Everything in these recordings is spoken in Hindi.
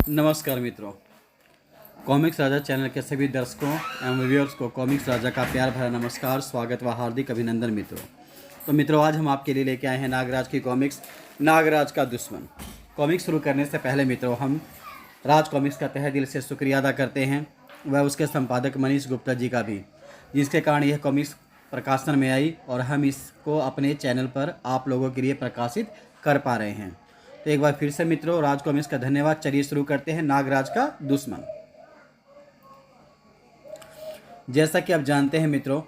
नमस्कार मित्रों। कॉमिक्स राजा चैनल के सभी दर्शकों एवं व्यूअर्स को कॉमिक्स राजा का प्यार भरा नमस्कार, स्वागत व हार्दिक अभिनंदन मित्रों। तो मित्रों, आज हम आपके लिए लेके आए हैं नागराज की कॉमिक्स नागराज का दुश्मन। कॉमिक्स शुरू करने से पहले मित्रों, हम राज कॉमिक्स का तहे दिल से शुक्रिया अदा करते हैं, वह उसके संपादक मनीष गुप्ता जी का भी, जिसके कारण यह कॉमिक्स प्रकाशन में आई और हम इसको अपने चैनल पर आप लोगों के लिए प्रकाशित कर पा रहे हैं। तो एक बार फिर से मित्रों, राज कॉमिक्स का धन्यवाद। चलिए शुरू करते हैं नागराज का दुश्मन। जैसा कि आप जानते हैं मित्रों,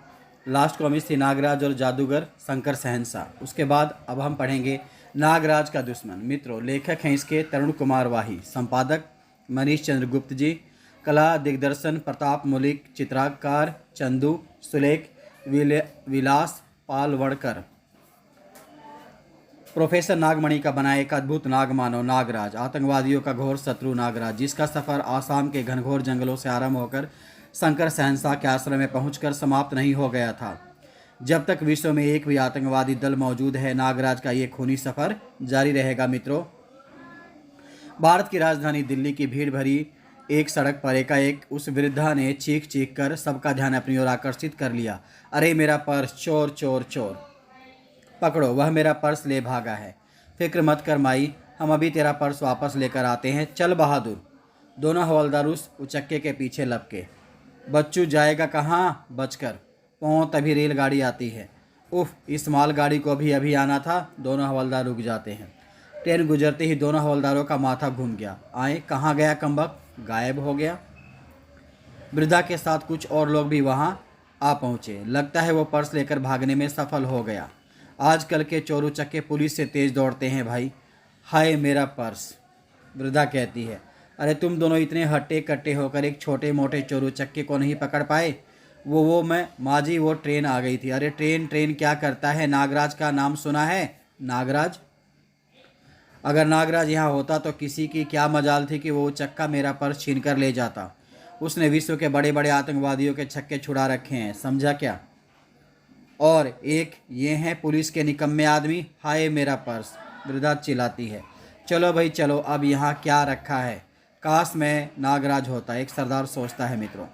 लास्ट कॉमिक्स थी नागराज और जादूगर शंकर शहंशाह। उसके बाद अब हम पढ़ेंगे नागराज का दुश्मन। मित्रों, लेखक हैं इसके तरुण कुमार वाही, संपादक मनीष चंद्र गुप्त जी, कला दिग्दर्शन प्रताप मलिक, चित्रकार चंदू सुलेख, विलास पालवड़कर। प्रोफेसर नागमणि का बना एक अद्भुत नागमानव नागराज, आतंकवादियों का घोर शत्रु नागराज, जिसका सफर आसाम के घनघोर जंगलों से आरंभ होकर शंकर शहंशाह के आश्रम में पहुंचकर समाप्त नहीं हो गया था। जब तक विश्व में एक भी आतंकवादी दल मौजूद है, नागराज का ये खूनी सफर जारी रहेगा। मित्रों, भारत की राजधानी दिल्ली की भीड़ भरी एक सड़क पर एकाएक उस वृद्धा ने चीख चीख कर सबका ध्यान अपनी ओर आकर्षित कर लिया। अरे मेरा पर्स, चोर चोर चोर, पकड़ो, वह मेरा पर्स ले भागा है। फिक्र मत कर माई, हम अभी तेरा पर्स वापस लेकर आते हैं। चल बहादुर। दोनों हवलदार उस उचक्के के पीछे लपके। बच्चू जाएगा कहाँ बचकर, पहुँच तभी रेलगाड़ी आती है। उफ, इस मालगाड़ी को भी अभी आना था। दोनों हवलदार रुक जाते हैं। ट्रेन गुजरते ही दोनों हवलदारों का माथा घूम गया। आए, कहाँ गया कमबख्त, गायब हो गया। वृद्धा के साथ कुछ और लोग भी वहाँ आ पहुँचे। लगता है वो पर्स लेकर भागने में सफल हो गया। आजकल के चोरू चक्के पुलिस से तेज दौड़ते हैं भाई। हाय मेरा पर्स, वृद्धा कहती है। अरे तुम दोनों इतने हट्टे कट्टे होकर एक छोटे मोटे चोरू चक्के को नहीं पकड़ पाए? वो मैं माँ जी, वो ट्रेन आ गई थी। अरे ट्रेन ट्रेन क्या करता है? नागराज का नाम सुना है? नागराज? अगर नागराज यहाँ होता तो किसी की क्या मजाल थी कि वो चक्का मेरा पर्स छीन कर ले जाता। उसने विश्व के बड़े बड़े आतंकवादियों के छक्के छुड़ा रखे हैं, समझा क्या? और एक ये हैं पुलिस के निकम्मे आदमी। हाय मेरा पर्स, वृद्धा चिल्लाती है। चलो भाई चलो, अब यहाँ क्या रखा है? काश मैं नागराज होता, एक सरदार सोचता है मित्रों।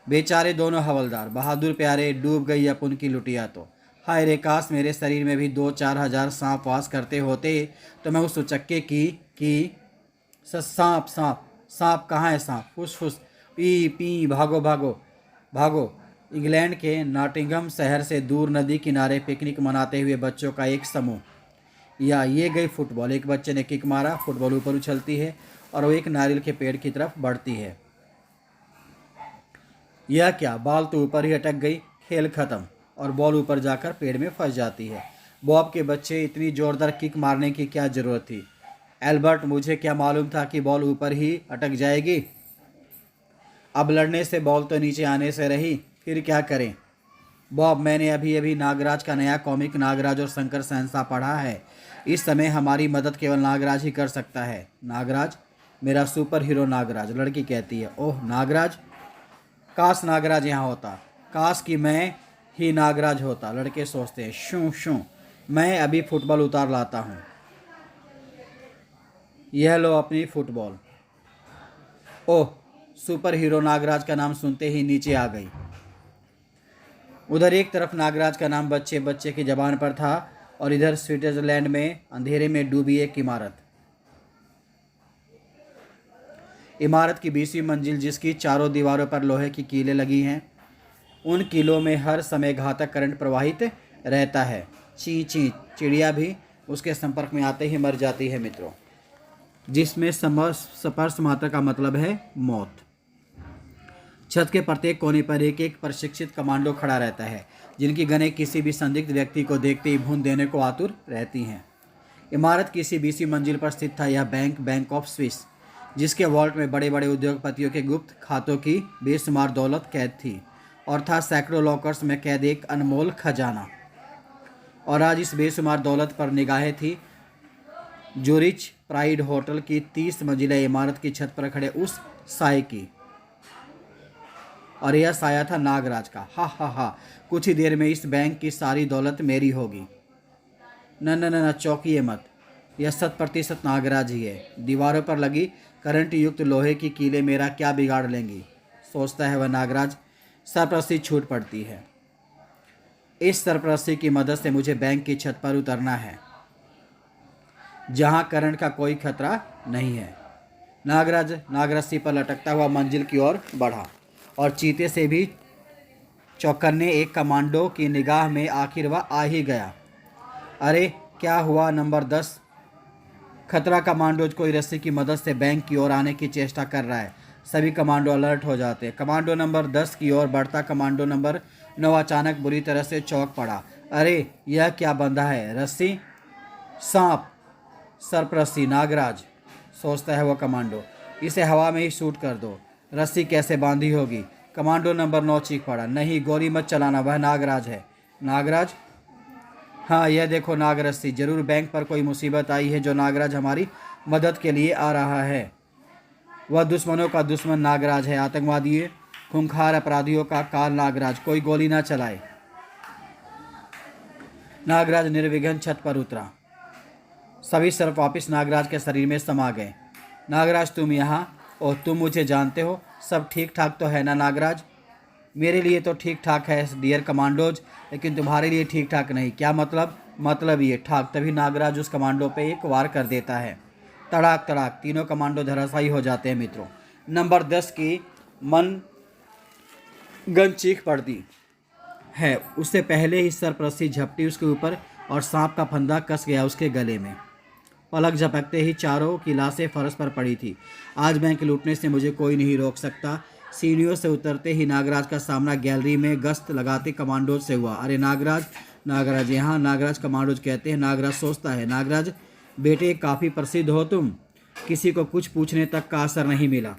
बेचारे दोनों हवलदार, बहादुर प्यारे, डूब गई अब उनकी लुटिया तो। हाय रे, काश मेरे शरीर में भी 2-4 हजार सांप वास करते होते तो मैं उस चक्के की सांप सांप सांप कहाँ है? सांप, फुस फुस, पी पी, भागो भागो भागो। इंग्लैंड के नॉटिंघम शहर से दूर नदी किनारे पिकनिक मनाते हुए बच्चों का एक समूह। या ये गई फुटबॉल। एक बच्चे ने किक मारा, फुटबॉल ऊपर उछलती है और वो एक नारियल के पेड़ की तरफ बढ़ती है। यह क्या, बॉल तो ऊपर ही अटक गई। खेल खत्म और बॉल ऊपर जाकर पेड़ में फंस जाती है। बॉब के बच्चे, इतनी जोरदार किक मारने की क्या जरूरत थी? एल्बर्ट, मुझे क्या मालूम था कि बॉल ऊपर ही अटक जाएगी। अब लड़ने से बॉल तो नीचे आने से रही, फिर क्या करें? बॉब, मैंने अभी अभी नागराज का नया कॉमिक नागराज और शंकर शहंशाह पढ़ा है। इस समय हमारी मदद केवल नागराज ही कर सकता है। नागराज? मेरा सुपर हीरो नागराज, लड़की कहती है। ओह नागराज, काश नागराज यहाँ होता, काश कि मैं ही नागराज होता। लड़के सोचते हैं। शू शू, मैं अभी फुटबॉल उतार लाता हूँ। यह लो अपनी फुटबॉल। ओह, सुपर हीरो नागराज का नाम सुनते ही नीचे आ गई। उधर एक तरफ नागराज का नाम बच्चे बच्चे की जबान पर था और इधर स्विट्जरलैंड में अंधेरे में डूबी एक इमारत। इमारत की 20वीं मंजिल, जिसकी चारों दीवारों पर लोहे की कीलें लगी हैं। उन कीलों में हर समय घातक करंट प्रवाहित रहता है। ची ची, चिड़िया भी उसके संपर्क में आते ही मर जाती है मित्रों, जिसमें स्पर्श मात्र का मतलब है मौत। छत के प्रत्येक कोने पर एक एक प्रशिक्षित कमांडो खड़ा रहता है, जिनकी गनें किसी भी संदिग्ध व्यक्ति को देखते ही भून देने को आतुर रहती हैं। इमारत की इसी 20वीं मंजिल पर स्थित था यह बैंक ऑफ स्विस, जिसके वॉल्ट में बड़े बड़े उद्योगपतियों के गुप्त खातों की बेशुमार दौलत कैद थी और था सैकड़ों लॉकर्स में कैद एक अनमोल खजाना। और आज इस बेशुमार दौलत पर निगाहें थी जूरिच प्राइड होटल की 30 मंजिला इमारत की छत पर खड़े उस साए की। और यह साया था नागराज का। हा हा हा, कुछ ही देर में इस बैंक की सारी दौलत मेरी होगी। न न न न, चौंकिए मत, यह 100% नागराज ही है। दीवारों पर लगी करंट युक्त लोहे की कीलें मेरा क्या बिगाड़ लेंगी, सोचता है वह नागराज। सरपरस्ती छूट पड़ती है। इस सरपरस्ती की मदद से मुझे बैंक की छत पर उतरना है, जहां करंट का कोई खतरा नहीं है। नागराज नागरस्सी पर लटकता हुआ मंजिल की ओर बढ़ा और चीते से भी चौकन्ने एक कमांडो की निगाह में आखिर वह आ ही गया। अरे क्या हुआ नंबर 10? खतरा कमांडोज कोई रस्सी की मदद से बैंक की ओर आने की चेष्टा कर रहा है। सभी कमांडो अलर्ट हो जाते हैं। कमांडो नंबर 10 की ओर बढ़ता कमांडो नंबर 9 अचानक बुरी तरह से चौंक पड़ा। अरे यह क्या बंधा है? रस्सी? सांप? सरपरस्ती? नागराज, सोचता है वह कमांडो। इसे हवा में ही शूट कर दो। रस्सी कैसे बांधी होगी? कमांडो नंबर 9 चीख पड़ा। नहीं, गोली मत चलाना, वह नागराज है। नागराज? हाँ, यह देखो नागरस्सी। जरूर बैंक पर कोई मुसीबत आई है जो नागराज हमारी मदद के लिए आ रहा है। वह दुश्मनों का दुश्मन नागराज है। आतंकवादियों, खूंखार अपराधियों का काल नागराज। कोई गोली ना चलाए। नागराज निर्विघ्न छत पर उतरा। सभी सर्प वापिस नागराज के शरीर में समा गए। नागराज तुम यहाँ? और तुम मुझे जानते हो? सब ठीक ठाक तो है ना नागराज? मेरे लिए तो ठीक ठाक है डियर कमांडोज, लेकिन तुम्हारे लिए ठीक ठाक नहीं। क्या मतलब? मतलब ये ठाक। तभी नागराज उस कमांडो पे एक वार कर देता है। तड़ाक तड़ाक तीनों कमांडो धराशायी हो जाते हैं। मित्रों, नंबर 10 की मन गन चीख पड़ती है। उससे पहले ही सरपरस्ती झपटी उसके ऊपर और सांप का फंदा कस गया उसके गले में। पलक झपकते ही चारों की लाशें फर्श पर पड़ी थी। आज बैंक लूटने से मुझे कोई नहीं रोक सकता। सीढ़ियों से उतरते ही नागराज का सामना गैलरी में गश्त लगाते कमांडोज से हुआ। अरे नागराज, नागराज यहाँ। नागराज कमांडोज कहते हैं। नागराज सोचता है, नागराज बेटे काफ़ी प्रसिद्ध हो तुम। किसी को कुछ पूछने तक का असर नहीं मिला।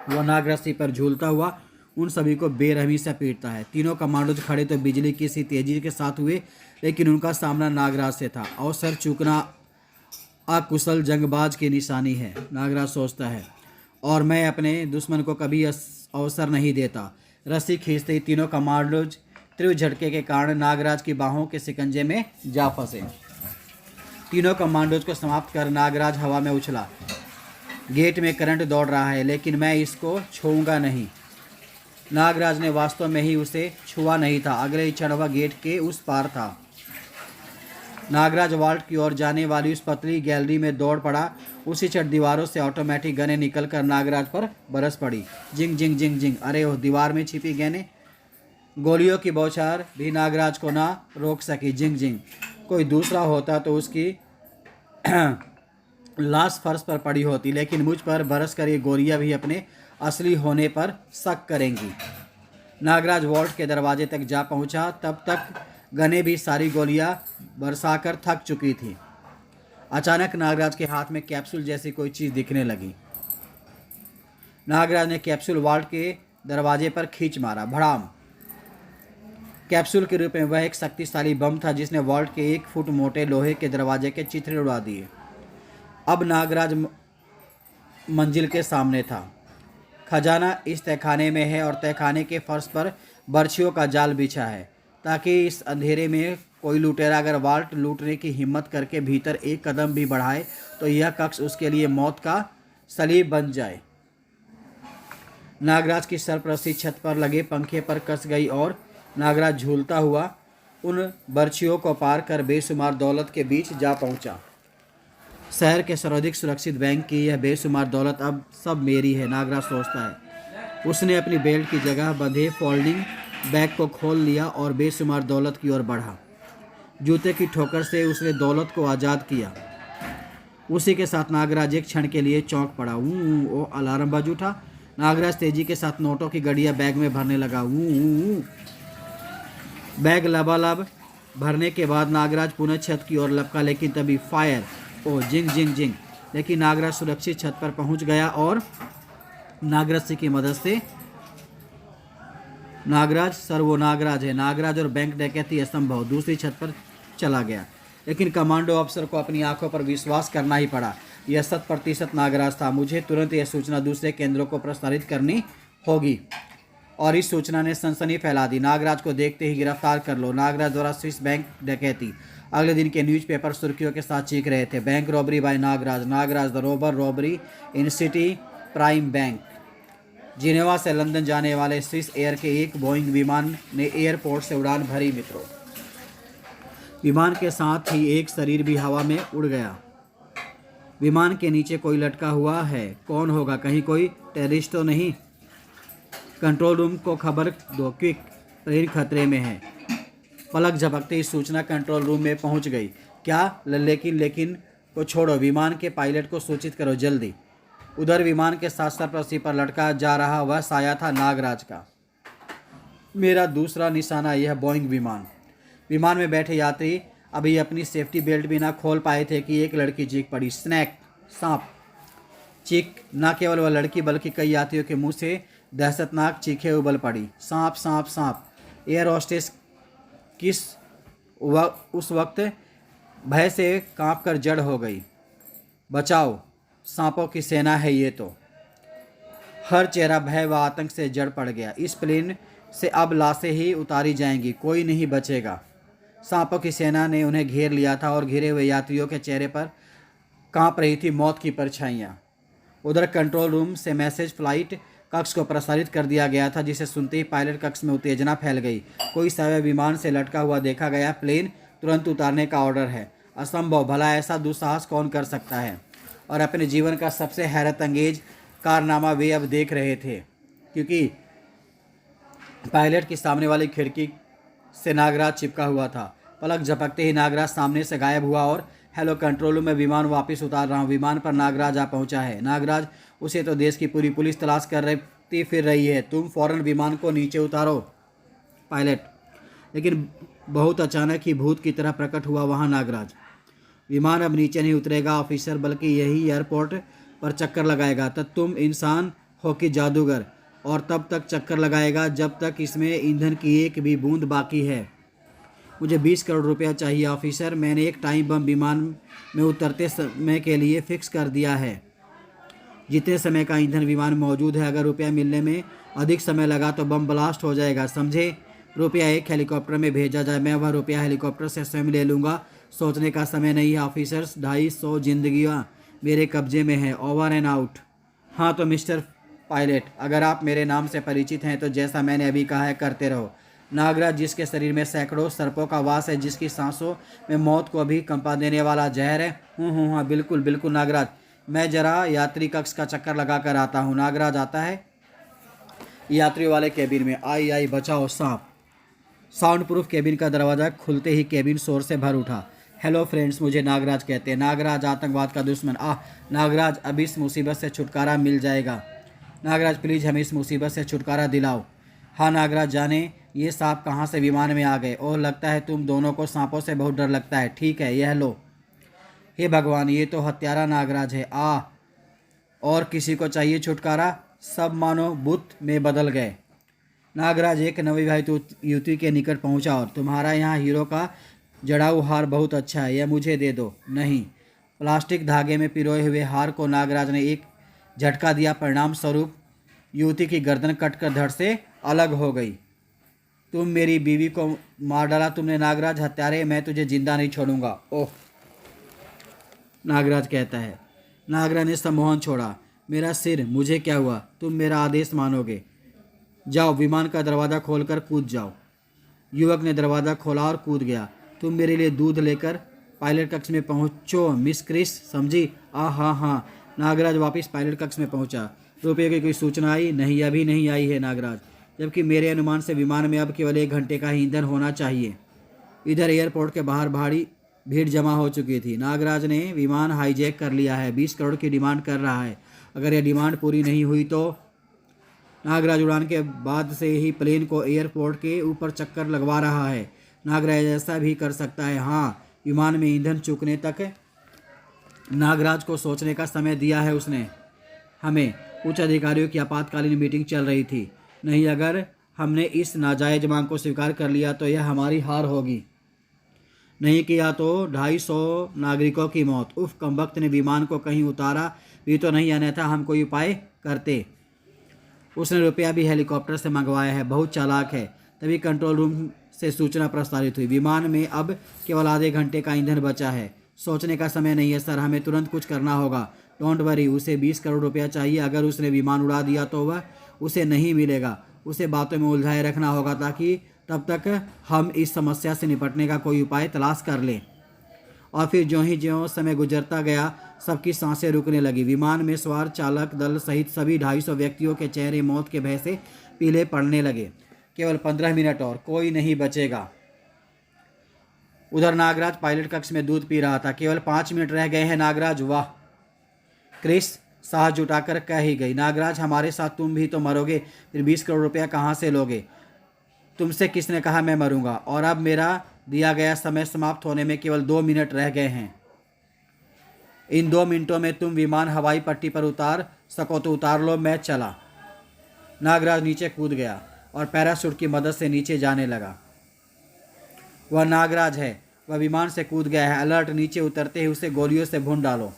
वह नागरस्सी पर झूलता हुआ उन सभी को बेरहमी से पीटता है। तीनों कमांडोज खड़े तो बिजली की सी तेजी के साथ हुए, लेकिन उनका सामना नागराज से था। अवसर चूकना अकुशल जंगबाज की निशानी है, नागराज सोचता है, और मैं अपने दुश्मन को कभी अवसर नहीं देता। रस्सी खींचते ही तीनों कमांडोज तीव्र झटके के कारण नागराज की बाहों के शिकंजे में जा फंसे। तीनों कमांडोज को समाप्त कर नागराज हवा में उछला। गेट में करंट दौड़ रहा है, लेकिन मैं इसको छूऊंगा नहीं। नागराज ने वास्तव में ही उसे छुआ नहीं था। अगले ही क्षण वह गेट के उस पार था। नागराज वाल्ट की ओर जाने वाली उस पतली गैलरी में दौड़ पड़ा। उसी क्षण दीवारों से ऑटोमेटिक गनें निकलकर नागराज पर बरस पड़ी। जिंग जिंग जिंग जिंग। अरे वो दीवार में छिपी गनें। गोलियों की बौछार भी नागराज को ना रोक सकी। जिंग जिंग। कोई दूसरा होता तो उसकी लाश फर्श पर पड़ी होती, लेकिन मुझ पर बरस कर ये गोलियां भी अपने असली होने पर शक करेंगी। नागराज वॉल्ट के दरवाजे तक जा पहुंचा। तब तक गने भी सारी गोलियां बरसाकर थक चुकी थी। अचानक नागराज के हाथ में कैप्सूल जैसी कोई चीज़ दिखने लगी। नागराज ने कैप्सूल वॉल्ट के दरवाजे पर खींच मारा। भड़ाम। कैप्सूल के रूप में वह एक शक्तिशाली बम था जिसने वॉल्ट के 1 फुट मोटे लोहे के दरवाजे के चिथड़े उड़ा दिए। अब नागराज मंजिल के सामने था। खजाना इस तहखाने में है और तहखाने के फर्श पर बर्छियों का जाल बिछा है, ताकि इस अंधेरे में कोई लुटेरा अगर वाल्ट लूटने की हिम्मत करके भीतर एक कदम भी बढ़ाए तो यह कक्ष उसके लिए मौत का सलीब बन जाए। नागराज की सरपरस्ती छत पर लगे पंखे पर कस गई और नागराज झूलता हुआ उन बर्छियों को पार कर बेशुमार दौलत के बीच जा पहुंचा। शहर के सर्वाधिक सुरक्षित बैंक की यह बेशुमार दौलत अब सब मेरी है, नागराज सोचता है। उसने अपनी बेल्ट की जगह बंधे फोल्डिंग बैग को खोल लिया और बेशुमार दौलत की ओर बढ़ा। जूते की ठोकर से उसने दौलत को आज़ाद किया। उसी के साथ नागराज एक क्षण के लिए चौंक पड़ा। ओ अलार्म बज उठा। नागराज तेजी के साथ नोटों की गड़ियाँ बैग में भरने लगा। बैग लबालब भरने के बाद नागराज पुनः छत की ओर लपका, लेकिन तभी फायर। ओ जिंग जिंग जिंग। लेकिन नागराज सुरक्षित छत पर पहुंच गया और नागरस्सी की मदद से नागराज सर वो नागराज है। नागराज और बैंक डकैती असंभव। दूसरी छत पर चला गया, लेकिन कमांडो अफसर को अपनी आंखों पर विश्वास करना ही पड़ा। यह 100% नागराज था। मुझे तुरंत यह सूचना दूसरे केंद्रों को प्रसारित करनी होगी। और इस सूचना ने सनसनी फैला दी। नागराज को देखते ही गिरफ्तार कर लो। नागराज द्वारा स्विस बैंक डकैती। अगले दिन के न्यूज़पेपर सुर्खियों के साथ चीख रहे थे, bank robbery by Nagraj, Nagraj the robber robbery in city prime bank. Geneva से लंदन जाने वाले स्विस एयर के एक बोइंग विमान ने एयरपोर्ट से उड़ान भरी मित्रों। विमान के साथ ही एक शरीर भी हवा में उड़ गया। विमान के नीचे कोई लटका हुआ है, कौन होगा? कहीं कोई टेररिस्ट तो नहीं? कंट्रोल रूम को खबर दो, क्विक, प्लेन खतरे में है। पलक झपकते ही सूचना कंट्रोल रूम में पहुंच गई। क्या? लेकिन को छोड़ो, विमान के पायलट को सूचित करो जल्दी। उधर विमान के साथ सरपरस्ती पर लटका जा रहा वह साया था नागराज का। मेरा दूसरा निशाना यह बोइंग विमान। विमान में बैठे यात्री अभी अपनी सेफ्टी बेल्ट भी ना खोल पाए थे कि एक लड़की चीख पड़ी, स्नैक, सांप। चीख न केवल वह लड़की बल्कि कई यात्रियों के मुंह से दहशतनाक चीखें उबल पड़ी, सांप सांप सांप। एयर होस्टेस उस वक्त भय से कांप कर जड़ हो गई। बचाओ, सांपों की सेना है ये तो। हर चेहरा भय व आतंक से जड़ पड़ गया। इस प्लेन से अब लाशें ही उतारी जाएंगी, कोई नहीं बचेगा। सांपों की सेना ने उन्हें घेर लिया था और घिरे हुए यात्रियों के चेहरे पर कांप रही थी मौत की परछाइयाँ। उधर कंट्रोल रूम से मैसेज फ्लाइट कक्ष को प्रसारित कर दिया गया था, जिसे सुनते ही पायलट कक्ष में उत्तेजना फैल गई। कोई शव विमान से लटका हुआ देखा गया, प्लेन तुरंत उतारने का ऑर्डर है। असंभव, भला ऐसा दुस्साहस कौन कर सकता है? और अपने जीवन का सबसे हैरत अंगेज कारनामा वे अब देख रहे थे, क्योंकि पायलट की सामने वाली खिड़की से नागराज चिपका हुआ था। पलक झपकते ही नागराज सामने से गायब हुआ और हेलो कंट्रोल रूम में विमान वापस उतार रहा हूँ। विमान पर नागराज आ पहुँचा है। नागराज, उसे तो देश की पूरी पुलिस तलाश कर रही फिर रही है, तुम फौरन विमान को नीचे उतारो। पायलट, लेकिन बहुत अचानक ही भूत की तरह प्रकट हुआ वहाँ नागराज। विमान अब नीचे नहीं उतरेगा ऑफिसर, बल्कि यही एयरपोर्ट पर चक्कर लगाएगा। तब तुम इंसान हो कि जादूगर, और तब तक चक्कर लगाएगा जब तक इसमें ईंधन की एक भी बूंद बाकी है। मुझे 20 करोड़ रुपया चाहिए ऑफिसर। मैंने एक टाइम बम विमान में उतरते समय के लिए फिक्स कर दिया है। जितने समय का ईंधन विमान में मौजूद है, अगर रुपया मिलने में अधिक समय लगा तो बम ब्लास्ट हो जाएगा, समझे? रुपया एक हेलीकॉप्टर में भेजा जाए, मैं वह रुपया हेलीकॉप्टर से स्वयं ले लूँगा। सोचने का समय नहीं है ऑफिसर्स, 250 जिंदगियाँ मेरे कब्जे में है, ओवर एंड आउट। हाँ तो मिस्टर पायलट, अगर आप मेरे नाम से परिचित हैं तो जैसा मैंने अभी कहा है करते रहो। नागराज, जिसके शरीर में सैकड़ों सर्पों का वास है, जिसकी सांसों में मौत को भी कंपा देने वाला जहर है। हाँ बिल्कुल बिल्कुल नागराज, मैं जरा यात्री कक्ष का चक्कर लगा कर आता हूँ। नागराज आता है यात्रियों वाले केबिन में। आई बचाओ सांप। साउंड प्रूफ केबिन का दरवाज़ा खुलते ही केबिन शोर से भर उठा। हेलो फ्रेंड्स, मुझे नागराज कहते हैं। नागराज आतंकवाद का दुश्मन। नागराज, अब इस मुसीबत से छुटकारा मिल जाएगा। नागराज, प्लीज़ हमें इस मुसीबत से छुटकारा दिलाओ। हाँ नागराज, जाने ये सांप कहाँ से विमान में आ गए। ओह, लगता है तुम दोनों को सांपों से बहुत डर लगता है। ठीक है, यह लो। हे भगवान, ये तो हत्यारा नागराज है। और किसी को चाहिए छुटकारा? सब मानो बुत में बदल गए। नागराज एक नवविवाहित युवती के निकट पहुंचा और तुम्हारा यहाँ हीरो का जड़ाऊ हार बहुत अच्छा है, यह मुझे दे दो। नहीं। प्लास्टिक धागे में पिरोए हुए हार को नागराज ने एक झटका दिया। परिणाम स्वरूप युवती की गर्दन कटकर धड़ से अलग हो गई। तुम मेरी बीवी को मार डाला तुमने नागराज, हत्यारे, मैं तुझे जिंदा नहीं छोड़ूंगा। ओह, नागराज कहता है। नागराज ने सम्मोहन छोड़ा। मेरा सिर, मुझे क्या हुआ? तुम मेरा आदेश मानोगे? जाओ, विमान का दरवाज़ा खोलकर कूद जाओ। युवक ने दरवाज़ा खोला और कूद गया। तुम मेरे लिए दूध लेकर पायलट कक्ष में पहुँचो मिस क्रिस, समझी? हाँ। नागराज वापस पायलट कक्ष में पहुँचा। रुपये की कोई सूचना आई? नहीं, अभी नहीं आई है नागराज, जबकि मेरे अनुमान से विमान में अब केवल 1 घंटे का ही ईंधन होना चाहिए। इधर एयरपोर्ट के बाहर भारी भीड़ जमा हो चुकी थी। नागराज ने विमान हाईजैक कर लिया है, 20 करोड़ की डिमांड कर रहा है। अगर यह डिमांड पूरी नहीं हुई तो नागराज उड़ान के बाद से ही प्लेन को एयरपोर्ट के ऊपर चक्कर लगवा रहा है। नागराज ऐसा भी कर सकता है। हाँ, विमान में ईंधन चूकने तक नागराज को सोचने का समय दिया है उसने हमें। उच्च अधिकारियों की आपातकालीन मीटिंग चल रही थी। नहीं, अगर हमने इस नाजायज मांग को स्वीकार कर लिया तो यह हमारी हार होगी। नहीं किया तो 250 नागरिकों की मौत। उफ, कमबख्त ने विमान को कहीं उतारा भी तो नहीं, अन्यथा हम कोई उपाय करते। उसने रुपया भी हेलीकॉप्टर से मंगवाया है, बहुत चालाक है। तभी कंट्रोल रूम से सूचना प्रसारित हुई। विमान में अब केवल आधे घंटे का ईंधन बचा है। सोचने का समय नहीं है सर, हमें तुरंत कुछ करना होगा। डोंट वरी, उसे 20 करोड़ रुपया चाहिए। अगर उसने विमान उड़ा दिया तो वह उसे नहीं मिलेगा। उसे बातों में उलझाए रखना होगा ताकि तब तक हम इस समस्या से निपटने का कोई उपाय तलाश कर लें। और फिर ज्यों समय गुजरता गया सबकी सांसें रुकने लगी। विमान में सवार चालक दल सहित सभी 250 व्यक्तियों के चेहरे मौत के भय से पीले पड़ने लगे। केवल 15 मिनट और, कोई नहीं बचेगा। उधर नागराज पायलट कक्ष में दूध पी रहा था। केवल 5 मिनट रह गए हैं नागराज। वाह, क्रिस साहस जुटाकर कह ही गई। नागराज, हमारे साथ तुम भी तो मरोगे, फिर 20 करोड़ रुपया कहाँ से लोगे? तुमसे किसने कहा मैं मरूंगा? और अब मेरा दिया गया समय समाप्त होने में केवल 2 मिनट रह गए हैं। इन 2 मिनटों में तुम विमान हवाई पट्टी पर उतार सको तो उतार लो, मैं चला। नागराज नीचे कूद गया और पैराशूट की मदद से नीचे जाने लगा। वह नागराज है, वह विमान से कूद गया है। अलर्ट, नीचे उतरते ही उसे गोलियों से भून डालो।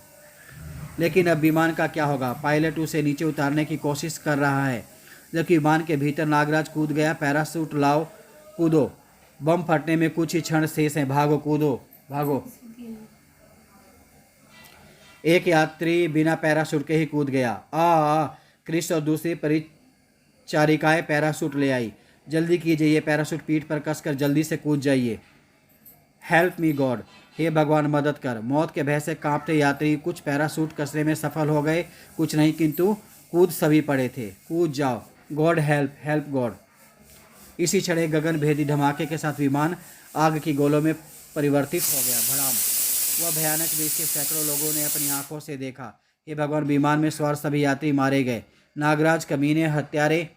लेकिन अब विमान का क्या होगा? पायलट उसे नीचे उतारने की कोशिश कर रहा है जबकि विमान के भीतर नागराज कूद गया। पैराशूट लाओ, कूदो। बम फटने में कुछ ही क्षण शेष हैं। भागो, कूदो, भागो। एक यात्री बिना पैराशूट के ही कूद गया। क्रिस और दूसरी परिचारिकाएं पैराशूट ले आई। जल्दी कीजिए, ये पैराशूट पीठ पर कसकर जल्दी से कूद जाइए। हेल्प मी गॉड, हे भगवान मदद कर। मौत के भय से कांपते यात्री कुछ पैराशूट कसने में सफल हो गए, कुछ नहीं, किंतु कूद सभी पड़े थे। कूद जाओ, गॉड हेल्प, हेल्प गॉड। इसी क्षण एक गगन भेदी धमाके के साथ विमान आग की गोलों में परिवर्तित हो गया। भड़ाम, वह भयानक दृश्य सैकड़ों लोगों ने अपनी आंखों से देखा। हे भगवान, विमान में सवार सभी यात्री मारे गए। नागराज, कमीने, हत्यारे,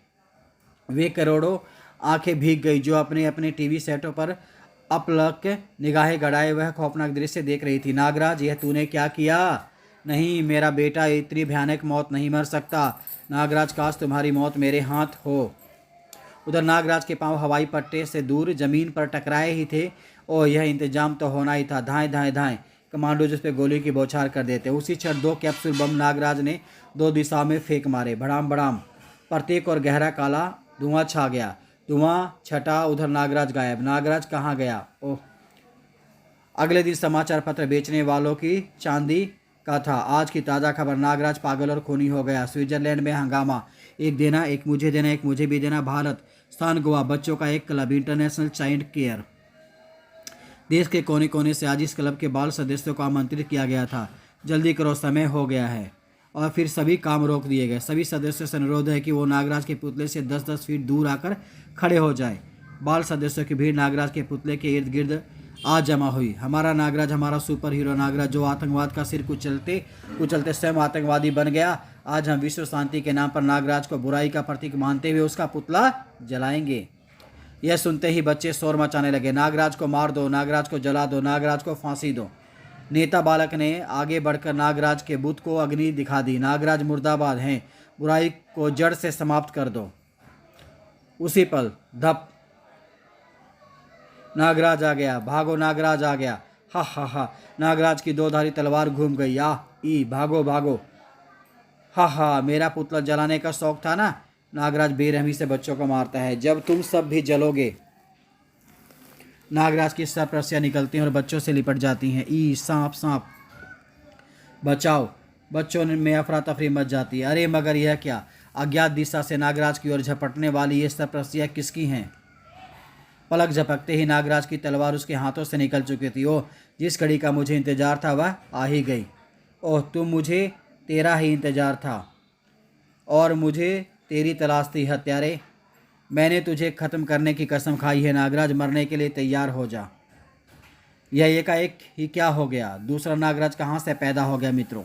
वे करोड़ों आंखें भीग गई जो अपने अपने टीवी सेटों पर अपलक निगाहें गड़ाए वह खौफनाक दृश्य देख रही थी। नागराज, यह तूने क्या किया? नहीं, मेरा बेटा इतनी भयानक मौत नहीं मर सकता। नागराज, काश तुम्हारी मौत मेरे हाथ हो। उधर नागराज के पांव हवाई पट्टे से दूर जमीन पर टकराए ही थे। ओह, यह इंतजाम तो होना ही था। धाएं धाएं धाएं, कमांडो जिस पे गोली की बौछार कर देते। उसी क्षण 2 कैप्सूल बम नागराज ने 2 दिशाओं में फेंक मारे। भड़ाम भड़ाम, प्रत्येक और गहरा काला धुआं छा गया। धुआं छटा, उधर नागराज गायब। नागराज कहाँ गया? ओह, अगले दिन समाचार पत्र बेचने वालों की चांदी का था। आज की ताज़ा खबर, नागराज पागल और खूनी हो गया। स्विट्जरलैंड में हंगामा, एक देना, एक मुझे देना, एक मुझे भी देना। भारत, स्थान गोवा, बच्चों का एक क्लब, इंटरनेशनल चाइल्ड केयर। देश के कोने कोने से आज इस क्लब के बाल सदस्यों को आमंत्रित किया गया था। जल्दी करो, समय हो गया है। और फिर सभी काम रोक दिए गए। सभी सदस्यों से अनुरोध है कि वो नागराज के पुतले से 10-10 फीट दूर आकर खड़े हो जाए। बाल सदस्यों की भीड़ नागराज के पुतले के इर्द गिर्द आज जमा हुई। हमारा नागराज, हमारा सुपर हीरो नागराज, जो आतंकवाद का सिर कुचलते कुचलते स्वयं आतंकवादी बन गया। आज हम विश्व शांति के नाम पर नागराज को बुराई का प्रतीक मानते हुए उसका पुतला जलाएंगे। यह सुनते ही बच्चे शोर मचाने लगे। नागराज को मार दो, नागराज को जला दो, नागराज को फांसी दो। नेता बालक ने आगे बढ़कर नागराज के बुत को अग्नि दिखा दी। नागराज मुर्दाबाद हैं, बुराई को जड़ से समाप्त कर दो। उसी पल धप, नागराज आ गया। भागो, नागराज आ गया। हा हा हा, नागराज की 2 धारी तलवार घूम गई। भागो भागो। हा हा, मेरा पुतला जलाने का शौक था ना। नागराज बेरहमी से बच्चों को मारता है। जब तुम सब भी जलोगे। नागराज की सब रस्सियां निकलती हैं और बच्चों से लिपट जाती हैं। सांप सांप, बचाओ। बच्चों में अफरा तफरी मच जाती है। अरे मगर यह क्या? अज्ञात दिशा से नागराज की ओर झपटने वाली ये सब रस्सियां किसकी हैं? पलक झपकते ही नागराज की तलवार उसके हाथों से निकल चुकी थी। ओह, जिस घड़ी का मुझे इंतजार था वह आ ही गई। ओह, मुझे तेरा ही इंतजार था और मुझे तेरी तलाश थी हत्यारे। मैंने तुझे ख़त्म करने की कसम खाई है। नागराज, मरने के लिए तैयार हो जा। यह एकाएक ही क्या हो गया? दूसरा नागराज कहाँ से पैदा हो गया? मित्रों,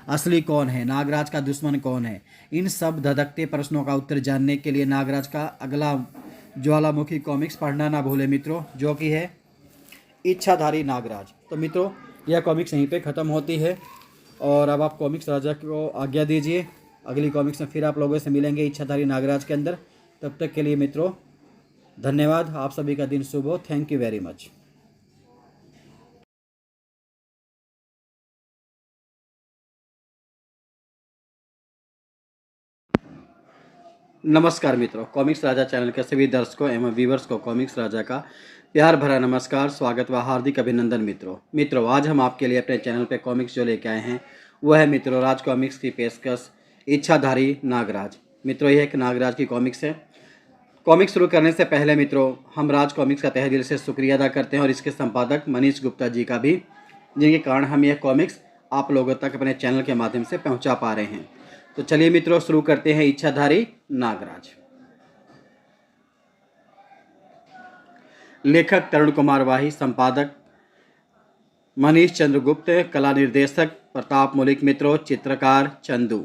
असली कौन है? नागराज का दुश्मन कौन है? इन सब धधकते प्रश्नों का उत्तर जानने के लिए नागराज का अगला ज्वालामुखी कॉमिक्स पढ़ना ना भूले मित्रों, जो कि है इच्छाधारी नागराज। तो मित्रों, यह कॉमिक्स यहीं पे ख़त्म होती है और अब आप कॉमिक्स राजा को आज्ञा दीजिए। अगली कॉमिक्स में फिर आप लोगों से मिलेंगे इच्छाधारी नागराज के अंदर। तब तक के लिए मित्रों, धन्यवाद। आप सभी का दिन शुभ हो। Thank you very much. नमस्कार मित्रों, कॉमिक्स राजा चैनल के सभी दर्शकों एवं व्यूवर्स को कॉमिक्स राजा का प्यार भरा नमस्कार, स्वागत व हार्दिक अभिनंदन। मित्रों आज हम आपके लिए अपने चैनल पे कॉमिक्स जो लेके आए हैं वह है मित्रों राज कॉमिक्स की पेशकश इच्छाधारी नागराज। मित्रों यह एक नागराज की कॉमिक्स है। कॉमिक्स शुरू करने से पहले मित्रों हम राज कॉमिक्स का तहे दिल से शुक्रिया अदा करते हैं और इसके संपादक मनीष गुप्ता जी का भी, जिनके कारण हम यह कॉमिक्स आप लोगों तक अपने चैनल के माध्यम से पहुंचा पा रहे हैं। तो चलिए मित्रों शुरू करते हैं इच्छाधारी नागराज। लेखक तरुण कुमार वाही, संपादक मनीष चंद्र गुप्त, कला निर्देशक प्रताप मौलिक, मित्रों चित्रकार चंदू।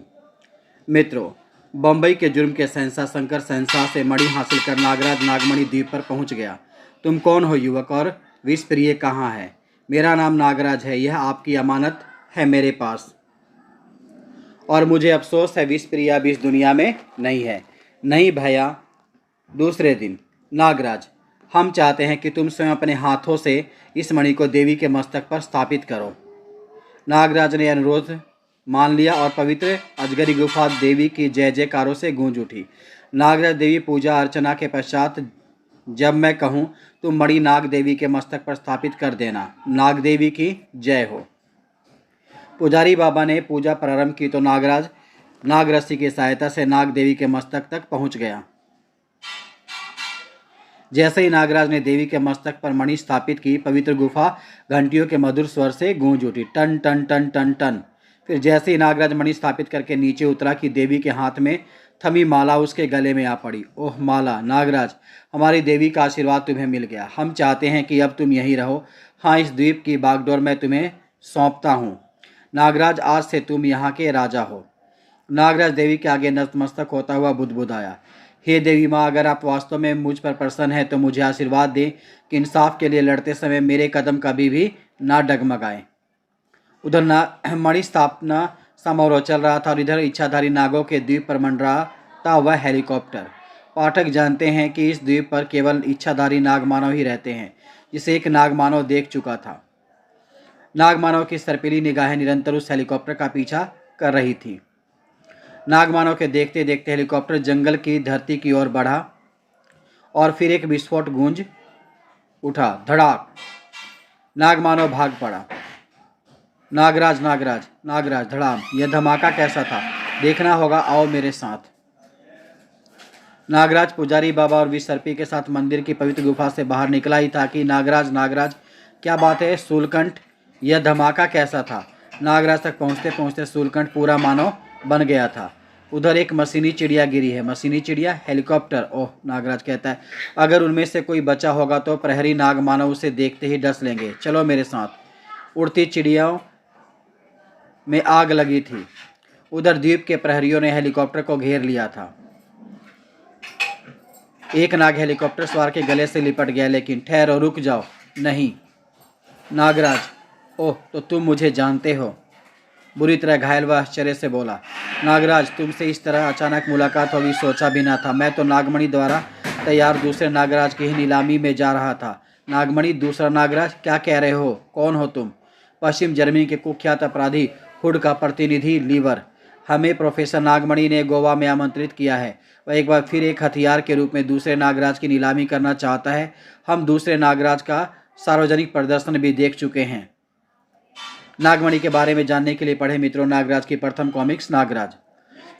मित्रों बम्बई के जुर्म के शहंशाह शंकर शहंशाह से मणि हासिल कर नागराज नागमणि द्वीप पर पहुंच गया। तुम कौन हो युवक और विष प्रिय कहाँ है? मेरा नाम नागराज है, यह आपकी अमानत है मेरे पास, और मुझे अफसोस है विष प्रिया भी इस दुनिया में नहीं है। नहीं भैया, दूसरे दिन। नागराज हम चाहते हैं कि तुम स्वयं अपने हाथों से इस मणि को देवी के मस्तक पर स्थापित करो। नागराज ने अनुरोध मान लिया और पवित्र अजगरी गुफा देवी की जय जयकारों से गूंज उठी। नागराज देवी पूजा अर्चना के पश्चात जब मैं कहूँ तुम मणि नाग देवी के मस्तक पर स्थापित कर देना। नाग देवी की जय हो। पुजारी बाबा ने पूजा प्रारंभ की तो नागराज नागरस्सी की सहायता से नाग देवी के मस्तक तक पहुंच गया। जैसे ही नागराज ने देवी के मस्तक पर मणि स्थापित की, पवित्र गुफा घंटियों के मधुर स्वर से गूंज उठी, टन टन टन टन टन। फिर जैसे ही नागराज मणि स्थापित करके नीचे उतरा कि देवी के हाथ में थमी माला उसके गले में आ पड़ी। ओह माला! नागराज हमारी देवी का आशीर्वाद तुम्हें मिल गया। हम चाहते हैं कि अब तुम यहीं रहो। हाँ, इस द्वीप की बागडोर मैं तुम्हें सौंपता हूँ। नागराज आज से तुम यहाँ के राजा हो। नागराज देवी के आगे नतमस्तक होता हुआ बुदबुदाया। हे देवी माँ, अगर आप वास्तव में मुझ पर प्रसन्न हैं तो मुझे आशीर्वाद दें कि इंसाफ के लिए लड़ते समय मेरे कदम कभी भी ना डगमगाएं। उधर मणि स्थापना समारोह चल रहा था और इधर इच्छाधारी नागों के द्वीप पर मंडरा था वह हेलीकॉप्टर। पाठक जानते हैं कि इस द्वीप पर केवल इच्छाधारी नागमानव ही रहते हैं, जिसे एक नागमानव देख चुका था। नागमानव की सर्पीली निगाहें निरंतर उस हेलीकॉप्टर का पीछा कर रही थी। नागमानव के देखते देखते हेलीकॉप्टर जंगल की धरती की ओर बढ़ा और फिर एक विस्फोट गूंज उठा, धड़ाक। नागमानव भाग पड़ा। नागराज नागराज नागराज धड़ाम। यह धमाका कैसा था? देखना होगा, आओ मेरे साथ। नागराज पुजारी बाबा और विसर्पी के साथ मंदिर की पवित्र गुफा से बाहर निकला ही था कि नागराज नागराज क्या बात है शूलकंठ, यह धमाका कैसा था? नागराज तक पहुंचते पहुंचते शूलकंठ पूरा मानव बन गया था। उधर एक मशीनी चिड़िया गिरी है। मशीनी चिड़िया? हेलीकॉप्टर? ओह, नागराज कहता है, अगर उनमें से कोई बचा होगा तो प्रहरी नाग मानव उसे देखते ही डस लेंगे। चलो मेरे साथ। उड़ती चिड़ियाओं में आग लगी थी। उधर द्वीप के प्रहरियों ने हेलीकॉप्टर को घेर लिया था। एक नाग हेलीकॉप्टर सवार के गले से लिपट गया, लेकिन ठहरो, रुक जाओ। नहीं। नागराज, ओह, तो तुम मुझे जानते हो? बुरी तरह घायल व आश्चर्य से बोला। नागराज, तुमसे इस तरह अचानक मुलाकात होगी सोचा भी ना था। मैं तो नागमणि द्वारा तैयार दूसरे नागराज की ही नीलामी में जा रहा था। नागमणि? दूसरा नागराज? क्या कह रहे हो? कौन हो तुम? पश्चिम जर्मनी के कुख्यात अपराधी हुड का प्रतिनिधि लीवर। हमें प्रोफेसर नागमणि ने गोवा में आमंत्रित किया है। वह एक बार फिर एक हथियार के रूप में दूसरे नागराज की नीलामी करना चाहता है। हम दूसरे नागराज का सार्वजनिक प्रदर्शन भी देख चुके हैं। नागमणि के बारे में जानने के लिए पढ़े मित्रों नागराज की प्रथम कॉमिक्स नागराज।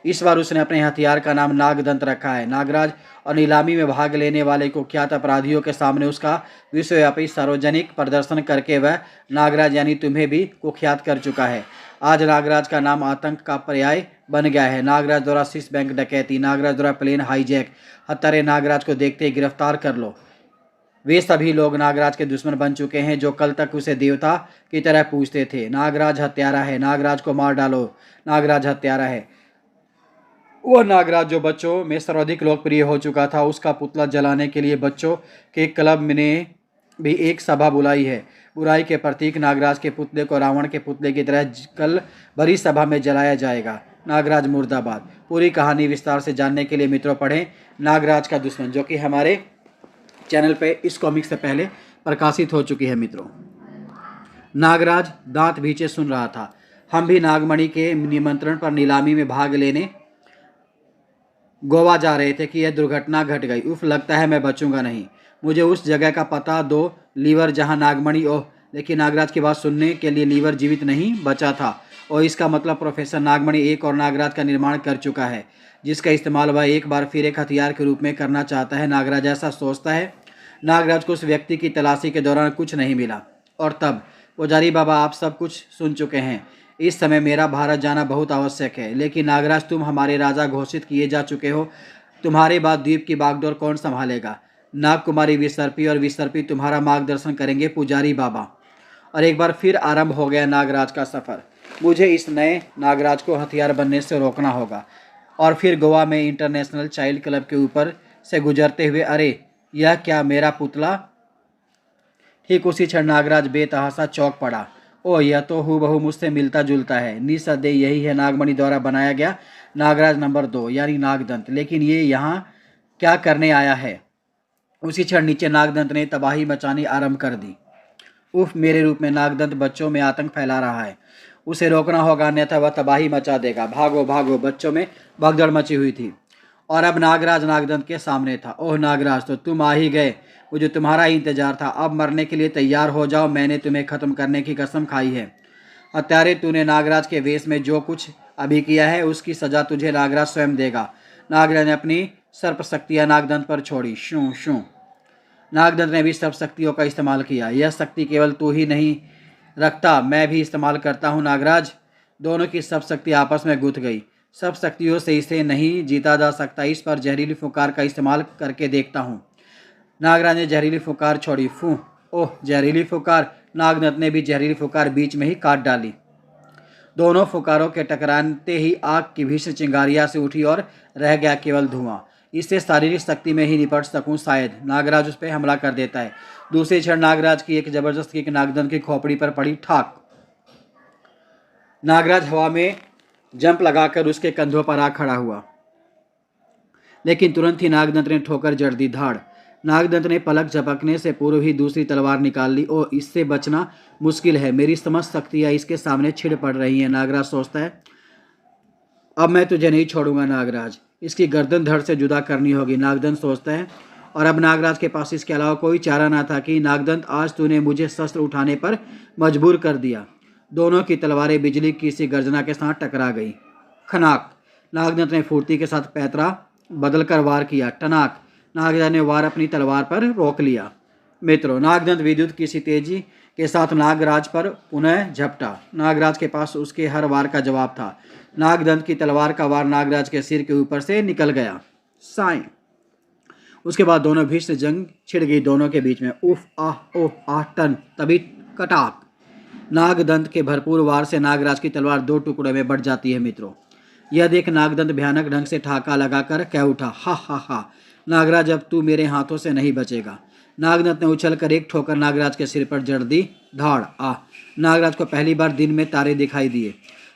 इस बार उसने अपने हथियार का नाम नागदंत रखा है। नागराज और नीलामी में भाग लेने वाले कुख्यात अपराधियों के सामने उसका विश्वव्यापी सार्वजनिक प्रदर्शन करके वह नागराज यानी तुम्हें भी कुख्यात कर चुका है। आज नागराज का नाम आतंक का पर्याय बन गया है। नागराज द्वारा स्विस बैंक डकैती, नागराज द्वारा प्लेन हाईजैक, हत्यारे नागराज को देखते ही गिरफ्तार कर लो। वे सभी लोग नागराज के दुश्मन बन चुके हैं जो कल तक उसे देवता की तरह पूजते थे। नागराज हत्यारा है, नागराज को मार डालो। नागराज हत्यारा है। वह नागराज जो बच्चों में सर्वाधिक लोकप्रिय हो चुका था, उसका पुतला जलाने के लिए बच्चों के क्लब ने भी एक सभा बुलाई है। बुराई के प्रतीक नागराज के पुतले को रावण के पुतले की तरह कल बड़ी सभा में जलाया जाएगा। नागराज मुर्दाबाद। पूरी कहानी विस्तार से जानने के लिए मित्रों पढ़ें नागराज का दुश्मन, जो कि हमारे चैनल पे इस कॉमिक से पहले प्रकाशित हो चुकी है। मित्रों नागराज दांत भींचे सुन रहा था। हम भी नागमणि के निमंत्रण पर नीलामी में भाग लेने गोवा जा रहे थे कि यह दुर्घटना घट गई। उफ, लगता है मैं बचूंगा नहीं। मुझे उस जगह का पता दो, लीवर जहां नागमणि। ओह, लेकिन नागराज की बात सुनने के लिए लीवर जीवित नहीं बचा था। और इसका मतलब प्रोफेसर नागमणि एक और नागराज का निर्माण कर चुका है, जिसका इस्तेमाल वह एक बार फिर एक हथियार के रूप में करना चाहता है। नागराज ऐसा सोचता है। नागराज को उस व्यक्ति की तलाशी के दौरान कुछ नहीं मिला। और तब पुजारी बाबा, आप सब कुछ सुन चुके हैं। इस समय मेरा भारत जाना बहुत आवश्यक है। लेकिन नागराज, तुम हमारे राजा घोषित किए जा चुके हो। तुम्हारे बाद द्वीप की बागडोर कौन संभालेगा? नागकुमारी विसर्पी, और विसर्पी तुम्हारा मार्गदर्शन करेंगे पुजारी बाबा। और एक बार फिर आरंभ हो गया नागराज का सफ़र। मुझे इस नए नागराज को हथियार बनने से रोकना होगा। और फिर गोवा में इंटरनेशनल चाइल्ड क्लब के ऊपर से गुजरते हुए, अरे यह क्या, मेरा पुतला! ठीक उसी क्षण नागराज बेतहासा चौंक पड़ा। ओह, यह तो हूबहू मुझसे मिलता जुलता है। निस्संदेह यही है नागमणि द्वारा बनाया गया नागराज नंबर 2, यानी नागदंत। लेकिन ये यहाँ क्या करने आया है? उसी क्षण नीचे नागदंत ने तबाही मचानी आरंभ कर दी। उफ, मेरे रूप में नागदंत बच्चों में आतंक फैला रहा है। उसे रोकना होगा, अन्यथा वह तबाही मचा देगा। भागो भागो! बच्चों में भगदड़ मची हुई थी। और अब नागराज नागदंत के सामने था। ओह नागराज, तो तुम आ ही गए। मुझे तुम्हारा ही इंतजार था। अब मरने के लिए तैयार हो जाओ। मैंने तुम्हें खत्म करने की कसम खाई है। हत्यारे, तूने नागराज के वेश में जो कुछ अभी किया है, उसकी सजा तुझे नागराज स्वयं देगा। नागराज ने अपनी सर्प शक्तियां नागदंत पर छोड़ी। शू शू। नागदंत ने भी सर्प शक्तियों का इस्तेमाल किया। यह शक्ति केवल तू ही नहीं रखता, मैं भी इस्तेमाल करता हूँ नागराज। दोनों की सब शक्ति आपस में गुथ गई। सब शक्तियों से इसे नहीं जीता जा सकता। इस पर जहरीली फुकार का इस्तेमाल करके देखता हूँ। नागराज ने जहरीली फुकार छोड़ी। फू! ओह, जहरीली फुकार! नागदंत ने भी जहरीली फुकार बीच में ही काट डाली। दोनों फुकारों के टकराते ही आग की भीषण चिंगारियां से उठी और रह गया केवल धुआं। इससे शारीरिक शक्ति में ही निपट सकूं शायद। नागराज उस पर हमला कर देता है। दूसरे क्षण नागराज की एक जबरदस्त किक नागदंत की खोपड़ी पर पड़ी। ठाक! नागराज हवा में जंप लगाकर उसके कंधों पर आ खड़ा हुआ। लेकिन तुरंत ही नागदंत ने ठोकर जड़ दी। धाड़! नागदंत ने पलक झपकने से पूर्व ही दूसरी तलवार निकाल ली। ओ, इससे बचना मुश्किल है। मेरी समस्त शक्तियां इसके सामने छिड़ पड़ रही हैं। नागराज सोचता है, अब मैं तुझे नहीं छोड़ूंगा नागराज। इसकी गर्दन धड़ से जुदा करनी होगी, नागदंत सोचता है। और अब नागराज के पास इसके अलावा कोई चारा ना था कि नागदंत, आज तूने मुझे शस्त्र उठाने पर मजबूर कर दिया। दोनों की तलवारें बिजली की सी गर्जना के साथ टकरा गई। खनाक! नागदंत ने फुर्ती के साथ पैतरा बदलकर वार किया। टनाक! नागराज ने वार अपनी तलवार पर रोक लिया। मित्रों, नागदंत विद्युत की सी तेजी के साथ नागराज पर पुनः झपटा। नागराज के पास उसके हर वार का जवाब था। नागदंत की तलवार का वार नागराज के सिर के ऊपर से निकल गया। साई! उसके बाद दोनों भीषण जंग छिड़ गई दोनों के बीच में। उफ! आह! ओह! आह! टन! तभी कटाक! नागदंत के भरपूर वार से नागराज की तलवार दो टुकड़ों में बढ़ जाती है। मित्रों, यह देख नागदंत भयानक ढंग से ठाका लगाकर कह उठा, हा हा हा! नागराज, अब तू मेरे हाथों से नहीं बचेगा। नागदंत ने उछलकर एक ठोकर नागराज के सिर पर जड़ दी। धाड़! आह! नागराज को पहली बार दिन में तारे दिखाई दिए।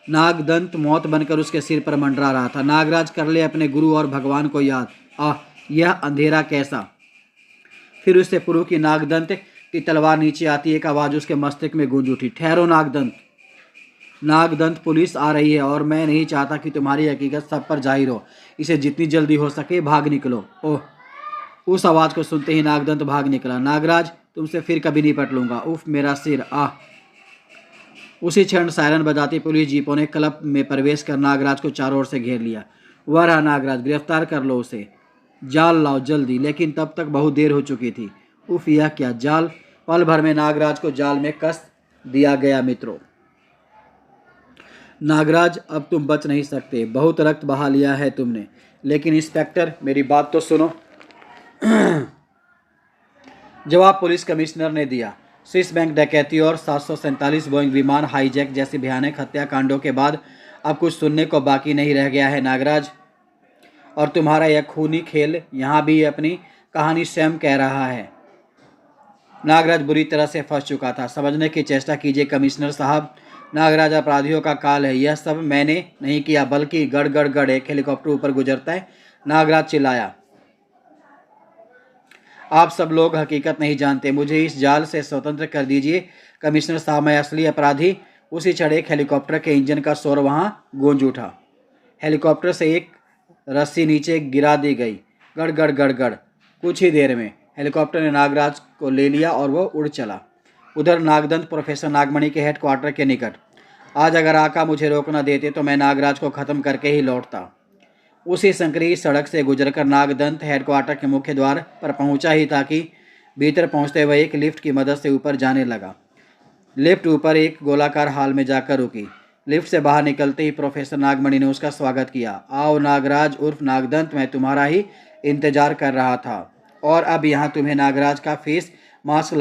नागदंत मौत बनकर उसके सिर पर मंडरा रहा था। नागराज, कर ले अपने गुरु और भगवान को याद। आह! यह अंधेरा कैसा! फिर उससे पूर्व की नागदंत की तलवार नीचे आती एक आवाज उसके मस्तिष्क में गूंज उठी। ठहरो नागदंत! नागदंत, पुलिस आ रही है और मैं नहीं चाहता कि तुम्हारी हकीकत सब पर जाहिर हो। इसे जितनी जल्दी हो सके भाग निकलो। ओह! उस आवाज को सुनते ही नागदंत भाग निकला। नागराज, तुमसे फिर कभी नहीं पट लूंगा। उफ, मेरा सिर! आह! उसी क्षण सायरन बजाती पुलिस जीपों ने क्लब में प्रवेश कर नागराज को चारों ओर से घेर लिया। वह रहा नागराज, गिरफ्तार कर लो उसे। जाल लाओ जल्दी। लेकिन तब तक बहुत देर हो चुकी थी। उफ, यह क्या जाल! पल भर में नागराज को जाल में कस दिया गया। मित्रों, नागराज, अब तुम बच नहीं सकते। बहुत रक्त बहा लिया है तुमने। लेकिन इंस्पेक्टर, मेरी बात तो सुनो। जवाब पुलिस कमिश्नर ने दिया। स्विस बैंक डकैती और 747 बोइंग विमान हाईजैक जैसी भयानक हत्याकांडों के बाद अब कुछ सुनने को बाकी नहीं रह गया है नागराज। और तुम्हारा यह खूनी खेल यहाँ भी अपनी कहानी स्वयं कह रहा है। नागराज बुरी तरह से फंस चुका था। समझने की चेष्टा कीजिए कमिश्नर साहब। नागराज, अपराधियों का काल है। यह सब मैंने नहीं किया, बल्कि गड़ गड़ गड़ एक हेलीकॉप्टर ऊपर गुजरता है। नागराज चिल्लाया। आप सब लोग हकीकत नहीं जानते। मुझे इस जाल से स्वतंत्र कर दीजिए कमिश्नर साहब, मैं असली अपराधी। उसी क्षण एक हेलीकॉप्टर के इंजन का शोर वहां गूंज उठा। हेलीकॉप्टर से एक रस्सी नीचे गिरा दी गई। गड़ गड़ गड़ गड़। कुछ ही देर में हेलीकॉप्टर ने नागराज को ले लिया और वो उड़ चला। उधर नागदंत प्रोफेसर नागमणि के हेडक्वार्टर के निकट। आज अगर आका मुझे रोकना देते तो मैं नागराज को ख़त्म करके ही लौटता। उसी संकरी सड़क से गुजरकर नागदंत हेडक्वार्टर के मुख्य द्वार पर पहुंचा ही था कि भीतर पहुंचते हुए एक लिफ्ट की मदद से ऊपर जाने लगा। लिफ्ट ऊपर एक गोलाकार हाल में जाकर रुकी। लिफ्ट से बाहर निकलते ही प्रोफेसर नागमणि ने उसका स्वागत किया। आओ नागराज उर्फ नागदंत, मैं तुम्हारा ही इंतजार कर रहा था और अब यहाँ तुम्हें नागराज का फेस मास्क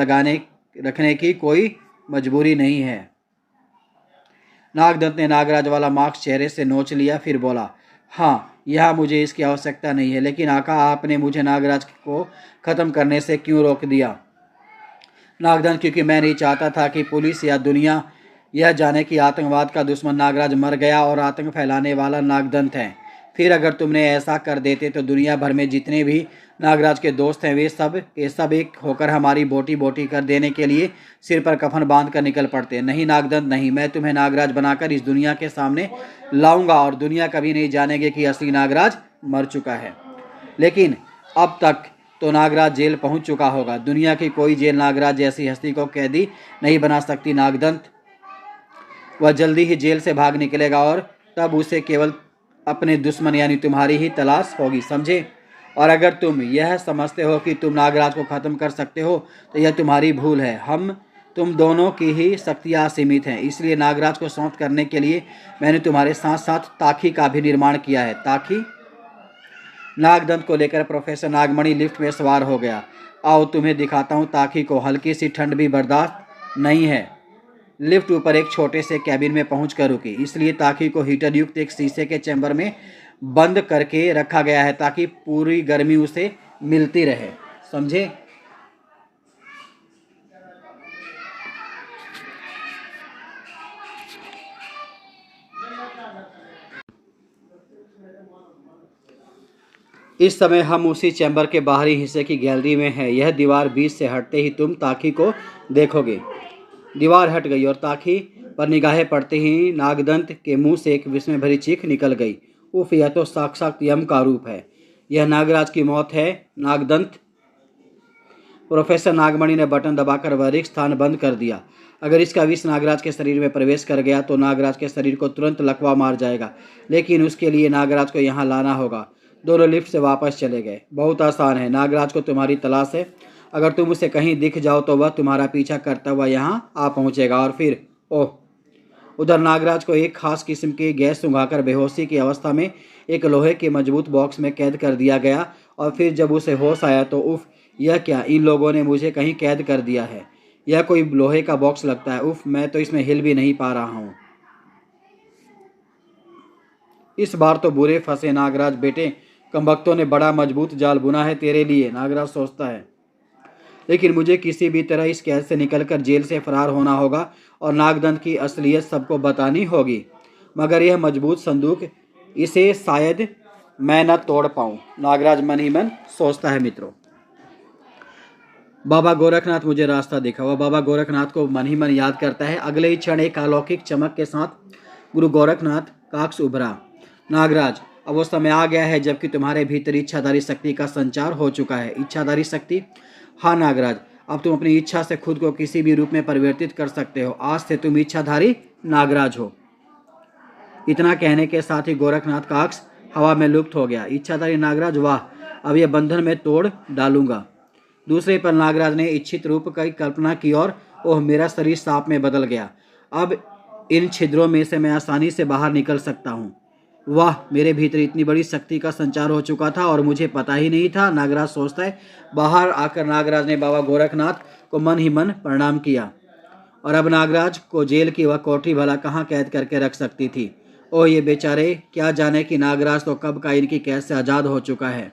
रखने की कोई मजबूरी नहीं है। नागदंत ने नागराज वाला मास्क चेहरे से नोच लिया, फिर बोला, हाँ, यह मुझे इसकी आवश्यकता नहीं है, लेकिन आका आपने मुझे नागराज को ख़त्म करने से क्यों रोक दिया? नागदंत, क्योंकि मैं नहीं चाहता था कि पुलिस या दुनिया यह जाने कि आतंकवाद का दुश्मन नागराज मर गया और आतंक फैलाने वाला नागदंत है। फिर अगर तुमने ऐसा कर देते तो दुनिया भर में जितने भी नागराज के दोस्त हैं वे सब एक होकर हमारी बोटी बोटी कर देने के लिए सिर पर कफन बांध कर निकल पड़ते। नहीं नागदंत नहीं, मैं तुम्हें नागराज बनाकर इस दुनिया के सामने लाऊंगा और दुनिया कभी नहीं जानेगी कि असली नागराज मर चुका है। लेकिन अब तक तो नागराज जेल पहुंच चुका होगा। दुनिया की कोई जेल नागराज जैसी हस्ती को कैदी नहीं बना सकती नागदंत। वह जल्दी ही जेल से भाग निकलेगा और तब उसे केवल अपने दुश्मन यानी तुम्हारी ही तलाश होगी, समझे? और अगर तुम यह समझते हो कि तुम नागराज को ख़त्म कर सकते हो तो यह तुम्हारी भूल है। तुम दोनों की ही शक्तियाँ सीमित हैं, इसलिए नागराज को शांत करने के लिए मैंने तुम्हारे साथ साथ ताकी का भी निर्माण किया है। ताकी? नागदंत को लेकर प्रोफेसर नागमणि लिफ्ट में सवार हो गया। आओ तुम्हें दिखाता हूँ ताकी को। हल्की सी ठंड भी बर्दाश्त नहीं है। लिफ्ट ऊपर एक छोटे से कैबिन में पहुंचकर रुकी, इसलिए ताकी को हीटर युक्त एक शीशे के चैम्बर में बंद करके रखा गया है ताकि पूरी गर्मी उसे मिलती रहे, समझे? इस समय हम उसी चैम्बर के बाहरी हिस्से की गैलरी में हैं। यह दीवार बीच से हटते ही तुम ताकी को देखोगे। दीवार हट गई और ताकी पर निगाहें पड़ते ही नागदंत के मुंह से एक विस्मय भरी चीख निकल गई। उफ, यह तो साक्षात यम का रूप है। यह नागराज की मौत है नागदंत। प्रोफेसर नागमणि ने बटन दबाकर वह रिक्त स्थान बंद कर दिया। अगर इसका विष नागराज के शरीर में प्रवेश कर गया तो नागराज के शरीर को तुरंत लकवा मार जाएगा, लेकिन उसके लिए नागराज को यहाँ लाना होगा। दोनों लिफ्ट से वापस चले गए। बहुत आसान है, नागराज को तुम्हारी तलाश है। अगर तुम उसे कहीं दिख जाओ तो वह तुम्हारा पीछा करता हुआ यहाँ आ पहुँचेगा और फिर ओह। उधर नागराज को एक खास किस्म की गैस सुंघाकर बेहोशी की अवस्था में एक लोहे के मजबूत बॉक्स में कैद कर दिया गया और फिर जब उसे होश आया तो उफ, यह क्या, इन लोगों ने मुझे कहीं कैद कर दिया है। यह कोई लोहे का बॉक्स लगता है। उफ, मैं तो इसमें हिल भी नहीं पा रहा हूँ। इस बार तो बुरे फंसे नागराज बेटे, कमबख्तों ने बड़ा मजबूत जाल बुना है तेरे लिए, नागराज सोचता है। लेकिन मुझे किसी भी तरह इस कैद से निकलकर जेल से फरार होना होगा और नागदंत की असलियत सबको बतानी होगी। मगर यह मजबूत संदूक, इसे शायद मैं न तोड़ पाऊँ, नागराज मन ही मन सोचता है। मित्रों, बाबा गोरखनाथ मुझे रास्ता दिखा। वह बाबा गोरखनाथ को मन ही मन याद करता है। अगले ही क्षण एक अलौकिक चमक के साथ गुरु गोरखनाथ काक्ष उभरा। नागराज, अब वो समय आ गया है जबकि तुम्हारे भीतर इच्छाधारी शक्ति का संचार हो चुका है। इच्छाधारी शक्ति? हाँ नागराज, अब तुम अपनी इच्छा से खुद को किसी भी रूप में परिवर्तित कर सकते हो। आज से तुम इच्छाधारी नागराज हो। इतना कहने के साथ ही गोरखनाथ काक्ष हवा में लुप्त हो गया। इच्छाधारी नागराज, वाह, अब यह बंधन में तोड़ डालूंगा। दूसरे पर नागराज ने इच्छित रूप की कल्पना की और ओह, मेरा शरीर सांप में बदल गया। अब इन छिद्रों में से मैं आसानी से बाहर निकल सकता हूँ। वाह, मेरे भीतर इतनी बड़ी शक्ति का संचार हो चुका था और मुझे पता ही नहीं था, नागराज सोचता है। बाहर आकर नागराज ने बाबा गोरखनाथ को मन ही मन प्रणाम किया। और अब नागराज को जेल की वह कोठरी भला कहाँ कैद करके रख सकती थी। ओह, ये बेचारे क्या जाने कि नागराज तो कब का इनकी कैद से आज़ाद हो चुका है।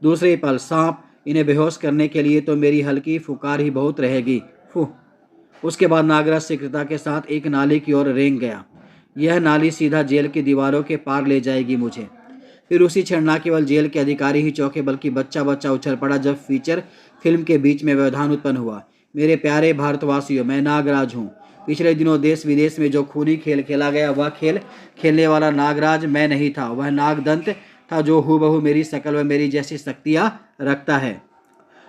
दूसरे पल सांप इन्हें बेहोश करने के लिए तो मेरी हल्की फुकार ही बहुत रहेगी। फुह। उसके बाद नागराज शीघ्रता के साथ एक नाली की ओर रेंग गया। यह नाली सीधा जेल की दीवारों के पार ले जाएगी मुझे। फिर उसी क्षण न केवल जेल के अधिकारी ही चौंके बल्कि बच्चा बच्चा उछल पड़ा जब फीचर फिल्म के बीच में व्यवधान उत्पन्न हुआ। मेरे प्यारे भारतवासियों, मैं नागराज हूँ। पिछले दिनों देश विदेश में जो खूनी खेल खेला गया वह खेल खेलने वाला नागराज मैं नहीं था, वह नागदंत था जो हूबहू मेरी शक्ल व मेरी जैसी शक्तियाँ रखता है,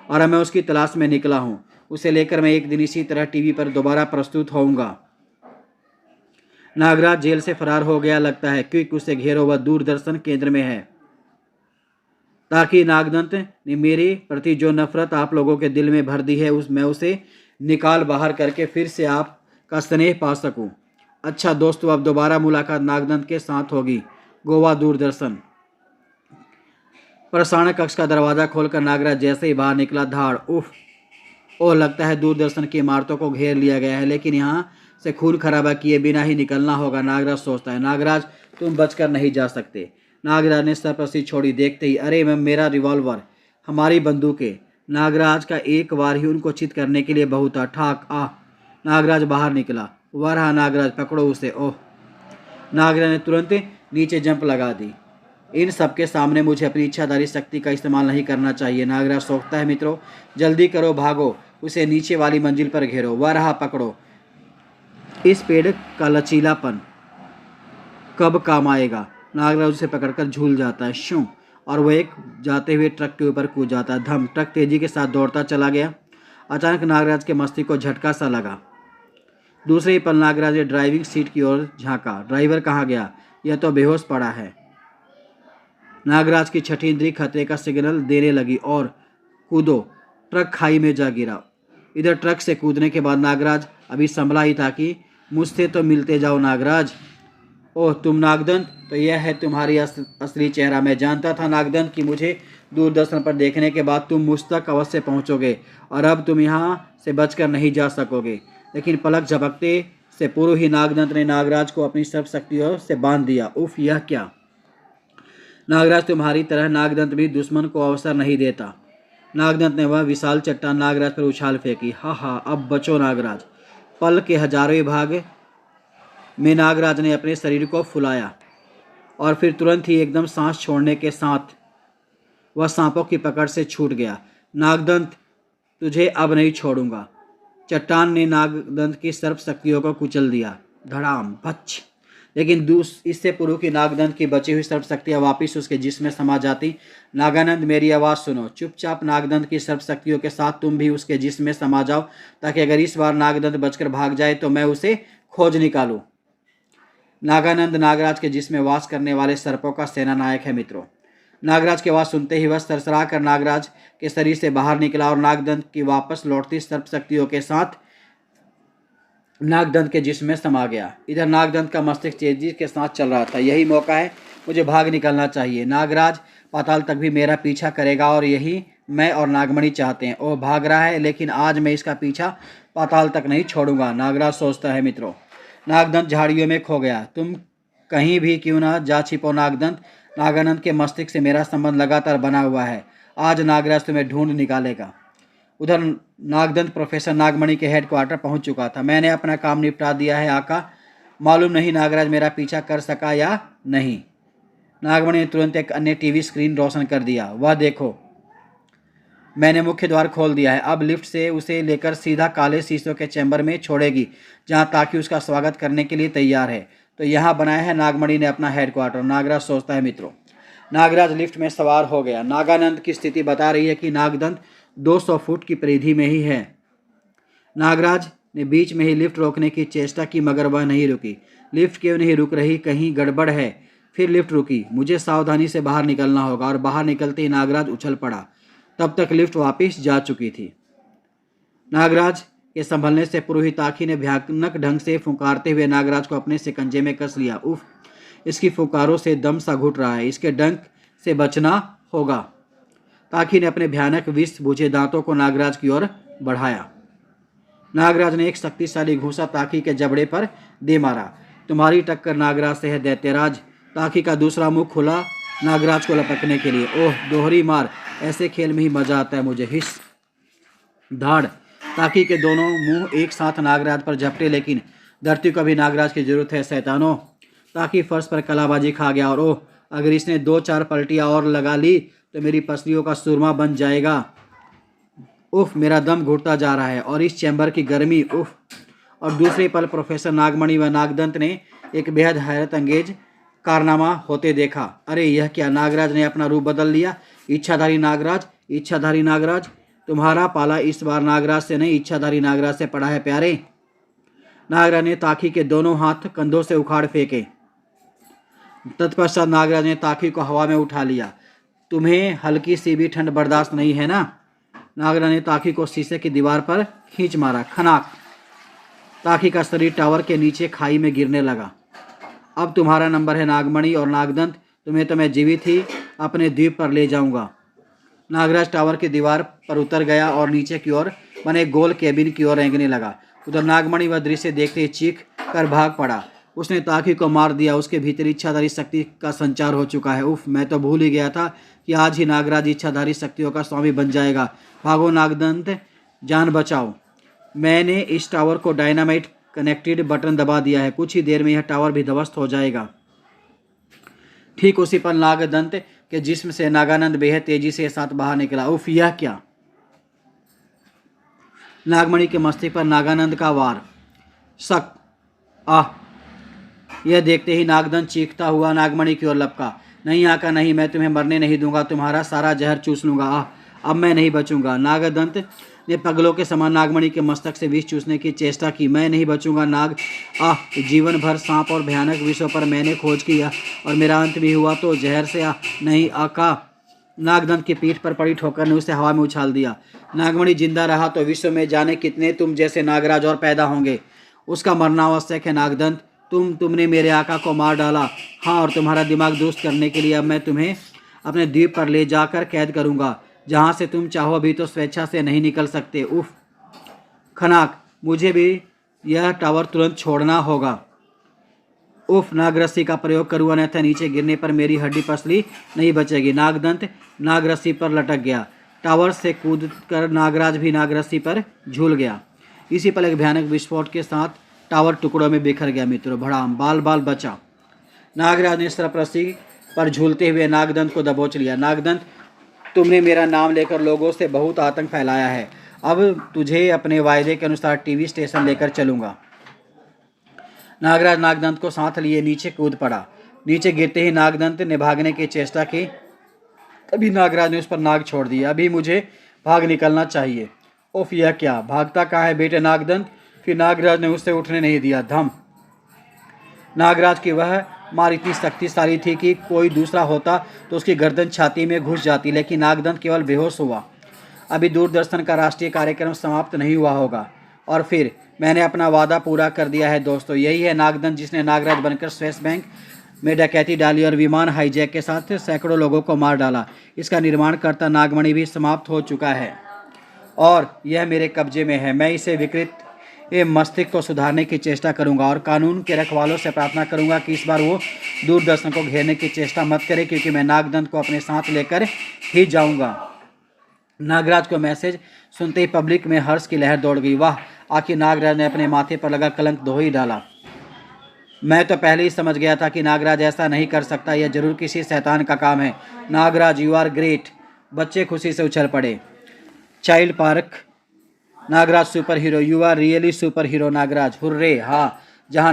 और मैं उसकी तलाश में निकला हूँ। उसे लेकर मैं एक दिन इसी तरह टीवी पर दोबारा प्रस्तुत होऊंगा। नागराज जेल से फरार हो गया लगता है, क्योंकि उसे घेरो वह दूरदर्शन केंद्र में है, ताकि नागदंत ने मेरे प्रति जो नफरत आप लोगों के दिल में भर दी है मैं उसे निकाल बाहर करके फिर से आपका स्नेह पा सकूं। अच्छा दोस्तों, अब दोबारा मुलाकात नागदंत के साथ होगी। गोवा दूरदर्शन। प्रसारण कक्ष का दरवाजा खोलकर नागराज जैसे ही बाहर निकला, धाड़ उफ, ओह लगता है दूरदर्शन की इमारतों को घेर लिया गया है, लेकिन यहाँ से खून खराबा किए बिना ही निकलना होगा, नागराज सोचता है। नागराज तुम बचकर नहीं जा सकते। नागराज ने सरपरस्ती छोड़ी। देखते ही अरे मैं मेरा रिवॉल्वर, हमारी बंदूकें। नागराज का एक बार ही उनको चित करने के लिए बहुत था। ठाक आ, नागराज बाहर निकला। वह रहा नागराज, पकड़ो उसे। ओह, नागराज ने तुरंत नीचे जंप लगा दी। इन सबके सामने मुझे अपनी इच्छाधारी शक्ति का इस्तेमाल नहीं करना चाहिए, नागराज सोचता है। मित्रों जल्दी करो, भागो, उसे नीचे वाली मंजिल पर घेरो। वह रहा, पकड़ो। इस पेड़ का लचीलापन कब काम आएगा। नागराज उसे पकड़कर झूल जाता है, शू, और वह एक जाते हुए ट्रक के ऊपर कूद जाता है। धम, ट्रक तेजी के साथ दौड़ता चला गया। अचानक नागराज के मस्तिष्क को झटका सा लगा। दूसरे ही पल नागराज ने ड्राइविंग सीट की ओर झांका। ड्राइवर कहाँ गया? यह तो बेहोश पड़ा है। नागराज की छठी इंद्री खतरे का सिग्नल देने लगी और कूदो। ट्रक खाई में जा गिरा। इधर ट्रक से कूदने के बाद नागराज अभी संभला ही था कि मुझसे तो मिलते जाओ नागराज। ओह तुम नागदंत, तो यह है तुम्हारी असली चेहरा। मैं जानता था नागदंत कि मुझे दूरदर्शन पर देखने के बाद तुम मुझ तक अवश्य पहुंचोगे, और अब तुम यहाँ से बचकर नहीं जा सकोगे। लेकिन पलक झपकते से पूर्व ही नागदंत ने नागराज को अपनी सर्व शक्तियों से बांध दिया। उफ, यह क्या! नागराज तुम्हारी तरह नागदंत भी दुश्मन को अवसर नहीं देता। नागदंत ने वह विशाल चट्टान नागराज पर उछाल फेंकी। हा हा, अब बचो नागराज। पल के हजारों भाग में नागराज ने अपने शरीर को फुलाया, और फिर तुरंत ही एकदम सांस छोड़ने के साथ वह सांपों की पकड़ से छूट गया। नागदंत, तुझे अब नहीं छोड़ूंगा। चट्टान ने नागदंत की सर्व शक्तियों को कुचल दिया। धड़ाम, भच। लेकिन इससे पूर्व की नागदंत की बची हुई सर्व शक्तियाँ वापिस उसके जिस्म में समा जाती। नागानंद, मेरी आवाज़ सुनो। चुपचाप नागदंत की सर्व शक्तियों के साथ तुम भी उसके जिस्म में समा जाओ, ताकि अगर इस बार नागदंत बचकर भाग जाए तो मैं उसे खोज निकालूं। नागानंद नागराज के जिस्म में वास करने वाले सर्पों का सेना नायक है। मित्रों, नागराज की आवाज़ सुनते ही वह सरसरा कर नागराज के शरीर से बाहर निकला और नागदंत की वापस लौटती सर्प शक्तियों के साथ नागदंत के जिस्म में समा गया। इधर नागदंत का मस्तिष्क तेजी के साथ चल रहा था। यही मौका है, मुझे भाग निकलना चाहिए। नागराज पाताल तक भी मेरा पीछा करेगा, और यही मैं और नागमणि चाहते हैं। ओह, भाग रहा है, लेकिन आज मैं इसका पीछा पाताल तक नहीं छोड़ूंगा, नागराज सोचता है। मित्रों, नागदंत झाड़ियों में खो गया। तुम कहीं भी क्यों ना जा छिपो नागदंत। नागानंद के मस्तिष्क से मेरा संबंध लगातार बना हुआ है। आज नागराज तुम्हें ढूंढ निकालेगा। उधर नागदंत प्रोफेसर नागमणि के हेडक्वार्टर पहुंच चुका था। मैंने अपना काम निपटा दिया है आका। मालूम नहीं नागराज मेरा पीछा कर सका या नहीं। नागमणि ने तुरंत एक अन्य टीवी स्क्रीन रोशन कर दिया। वह देखो, मैंने मुख्य द्वार खोल दिया है। अब लिफ्ट से उसे लेकर सीधा काले शीशों के चैम्बर में छोड़ेगी, जहां ताकि उसका स्वागत करने के लिए तैयार है। तो यहाँ बनाया है नागमणि ने अपना हेडक्वार्टर, नागराज सोचता है। मित्रों, नागराज लिफ्ट में सवार हो गया। नागानंद की स्थिति बता रही है कि नागदंत 200 फुट की परिधि में ही है। नागराज ने बीच में ही लिफ्ट रोकने की चेष्टा की, मगर वह नहीं रुकी। लिफ्ट क्यों नहीं रुक रही? कहीं गड़बड़ है। फिर लिफ्ट रुकी। मुझे सावधानी से बाहर निकलना होगा, और बाहर निकलते ही नागराज उछल पड़ा। तब तक लिफ्ट वापस जा चुकी थी। नागराज के संभलने से पूर्व ही ताकी ने भयानक ढंग से फुंकारते हुए नागराज को अपने शिकंजे में कस लिया। उफ, इसकी फुंकारों से दम सा घुट रहा है। इसके डंक से बचना होगा। ताकी ने अपने भयानक विष बुझे दांतों को नागराज की ओर बढ़ाया। नागराज ने एक शक्तिशाली घूंसा ताकी के जबड़े पर दे मारा। तुम्हारी टक्कर नागराज से है दैत्यराज। ताकी का दूसरा मुंह खुला नागराज को लपकने के लिए। ओह, दोहरी मार। ऐसे खेल में ही मजा आता है मुझे। हिस, धाड़। ताकी के दोनों मुंह एक साथ नागराज पर झपटे, लेकिन धरती को भी नागराज की जरूरत है शैतानों। ताकि फर्श पर कलाबाजी खा गया, और ओह, अगर इसने 2-4 पलटियां और लगा ली तो मेरी पसलियों का सुरमा बन जाएगा। उफ, मेरा दम घुटता जा रहा है, और इस चैम्बर की गर्मी, उफ। और दूसरे पल प्रोफेसर नागमणि व नागदंत ने एक बेहद हैरत अंगेज कारनामा होते देखा। अरे यह क्या, नागराज ने अपना रूप बदल लिया। इच्छाधारी नागराज, इच्छाधारी नागराज, तुम्हारा पाला इस बार नागराज से नहीं इच्छाधारी नागराज से पड़ा है प्यारे। नागराज ने ताकी के दोनों हाथ कंधों से उखाड़ फेंके। तत्पश्चात नागराज ने ताकी को हवा में उठा लिया। तुम्हें हल्की सी भी ठंड बर्दाश्त नहीं है ना? नागराज ने ताकी को शीशे की दीवार पर खींच मारा। खनाक, ताकी का शरीर टावर के नीचे खाई में गिरने लगा। अब तुम्हारा नंबर है नागमणि और नागदंत, तुम्हें तो मैं जीवित ही अपने द्वीप पर ले जाऊंगा। नागराज टावर की दीवार पर उतर गया और नीचे की ओर बने गोल केबिन की ओर रेंगने लगा। उधर नागमणि वह दृश्य देखते ही चीख कर भाग पड़ा। उसने ताकी को मार दिया। उसके भीतर इच्छाधारी शक्ति का संचार हो चुका है। उफ, मैं तो भूल ही गया था कि आज ही नागराज इच्छाधारी शक्तियों का स्वामी बन जाएगा। भागो नागदंत, जान बचाओ। मैंने इस टावर को डायनामाइट कनेक्टेड बटन दबा दिया है। कुछ ही देर में यह टावर भी ध्वस्त हो जाएगा। ठीक उसी पर नागदंत के जिस्म से नागानंद बेहद तेजी से साथ बाहर निकला। उफ, यह क्या? नागमणि के मस्तिष्क पर नागानंद का वार। शक, आह! यह देखते ही नागदंत चीखता हुआ नागमणि की ओर लपका। नहीं आका नहीं, मैं तुम्हें मरने नहीं दूंगा, तुम्हारा सारा जहर चूस लूंगा। आह, अब मैं नहीं बचूंगा। नागदंत ने पगलों के समान नागमणि के मस्तक से विष चूसने की चेष्टा की। मैं नहीं बचूंगा नाग। आह, जीवन भर सांप और भयानक विषयों पर मैंने खोज किया और मेरा अंत भी हुआ तो जहर से? नहीं आका। नागदंत की पीठ पर पड़ी ठोकर ने उसे हवा में उछाल दिया। नागमणि जिंदा रहा तो विश्व में जाने कितने तुम जैसे नागराज और पैदा होंगे। उसका मरना आवश्यक है नागदंत। तुमने मेरे आका को मार डाला। हाँ, और तुम्हारा दिमाग दुरुस्त करने के लिए अब मैं तुम्हें अपने द्वीप पर ले जाकर कैद करूंगा, जहाँ से तुम चाहो अभी तो स्वेच्छा से नहीं निकल सकते। उफ, खनाक, मुझे भी यह टावर तुरंत छोड़ना होगा। उफ, नागरस्सी का प्रयोग करूँ अन्यथा नीचे गिरने पर मेरी हड्डी पसली नहीं बचेगी। नागदंत नागरस्सी पर लटक गया। टावर से कूदकर नागराज भी नागरस्सी पर झूल गया। इसी पल एक भयानक विस्फोट के साथ टावर टुकड़ों में बिखर गया। मित्रों, भड़ाम, बाल बाल बचा। नागराज ने सरपरस्ती पर झूलते हुए नागदंत को दबोच लिया। नागदंत, तुमने मेरा नाम लेकर लोगों से बहुत आतंक फैलाया है। अब तुझे अपने वायदे के अनुसार टीवी स्टेशन लेकर चलूंगा। नागराज नागदंत को साथ लिए नीचे कूद पड़ा। नीचे गिरते ही नागदंत ने भागने की चेष्टा की। तभी नागराज ने उस पर नाग छोड़ दिया। अभी मुझे भाग निकलना चाहिए। उफ, यह क्या? भागता कहाँ है बेटे नागदंत? फिर नागराज ने उससे उठने नहीं दिया। धम! नागराज की वह मार इतनी शक्तिशाली थी कि कोई दूसरा होता तो उसकी गर्दन छाती में घुस जाती, लेकिन नागदंत केवल बेहोश हुआ। अभी दूरदर्शन का राष्ट्रीय कार्यक्रम समाप्त नहीं हुआ होगा। और फिर मैंने अपना वादा पूरा कर दिया है दोस्तों। यही है नागदंत जिसने नागराज बनकर स्विस बैंक में डकैती डाली और विमान हाईजैक के साथ सैकड़ों लोगों को मार डाला। इसका निर्माणकर्ता नागमणि भी समाप्त हो चुका है और यह मेरे कब्जे में है। मैं इसे विकृत मस्तिष्क को सुधारने की चेष्टा करूंगा और कानून के रखवालों से प्रार्थना करूंगा कि इस बार वो दूरदर्शन को घेरने की चेष्टा मत करे, क्योंकि मैं नागदंत को अपने साथ लेकर ही जाऊंगा। नागराज को मैसेज सुनते ही पब्लिक में हर्ष की लहर दौड़ गई। वाह, आखिर नागराज ने अपने माथे पर लगा कलंक धो ही डाला। मैं तो पहले ही समझ गया था कि नागराज ऐसा नहीं कर सकता। यह जरूर किसी शैतान का काम है। Nagraj, you are great. बच्चे खुशी से उछल पड़े। Child park, Nagraj super hero, you are really super hero Nagraj, hurray. हाँ, जहाँ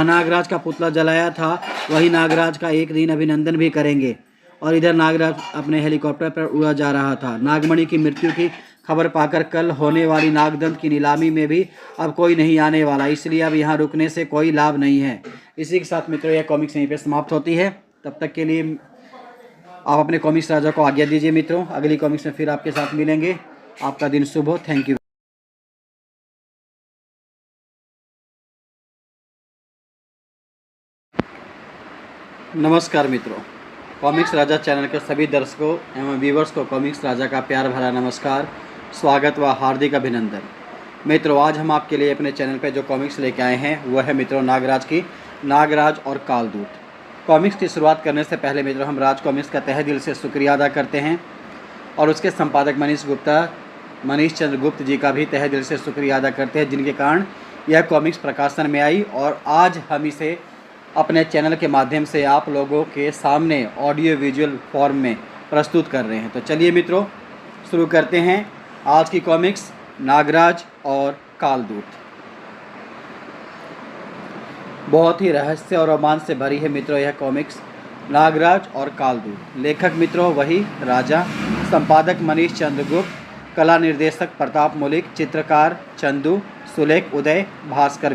नागराज का पुतला जलाया था वही नागराज का एक दिन अभिनंदन भी करेंगे। और इधर नागराज अपने हेलीकॉप्टर पर उड़ा जा रहा था। नागमणि की मृत्यु की खबर पाकर कल होने वाली नागदंत की नीलामी में भी अब कोई नहीं आने वाला, इसलिए अब यहाँ रुकने से कोई लाभ नहीं है। इसी के साथ मित्रों, यह कॉमिक्स यहीं पे समाप्त होती है। तब तक के लिए आप अपने कॉमिक्स राजा को आज्ञा दीजिए मित्रों। अगली कॉमिक्स में फिर आपके साथ मिलेंगे। आपका दिन शुभ हो। Thank you. नमस्कार मित्रों, कॉमिक्स राजा चैनल के सभी दर्शकों एवं व्यूवर्स को कॉमिक्स राजा का प्यार भरा नमस्कार, स्वागत व हार्दिक अभिनंदन। मित्रों, आज हम आपके लिए अपने चैनल पर जो कॉमिक्स लेके आए हैं वह है मित्रों नागराज की नागराज और कालदूत। कॉमिक्स की शुरुआत करने से पहले मित्रों हम राज कॉमिक्स का तहे दिल से शुक्रिया अदा करते हैं और उसके संपादक मनीष चंद्र गुप्त जी का भी तहे दिल से शुक्रिया अदा करते हैं, जिनके कारण यह कॉमिक्स प्रकाशन में आई और आज हम इसे अपने चैनल के माध्यम से आप लोगों के सामने ऑडियो विजुअल फॉर्म में प्रस्तुत कर रहे हैं। तो चलिए मित्रों, शुरू करते हैं आज की कॉमिक्स नागराज और कालदूत। बहुत ही रहस्य और रोमांच से भरी है मित्रों यह कॉमिक्स नागराज और कालदूत। लेखक मित्रों वही राजा, संपादक मनीष चंद्रगुप्त, कला निर्देशक प्रताप मौलिक, चित्रकार चंदू, सुलेख उदय भास्कर।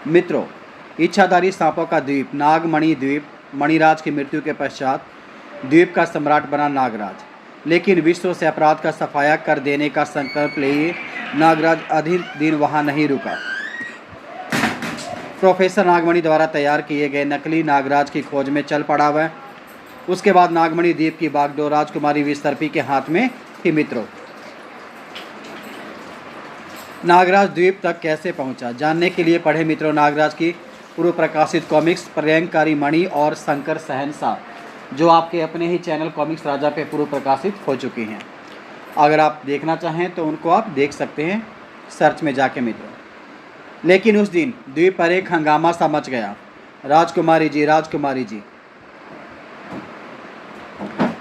मित्रों इच्छाधारी सांपों का द्वीप नागमणि द्वीप। मणिराज की मृत्यु के पश्चात द्वीप का सम्राट बना नागराज, लेकिन विश्व से अपराध का सफाया कर देने का संकल्प लिए नागराज अधिक दिन वहां नहीं रुका। प्रोफेसर नागमणि द्वारा तैयार किए गए नकली नागराज की खोज में चल पड़ा वह। उसके बाद नागमणि द्वीप की बागडोर राजकुमारी विसर्पी के हाथ में थी। मित्रों नागराज द्वीप तक कैसे पहुंचा, जानने के लिए पढ़े मित्रों नागराज की पूर्व प्रकाशित कॉमिक्स प्रलयंकारी मणि और शंकर शहंशाह, जो आपके अपने ही चैनल कॉमिक्स राजा पे पूर्व प्रकाशित हो चुकी हैं। अगर आप देखना चाहें तो उनको आप देख सकते हैं सर्च में जाके मित्रों। लेकिन उस दिन द्वीप पर एक हंगामा सा मच गया। राजकुमारी जी,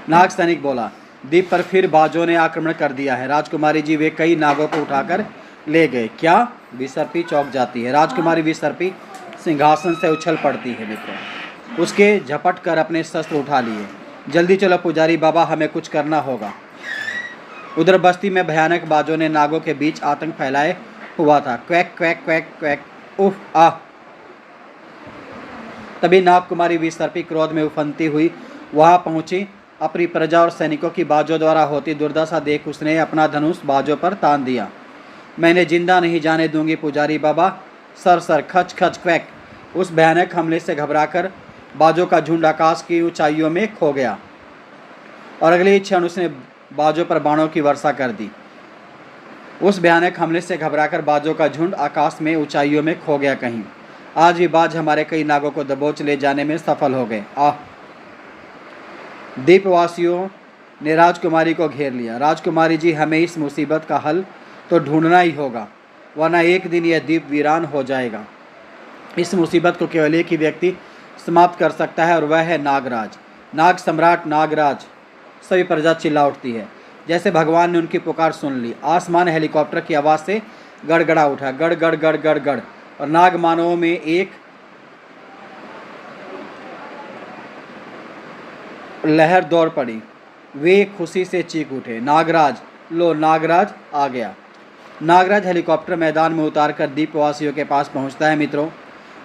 नाग सैनिक बोला, द्वीप पर फिर बाजों ने आक्रमण कर दिया है। राजकुमारी जी वे कई नागों को उठाकर ले गए। क्या? विसर्पी चौंक जाती है। राजकुमारी विसर्पी सिंहासन से उछल पड़ती है मित्रों। उसके झपट कर अपने शस्त्र उठा लिए। जल्दी चलो पुजारी बाबा, हमें कुछ करना होगा। उधर बस्ती में भयानक बाजों ने नागों के बीच आतंक फैलाए हुआ था। क्वैक क्वैक क्वैक क्वैक, उफ आ। तभी नागकुमारी विसर्पी क्रोध में उफनती हुई वहां पहुंची। अपनी प्रजा और सैनिकों की बाजों द्वारा होती दुर्दशा देख उसने अपना धनुष बाजों पर तान दिया। मैंने जिंदा नहीं जाने दूंगी पुजारी बाबा। सर सर खच खच क्वैक। उस भयानक हमले से घबराकर बाजों का झुंड आकाश की ऊंचाइयों में खो गया और अगले ही क्षण उसने बाजों पर बाणों की वर्षा कर दी। उस भयानक हमले से घबराकर बाजों का झुंड आकाश में ऊंचाइयों में खो गया कहीं। आज भी बाज हमारे कई नागों को दबोच ले जाने में सफल हो गए। द्वीपवासियों ने राजकुमारी को घेर लिया। राजकुमारी जी, हमें इस मुसीबत का हल तो ढूंढना ही होगा, वरना एक दिन यह द्वीप वीरान हो जाएगा। इस मुसीबत को केवल एक ही व्यक्ति समाप्त कर सकता है और वह है नागराज, नाग सम्राट नागराज। सभी प्रजा चिल्ला उठती है जैसे भगवान ने उनकी पुकार सुन ली। आसमान हेलीकॉप्टर की आवाज़ से गड़गड़ा उठा, गड़ गड़ गड़ गड़ गड़, और नाग मानवों में एक लहर दौड़ पड़ी। वे खुशी से चीख उठे, नागराज, लो नागराज आ गया। नागराज हेलीकॉप्टर मैदान में उतारकर द्वीपवासियों के पास पहुंचता है। मित्रों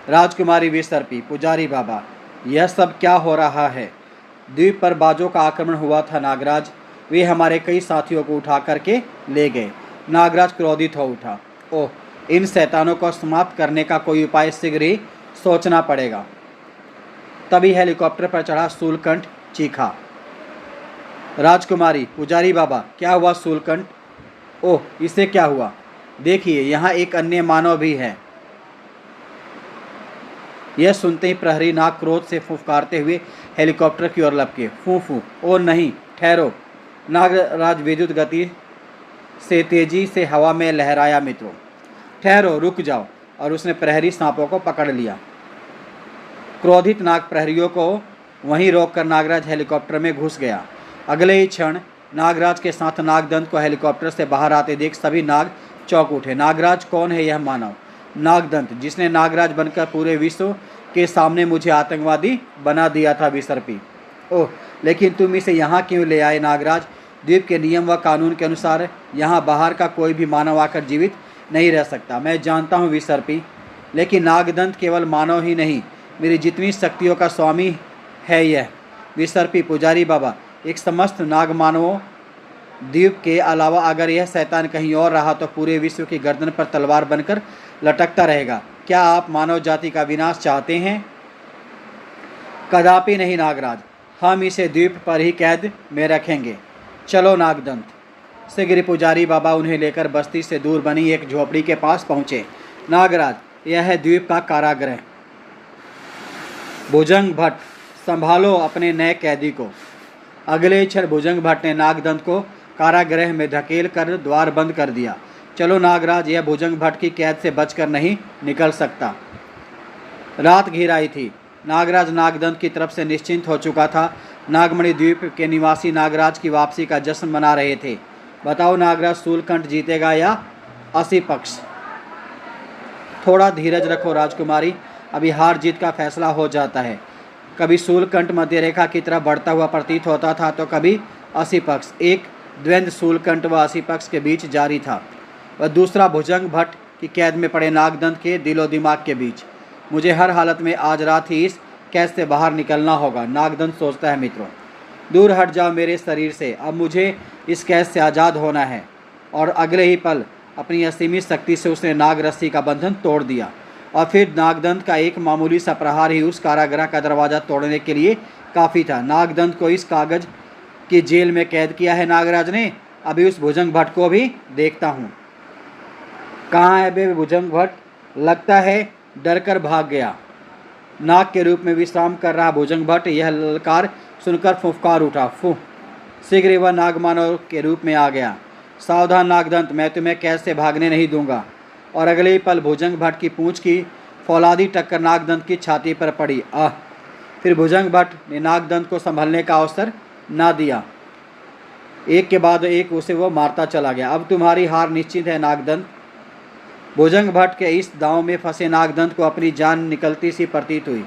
राजकुमारी विसर्पी, पुजारी बाबा, यह सब क्या हो रहा है? द्वीप पर बाजों का आक्रमण हुआ था नागराज, वे हमारे कई साथियों को उठा करके ले गए। नागराज क्रोधित हो उठा। ओह, इन शैतानों को समाप्त करने का कोई उपाय शीघ्र ही सोचना पड़ेगा। तभी हेलीकॉप्टर पर चढ़ा शूलकंठ चीखा, राजकुमारी, पुजारी बाबा, क्या हुआ शूलकंठ? ओह, इसे क्या हुआ? देखिए यहाँ एक अन्य मानव भी है। यह सुनते ही प्रहरी नाग क्रोध से फुफकारते हुए हेलीकॉप्टर की ओर लपके। फू फू, ओ नहीं, ठहरो। नागराज विद्युत गति से तेजी से हवा में लहराया। मित्रों ठहरो, रुक जाओ, और उसने प्रहरी सांपों को पकड़ लिया। क्रोधित नाग प्रहरियों को वहीं रोककर नागराज हेलीकॉप्टर में घुस गया। अगले ही क्षण नागराज के साथ नागदंत को हेलीकॉप्टर से बाहर आते देख सभी नाग चौंक उठे। नागराज कौन है यह मानव? नागदंत, जिसने नागराज बनकर पूरे विश्व के सामने मुझे आतंकवादी बना दिया था विसर्पी। ओह, लेकिन तुम इसे यहाँ क्यों ले आए नागराज? द्वीप के नियम व कानून के अनुसार यहाँ बाहर का कोई भी मानव आकर जीवित नहीं रह सकता। मैं जानता हूँ विसर्पी, लेकिन नागदंत केवल मानव ही नहीं, मेरी जितनी शक्तियों का स्वामी है यह विसर्पी। पुजारी बाबा, एक समस्त नाग मानवों द्वीप के अलावा अगर यह शैतान कहीं और रहा तो पूरे विश्व की गर्दन पर तलवार बनकर लटकता रहेगा। क्या आप मानव जाति का विनाश चाहते हैं? कदापि नहीं नागराज, हम इसे द्वीप पर ही कैद में रखेंगे। चलो नागदंत। शीघ्र पुजारी बाबा उन्हें लेकर बस्ती से दूर बनी एक झोपड़ी के पास पहुँचे। नागराज, यह है द्वीप का कारागृह। भुजंग भट्ट, संभालो अपने नए कैदी को। अगले क्षण भुजंग भट्ट ने नागदंत को कारागृह में धकेल कर द्वार बंद कर दिया। चलो नागराज, यह भुजंग भट्ट की कैद से बचकर नहीं निकल सकता। रात घिर आई थी। नागराज नागदंत की तरफ से निश्चिंत हो चुका था। नागमणि द्वीप के निवासी नागराज की वापसी का जश्न मना रहे थे। बताओ नागराज, शूलकंठ जीतेगा या असी पक्ष? थोड़ा धीरज रखो राजकुमारी, अभी हार जीत का फैसला हो जाता है। कभी शूलकंठ मध्य रेखा की तरफ बढ़ता हुआ प्रतीत होता था तो कभी असी पक्ष। एक द्वंद्व शूलकंठ व असी पक्ष के बीच जारी था, वह दूसरा भुजंग भट्ट की कैद में पड़े नागदंत के दिलो दिमाग के बीच। मुझे हर हालत में आज रात ही इस कैद से बाहर निकलना होगा, नागदंत सोचता है। मित्रों, दूर हट जाओ मेरे शरीर से, अब मुझे इस कैद से आज़ाद होना है। और अगले ही पल अपनी असीमित शक्ति से उसने नाग रस्सी का बंधन तोड़ दिया और फिर नागदंत का एक मामूली सा प्रहार ही उस कारागृह का दरवाज़ा तोड़ने के लिए काफ़ी था। नागदंत को इस कागज की जेल में कैद किया है नागराज ने, अभी उस भुजंग भट्ट को भी देखता हूँ। कहाँ है बे भुजंग भट्ट? लगता है डर कर भाग गया। नाग के रूप में विश्राम कर रहा भुजंग भट्ट यह ललकार सुनकर फुफकार उठा। फुह! शीघ्र ही वह नागमानव के रूप में आ गया। सावधान नागदंत, मैं तुम्हें कैद से भागने नहीं दूंगा। और अगले ही पल भुजंग भट्ट की पूंछ की फौलादी टक्कर नागदंत की छाती पर पड़ी। फिर भुजंग भट्ट ने नागदंत को संभलने का अवसर ना दिया, एक के बाद एक उसे वो मारता चला गया। अब तुम्हारी हार निश्चित है नागदंत। भुजंग भट्ट के इस दांव में फंसे नागदंत को अपनी जान निकलती सी प्रतीत हुई।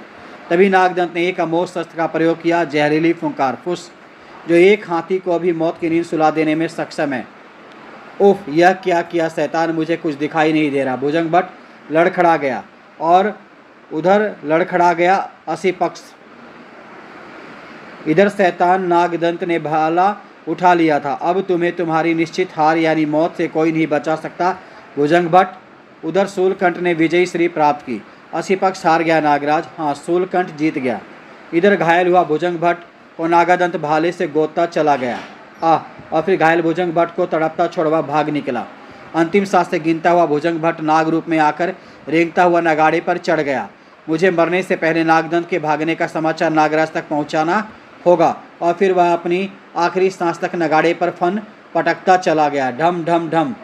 तभी नागदंत ने एक अमोघ शस्त्र का प्रयोग किया, जहरीली फुंकार, फुस, जो एक हाथी को भी मौत की नींद सुला देने में सक्षम है। उफ, यह क्या किया शैतान, मुझे कुछ दिखाई नहीं दे रहा। भुजंग भट्ट लड़खड़ा गया और उधर लड़खड़ा गया असी पक्ष। इधर शैतान नागदंत ने भाला उठा लिया था। अब तुम्हें तुम्हारी निश्चित हार यानी मौत से कोई नहीं बचा सकता भुजंग भट्ट। उधर शूलकंठ ने विजयी श्री प्राप्त की, असी पक्ष हार गया नागराज। हाँ, शूलकंठ जीत गया। इधर घायल हुआ भुजंग भट्ट को नागादंत भाले से गोदता चला गया। और फिर घायल भुजंग भट्ट को तड़पता छोड़वा भाग निकला। अंतिम सांस से गिनता हुआ भुजंग भट्ट नाग रूप में आकर रेंगता हुआ नगाड़े पर चढ़ गया। मुझे मरने से पहले नागदंत के भागने का समाचार नागराज तक पहुंचाना होगा। और फिर वह अपनी आखिरी सांस तक नगाड़े पर फन पटकता चला गया। ढम ढम ढम।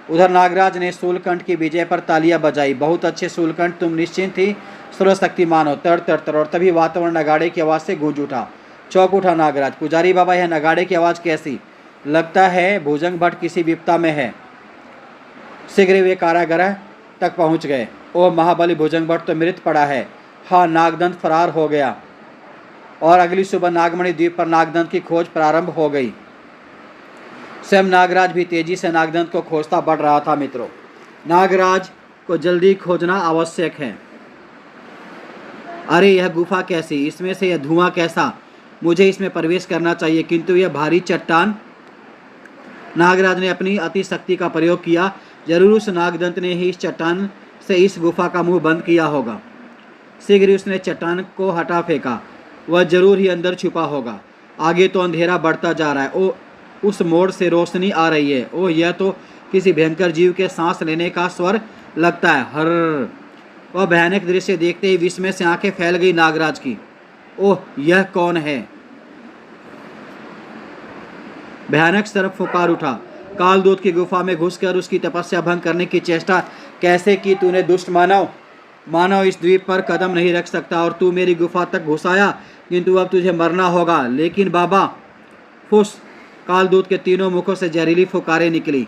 उधर नागराज ने शूलकंठ की विजय पर तालियां बजाई। बहुत अच्छे शूलकंठ, तुम निश्चिंत ही सर्वशक्तिमान हो। तर तर तर। और तभी वातावरण नगाड़े की आवाज़ से गूंज उठा। चौंक उठा नागराज। पुजारी बाबा, यह नगाड़े की आवाज़ कैसी? लगता है भुजंग भट्ट किसी विपदा में है। शीघ्र वे कारागृह तक पहुंच गए। ओह महाबली, भुजंग भट्ट तो मृत पड़ा है। हाँ, नागदंत फरार हो गया। और अगली सुबह नागमणि द्वीप पर नागदंत की खोज प्रारंभ हो गई। स्वयं नागराज भी तेजी से नागदंत को खोजता बढ़ रहा था। मित्रों, नागराज को जल्दी खोजना आवश्यक है। अरे यह गुफा कैसी, इसमें से यह धुआं कैसा? मुझे इसमें प्रवेश करना चाहिए, किंतु यह भारी चट्टान। नागराज ने अपनी अति शक्ति का प्रयोग किया। जरूर उस नागदंत ने ही इस चट्टान से इस गुफा का मुंह बंद किया होगा। शीघ्र उसने चट्टान को हटा फेंका। वह जरूर ही अंदर छुपा होगा। आगे तो अंधेरा बढ़ता जा रहा है। ओ, उस मोड़ से रोशनी आ रही है। ओह, यह तो किसी भयंकर जीव के सांस लेने का स्वर लगता है। हर वह भयानक दृश्य देखते ही विस्मय से आंखें फैल गई नागराज की। ओह, यह कौन है? भयानक सर्प फुकार उठा। कालदूत की गुफा में घुसकर उसकी तपस्या भंग करने की चेष्टा कैसे की तूने दुष्ट मानव? मानव इस द्वीप पर कदम नहीं रख सकता और तू मेरी गुफा तक घुस आया, किंतु अब तुझे मरना होगा। लेकिन बाबा, फुस! कालदूत के तीनों मुखों से जहरीली फुकारें निकली,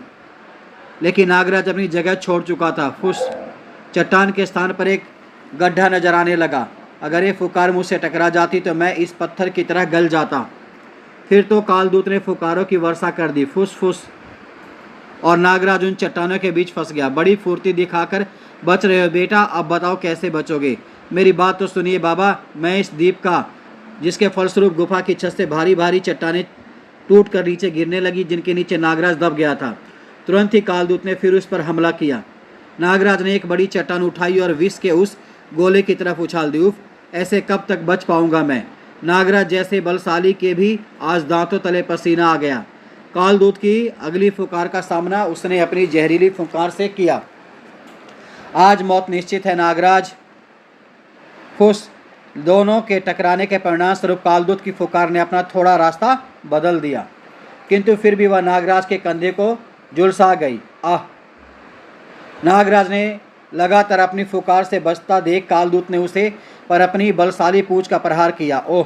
लेकिन नागराज अपनी जगह छोड़ चुका था। फुस! चट्टान के स्थान पर एक गड्ढा नजर आने लगा। अगर ये फुकार मुझसे टकरा जाती तो मैं इस पत्थर की तरह गल जाता। फिर तो कालदूत ने फुकारों की वर्षा कर दी। फुस फुस, और नागराज उन चट्टानों के बीच फंस गया। बड़ी फुर्ती दिखाकर बच रहे हो बेटा, अब बताओ कैसे बचोगे? मेरी बात तो सुनिए बाबा, मैं इस द्वीप का, जिसके फलस्वरूप गुफा की छत से भारी भारी चट्टानें टूट कर नीचे गिरने लगी, जिनके नीचे नागराज दब गया था। तुरंत ही कालदूत ने फिर उस पर हमला किया। नागराज ने एक बड़ी चट्टान उठाई और विष के उस गोले की तरफ उछाल दी। उफ, ऐसे कब तक बच पाऊंगा मैं? नागराज जैसे बलशाली के भी आज दांतों तले पसीना आ गया। कालदूत की अगली फुकार का सामना उसने अपनी जहरीली फुकार से किया। आज मौत निश्चित है नागराज। फुस! दोनों के टकराने के परिणाम स्वरूप कालदूत की फुकार ने अपना थोड़ा रास्ता बदल दिया, किंतु फिर भी वह नागराज के कंधे को झुलसा गई। नागराज ने लगातार अपनी फुकार से बचता देख कालदूत ने उसे पर अपनी बलशाली पूंछ का प्रहार किया। ओह,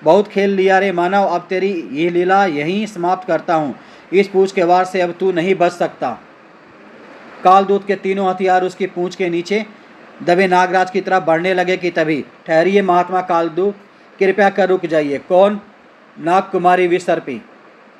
बहुत खेल लिया रे मानव, अब तेरी यह लीला यहीं समाप्त करता हूँ। इस पूंछ के वार से अब तू नहीं बच सकता। कालदूत के तीनों हथियार उसकी पूंछ के नीचे दबे नागराज की तरफ बढ़ने लगे कि तभी, ठहरिए महात्मा कालदूत, कृपया कर रुक जाइए। कौन? नागकुमारी विसर्पी।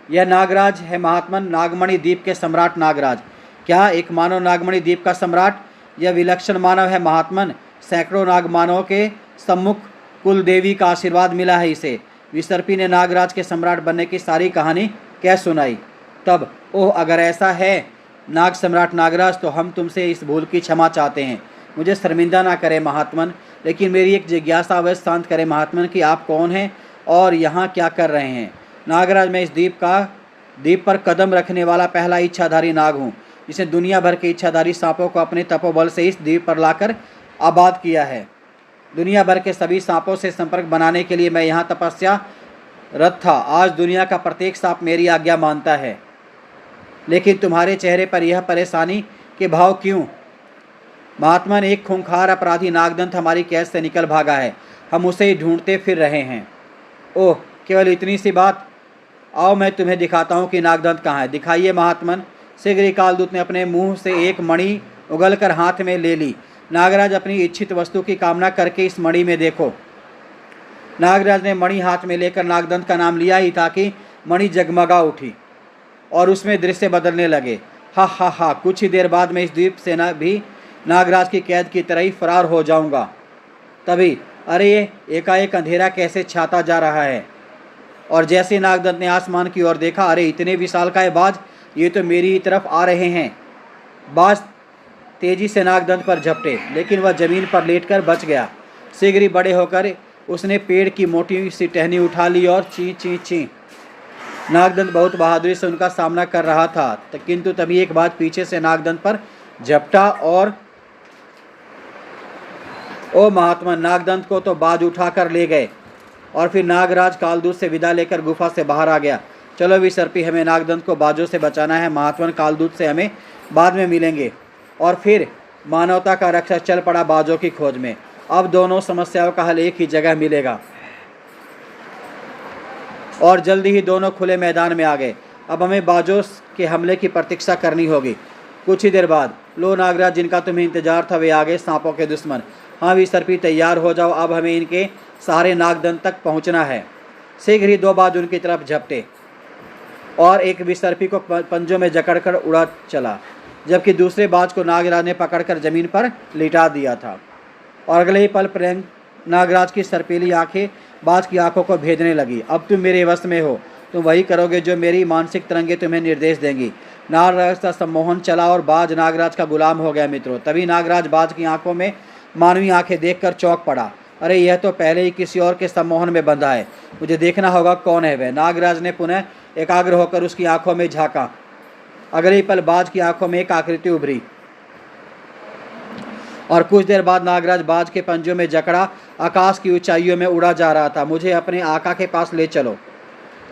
यह नागराज है महात्मन, नागमणि द्वीप के सम्राट नागराज। क्या एक मानव नागमणि द्वीप का सम्राट? यह विलक्षण मानव है महात्मन, सैकड़ों नागमानवों के सम्मुख कुल देवी का आशीर्वाद मिला है इसे। विसर्पी ने नागराज के सम्राट बनने की सारी कहानी कह सुनाई। तब, ओह अगर ऐसा है नाग सम्राट नागराज, तो हम तुमसे इस भूल की क्षमा चाहते हैं। मुझे शर्मिंदा ना करें महात्मन, लेकिन मेरी एक जिज्ञासा अवश्य शांत करें महात्मन कि आप कौन हैं और यहाँ क्या कर रहे हैं। नागराज, मैं इस द्वीप पर कदम रखने वाला पहला इच्छाधारी नाग हूँ, जिसने दुनिया भर के इच्छाधारी सांपों को अपने तपोबल से इस द्वीप पर लाकर आबाद किया है। दुनिया भर के सभी सांपों से संपर्क बनाने के लिए मैं यहाँ तपस्या रत था। आज दुनिया का प्रत्येक सांप मेरी आज्ञा मानता है। लेकिन तुम्हारे चेहरे पर यह परेशानी के भाव क्यों? महात्मन, एक खूंखार अपराधी नागदंत हमारी कैद से निकल भागा है। हम उसे ही ढूंढते फिर रहे हैं। ओह, केवल इतनी सी बात? आओ मैं तुम्हें दिखाता हूँ कि नागदंत कहाँ है। दिखाइए महात्मन। शीघ्र ही कालदूत ने अपने मुंह से एक मणि उगलकर हाथ में ले ली। नागराज, अपनी इच्छित वस्तु की कामना करके इस मणि में देखो। नागराज ने मणि हाथ में लेकर नागदंत का नाम लिया ही था कि मणि जगमगा उठी और उसमें दृश्य बदलने लगे। हा हा हा, कुछ ही देर बाद मैं इस द्वीप से भी नागराज की कैद की तरह ही फरार हो जाऊंगा। तभी, अरे ये एकाएक अंधेरा कैसे छाता जा रहा है। और जैसे नागदंत ने आसमान की ओर देखा, अरे इतने विशालकाय बाज, ये तो मेरी ही तरफ आ रहे हैं। बाज तेजी से नागदंत पर झपटे, लेकिन वह जमीन पर लेटकर बच गया। शीघ्र ही बड़े होकर उसने पेड़ की मोटी सी टहनी उठा ली और ची ची ची। नागदंत बहुत बहादुरी से उनका सामना कर रहा था, किंतु तभी एक बाज पीछे से नागदंत पर झपटा और ओ महात्मा, नागदंत को तो बाज उठाकर ले गए। और फिर नागराज कालदूत से विदा लेकर गुफा से बाहर आ गया। चलो विसर्पी, हमें नागदंत को बाजों से बचाना है। महात्मा, कालदूत से हमें बाद में मिलेंगे। और फिर मानवता का रक्षक चल पड़ा बाजों की खोज में। अब दोनों समस्याओं का हल एक ही जगह मिलेगा। और जल्दी ही दोनों खुले मैदान में आ गए। अब हमें बाजों के हमले की प्रतीक्षा करनी होगी। कुछ ही देर बाद, लो नागराज, जिनका तुम्हें इंतजार था वे आ गए, सांपों के दुश्मन। हाँ विसर्पी, तैयार हो जाओ, अब हमें इनके सहारे नागदंत तक पहुंचना है। शीघ्र ही दो बाज उनकी तरफ झपटे और एक विसर्पी को पंजों में जकड़कर उड़ा चला, जबकि दूसरे बाज को नागराज ने पकड़कर जमीन पर लिटा दिया था। और अगले ही पल प्रेम नागराज की सर्पीली आंखें बाज की आंखों को भेदने लगी। अब तुम मेरे वश में हो, तुम वही करोगे जो मेरी मानसिक तरंगे तुम्हें निर्देश देंगी। नागराज का सम्मोहन चला और बाज नागराज का गुलाम हो गया मित्रों। तभी नागराज बाज की आंखों में मानवीय आंखें देखकर चौंक पड़ा। अरे यह तो पहले ही किसी और के सम्मोहन में बंधा है, मुझे देखना होगा कौन है वह। नागराज ने पुनः एकाग्र होकर उसकी आंखों में झांका। अगले ही पल बाज की आंखों में एक आकृति उभरी और कुछ देर बाद नागराज बाज के पंजों में जकड़ा आकाश की ऊंचाइयों में उड़ा जा रहा था। मुझे अपने आका के पास ले चलो।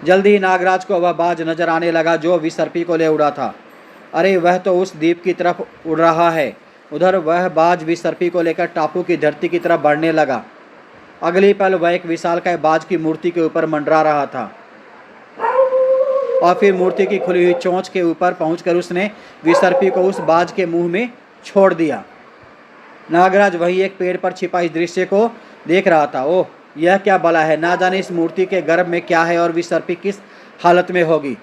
जल्दी ही नागराज को वह बाज नजर आने लगा जो विसर्पी को ले उड़ा था। अरे वह तो उस द्वीप की तरफ उड़ रहा है। उधर वह बाज विसर्पी को लेकर टापू की धरती की तरफ बढ़ने लगा। अगली पल वह एक विशालकाय बाज की मूर्ति के ऊपर मंडरा रहा था और फिर मूर्ति की खुली हुई चोंच के ऊपर पहुंचकर उसने विसर्पी को उस बाज के मुंह में छोड़ दिया। नागराज वही एक पेड़ पर छिपा इस दृश्य को देख रहा था। ओह, यह क्या बला है, ना जाने इस मूर्ति के गर्भ में क्या है और विसर्पी किस हालत में होगी।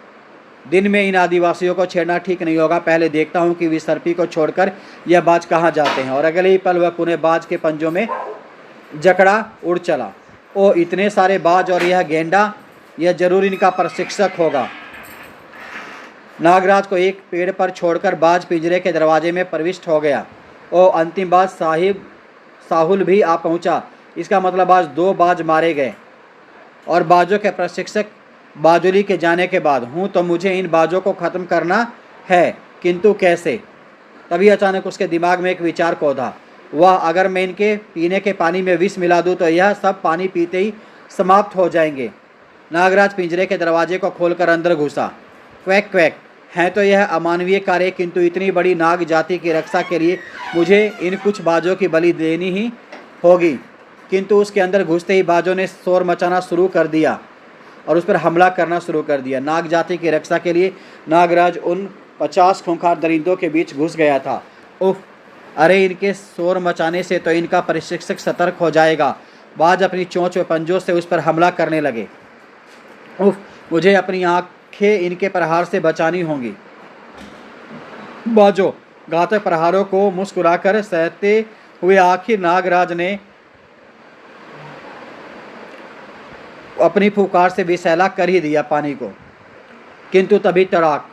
दिन में इन आदिवासियों को छेड़ना ठीक नहीं होगा। पहले देखता हूँ कि विसर्पी को छोड़कर यह बाज कहाँ जाते हैं। और अगले ही पल वह पुनः बाज के पंजों में जकड़ा उड़ चला। ओ, इतने सारे बाज और यह गेंडा, यह जरूर इनका प्रशिक्षक होगा। नागराज को एक पेड़ पर छोड़कर बाज पिंजरे के दरवाजे में प्रविष्ट हो गया। ओ, अंतिम बाज साहुल भी आ पहुंचा। इसका मतलब आज दो बाज मारे गए और बाजों के प्रशिक्षक बाजुली के जाने के बाद हूँ, तो मुझे इन बाजों को ख़त्म करना है, किंतु कैसे। तभी अचानक उसके दिमाग में एक विचार कौधा। वह, अगर मैं इनके पीने के पानी में विष मिला दूँ तो यह सब पानी पीते ही समाप्त हो जाएंगे। नागराज पिंजरे के दरवाजे को खोलकर अंदर घुसा। क्वैक क्वैक, हैं तो यह अमानवीय कार्य, किंतु इतनी बड़ी नाग जाति की रक्षा के लिए मुझे इन कुछ बाजों की बलि देनी ही होगी। किंतु उसके अंदर घुसते ही बाजों ने शोर मचाना शुरू कर दिया। और उस पर हमला करना शुरू कर दिया। नाग जाति की रक्षा के लिए नागराज उन 50 खूंखार दरिंदों के बीच घुस गया था। उफ, अरे इनके शोर मचाने से तो इनका प्रशिक्षक सतर्क हो जाएगा। बाज अपनी चोंच व पंजों से उस पर हमला करने लगे। उफ, मुझे अपनी आंखें इनके प्रहार से बचानी होंगी। बाजो घातक प्रहारों को मुस्कुराकर सहते हुए आखिर नागराज ने अपनी फुकार से विषैला कर ही दिया पानी को। किंतु तभी तड़ाक,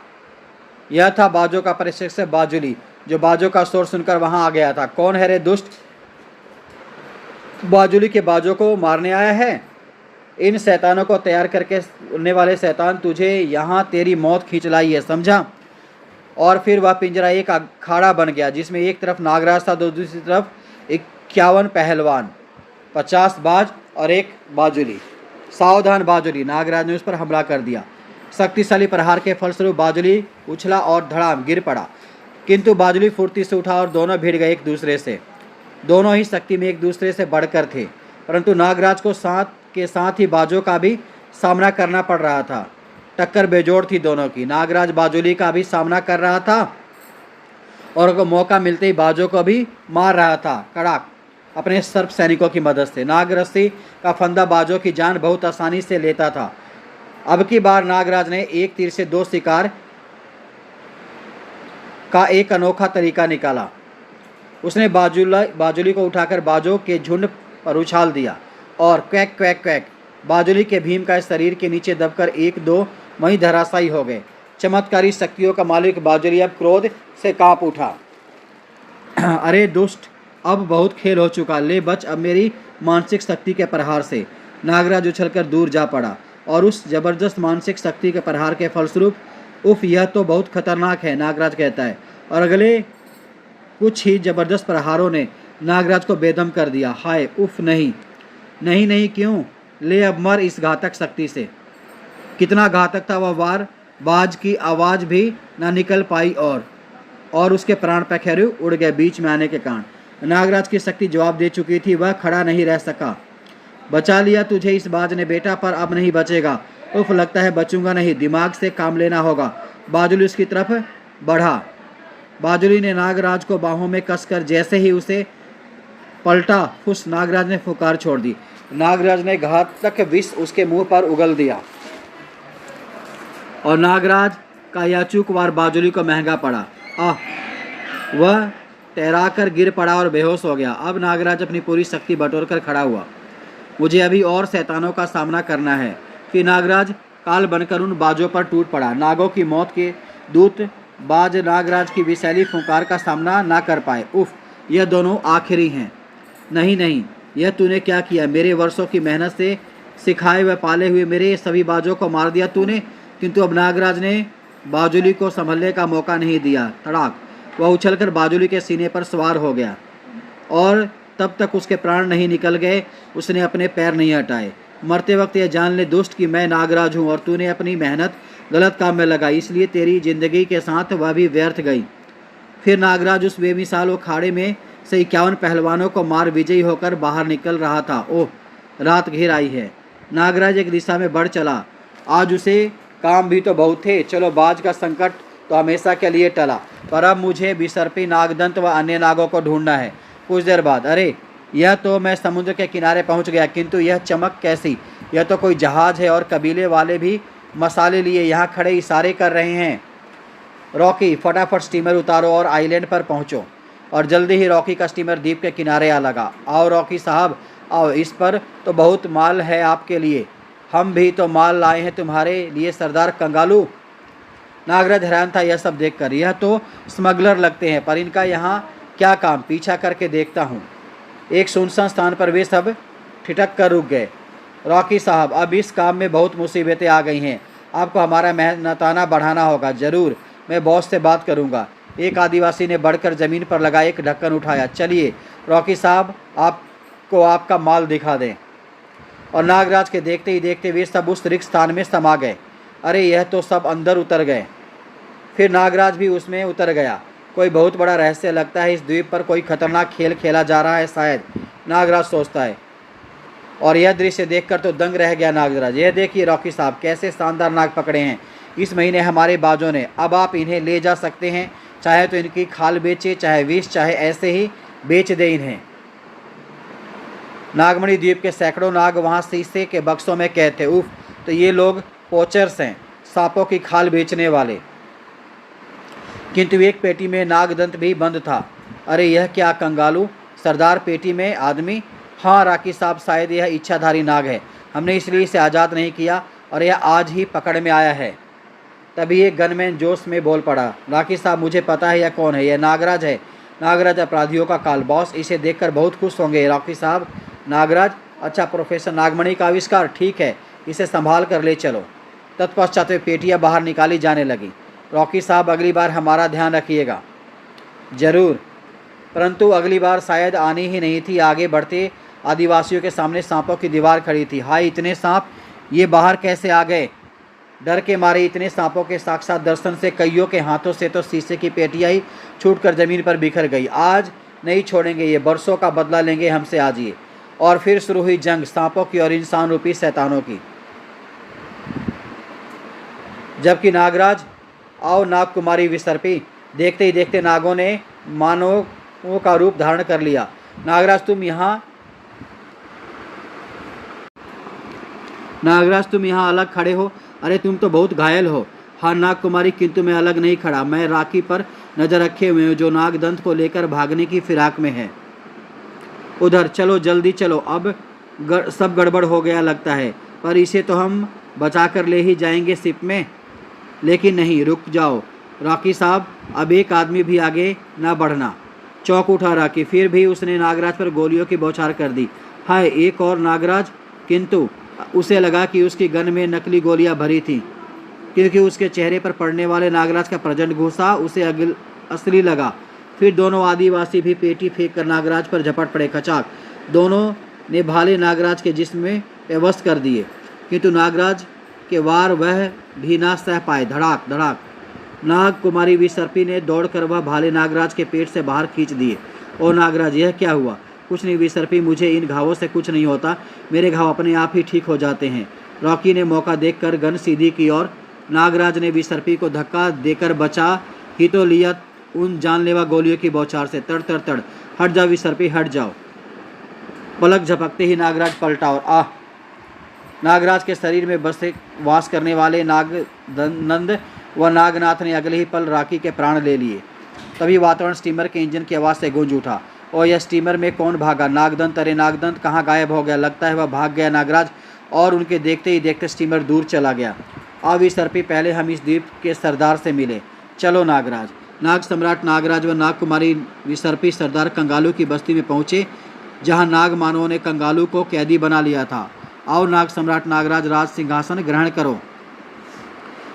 यह था बाजो का प्रशिक्षक बाजुली, जो बाजो का शोर सुनकर वहां आ गया था। कौन है रे दुष्ट? बाजुली के बाजो को मारने आया है? इन शैतानों को तैयार करके उड़ने वाले शैतान, तुझे यहाँ तेरी मौत खींच लाई है, समझा? और फिर वह पिंजरा एक अखाड़ा बन गया, जिसमें एक तरफ नागराज था, दूसरी तरफ 51 पहलवान, 50 बाज और एक बाजुली। सावधान बाजुली! नागराज ने उस पर हमला कर दिया। शक्तिशाली प्रहार के फलस्वरूप बाजुली उछला और धड़ाम गिर पड़ा। किंतु बाजुली फुर्ती से उठा और दोनों भिड़ गए एक दूसरे से। दोनों ही शक्ति में एक दूसरे से बढ़कर थे, परंतु नागराज को साथ ही बाजों का भी सामना करना पड़ रहा था। टक्कर बेजोड़ थी दोनों की। नागराज बाजुली का भी सामना कर रहा था और मौका मिलते ही बाजों को भी मार रहा था कड़ाक अपने सर्प सैनिकों की मदद से। नागरस्सी का फंदा बाजों की जान बहुत आसानी से लेता था। अब की बार नागराज ने एक तीर से 2 शिकार का एक अनोखा तरीका निकाला। उसने बाजुली को उठाकर बाजों के झुंड पर उछाल दिया और क्वैक क्वैक क्वैक बाजुली के भीम का शरीर के नीचे दबकर 1-2 वहीं धराशायी हो गए। चमत्कारी शक्तियों का मालिक बाजुली अब क्रोध से कांप उठा। अरे दुष्ट, अब बहुत खेल हो चुका, ले बच अब मेरी मानसिक शक्ति के प्रहार से। नागराज उछलकर दूर जा पड़ा और उस जबरदस्त मानसिक शक्ति के प्रहार के फलस्वरूप, उफ, यह तो बहुत खतरनाक है, नागराज कहता है। और अगले कुछ ही जबरदस्त प्रहारों ने नागराज को बेदम कर दिया। हाय उफ, नहीं नहीं नहीं, क्यों? ले अब मर इस घातक शक्ति से। कितना घातक था वह वार! बाज की आवाज़ भी ना निकल पाई और उसके प्राण पखेरु उड़ गए बीच में आने के कारण। नागराज की शक्ति जवाब दे चुकी थी। वह खड़ा नहीं रह सका। बचा लिया तुझे इस बाज ने बेटा, पर अब नहीं बचेगा। उफ, लगता है बचूंगा नहीं, दिमाग से काम लेना होगा। बाजुली उसकी तरफ बढ़ा। बाजुली ने नागराज को बाहों में कसकर जैसे ही उसे पलटा, फुस, नागराज ने फुकार छोड़ दी। नागराज ने घातक विष उसके मुंह पर उगल दिया और नागराज का यह चूक वार बाजुली को महंगा पड़ा। वह तैराकर गिर पड़ा और बेहोश हो गया। अब नागराज अपनी पूरी शक्ति बटोरकर खड़ा हुआ। मुझे अभी और शैतानों का सामना करना है। फिर नागराज काल बनकर उन बाजों पर टूट पड़ा। नागों की मौत के दूत बाज नागराज की विषैली फुंकार का सामना ना कर पाए। उफ, यह दोनों आखिरी हैं। नहीं नहीं, यह तूने क्या किया? मेरे वर्षों की मेहनत से सिखाए व पाले हुए मेरे सभी बाजों को मार दिया तूने। किंतु अब नागराज ने बाजुली को संभलने का मौका नहीं दिया। तड़ाक, वह उछलकर बाजुली के सीने पर सवार हो गया और तब तक उसके प्राण नहीं निकल गए, उसने अपने पैर नहीं हटाए। मरते वक्त यह जान ले दुष्ट कि मैं नागराज हूँ और तूने अपनी मेहनत गलत काम में लगाई, इसलिए तेरी जिंदगी के साथ वह भी व्यर्थ गई। फिर नागराज उस बेमिसाल अखाड़े में से 51 पहलवानों को मार विजयी होकर बाहर निकल रहा था। ओह, रात घिर आई है। नागराज एक दिशा में बढ़ चला। आज उसे काम भी तो बहुत थे। चलो, बाज का संकट तो हमेशा के लिए टला, पर अब मुझे बिसर्पी नागदंत व अन्य नागों को ढूंढना है। कुछ देर बाद, अरे यह तो मैं समुद्र के किनारे पहुंच गया, किंतु यह चमक कैसी? यह तो कोई जहाज है और कबीले वाले भी मसाले लिए यहाँ खड़े इशारे कर रहे हैं। रॉकी, फटाफट स्टीमर उतारो और आइलैंड पर पहुँचो। और जल्दी ही रॉकी का स्टीमर द्वीप के किनारे आ लगा। आओ रॉकी साहब, आओ, इस पर तो बहुत माल है आपके लिए। हम भी तो माल लाए हैं तुम्हारे लिए सरदार कंगालू। नागराज हैरान था यह सब देखकर। यह तो स्मगलर लगते हैं, पर इनका यहाँ क्या काम? पीछा करके देखता हूँ। एक सुनसान स्थान पर वे सब ठिठक कर रुक गए। रॉकी साहब, अब इस काम में बहुत मुसीबतें आ गई हैं, आपको हमारा मेहनताना बढ़ाना होगा। ज़रूर, मैं बॉस से बात करूँगा। एक आदिवासी ने बढ़कर ज़मीन पर लगा एक ढक्कन उठाया। चलिए रॉकी साहब, आपको आपका माल दिखा दें। और नागराज के देखते ही देखते वे सब उस रिक्त स्थान में समा गए। अरे यह तो सब अंदर उतर गए। फिर नागराज भी उसमें उतर गया। कोई बहुत बड़ा रहस्य लगता है। इस द्वीप पर कोई खतरनाक खेल खेला जा रहा है शायद, नागराज सोचता है। और यह दृश्य देखकर तो दंग रह गया नागराज। यह देखिए रॉकी साहब, कैसे शानदार नाग पकड़े हैं इस महीने हमारे बाजों ने। अब आप इन्हें ले जा सकते हैं, चाहे तो इनकी खाल बेचे, चाहे विष, चाहे ऐसे ही बेच दे इन्हें। नागमणि द्वीप के सैकड़ों नाग वहाँ शीशे के बक्सों में कैद थे। उफ, तो ये लोग पोचर्स हैं, सांपों की खाल बेचने वाले। किंतु एक पेटी में नागदंत भी बंद था। अरे यह क्या कंगालू सरदार, पेटी में आदमी? हाँ राकी साहब, शायद यह इच्छाधारी नाग है, हमने इसलिए इसे आज़ाद नहीं किया और यह आज ही पकड़ में आया है। तभी एक गनमैन जोश में बोल पड़ा, राकी साहब मुझे पता है यह कौन है, यह नागराज है, नागराज अपराधियों का काल। बॉस इसे देखकर बहुत खुश होंगे राकी साहब। नागराज? अच्छा, प्रोफेसर नागमणि का आविष्कार, ठीक है, इसे संभाल कर ले चलो। तत्पश्चात वे पेटियाँ बाहर निकाली जाने लगी। रॉकी साहब अगली बार हमारा ध्यान रखिएगा। जरूर, परंतु अगली बार शायद आनी ही नहीं थी। आगे बढ़ते आदिवासियों के सामने सांपों की दीवार खड़ी थी। हाय, इतने सांप, ये बाहर कैसे आ गए? डर के मारे इतने सांपों के साक्षात दर्शन से कईयों के हाथों से तो शीशे की पेटियाँ ही छूटकर जमीन पर बिखर गई। आज नहीं छोड़ेंगे, ये बरसों का बदला लेंगे हमसे आज ये। और फिर शुरू हुई जंग सांपों की और इंसान रूपी शैतानों की। जबकि नागराज, आओ नाग कुमारी विसर्पी। देखते ही देखते नागों ने मानवों का रूप धारण कर लिया। नागराज तुम यहाँ अलग खड़े हो? अरे तुम तो बहुत घायल हो। हाँ नाग कुमारी, किंतु मैं अलग नहीं खड़ा, मैं राखी पर नजर रखे हुए हूँ जो नागदंत को लेकर भागने की फिराक में है। उधर चलो, जल्दी चलो, अब सब गड़बड़ हो गया लगता है। पर इसे तो हम बचा कर ले ही जाएंगे शिप में। लेकिन नहीं, रुक जाओ रॉकी साहब, अब एक आदमी भी आगे ना बढ़ना। चौंक उठा रॉकी, फिर भी उसने नागराज पर गोलियों की बौछार कर दी। हाय, एक और नागराज। किंतु उसे लगा कि उसकी गन में नकली गोलियां भरी थीं, क्योंकि उसके चेहरे पर पड़ने वाले नागराज का प्रचंड गुस्सा उसे असली लगा। फिर दोनों आदिवासी भी पेटी फेंक कर नागराज पर झपट पड़े। खचाक, दोनों ने भाले नागराज के जिस्म में व्यवस्थ कर दिए, किंतु नागराज के वार वह भी ना सह पाए। धड़ाक धड़ाक, नाग कुमारी विसर्पी ने दौड़कर वह भाले नागराज के पेट से बाहर खींच दिए। ओ नागराज, यह क्या हुआ? कुछ नहीं विसर्पी, मुझे इन घावों से कुछ नहीं होता, मेरे घाव अपने आप ही ठीक हो जाते हैं। रॉकी ने मौका देखकर गन सीधी की और नागराज ने विसर्पी को धक्का देकर बचा ही तो लिया उन जानलेवा गोलियों की बौछार से। तड़ तड़ तड़, हट जाओ विसर्पी, हट जाओ। पलक झपकते ही नागराज पलटा और आह! नागराज के शरीर में बसे वास करने वाले नागनंद व नागनाथ ने अगले ही पल राखी के प्राण ले लिए। तभी वातावरण स्टीमर के इंजन की आवाज़ से गूंज उठा। और यह स्टीमर में कौन भागा? नागदंत। अरे नागदंत कहाँ गायब हो गया? लगता है वह भाग गया नागराज। और उनके देखते ही देखते स्टीमर दूर चला गया। अब विसर्पी, पहले हम इस द्वीप के सरदार से मिले। चलो नागराज। नाग सम्राट नागराज व नाग कुमारी विसर्पी सरदार कंगालू की बस्ती में पहुँचे, जहाँ नाग मानवों ने कंगालू को कैदी बना लिया था। आओ नाग सम्राट नागराज, राज सिंहासन ग्रहण करो।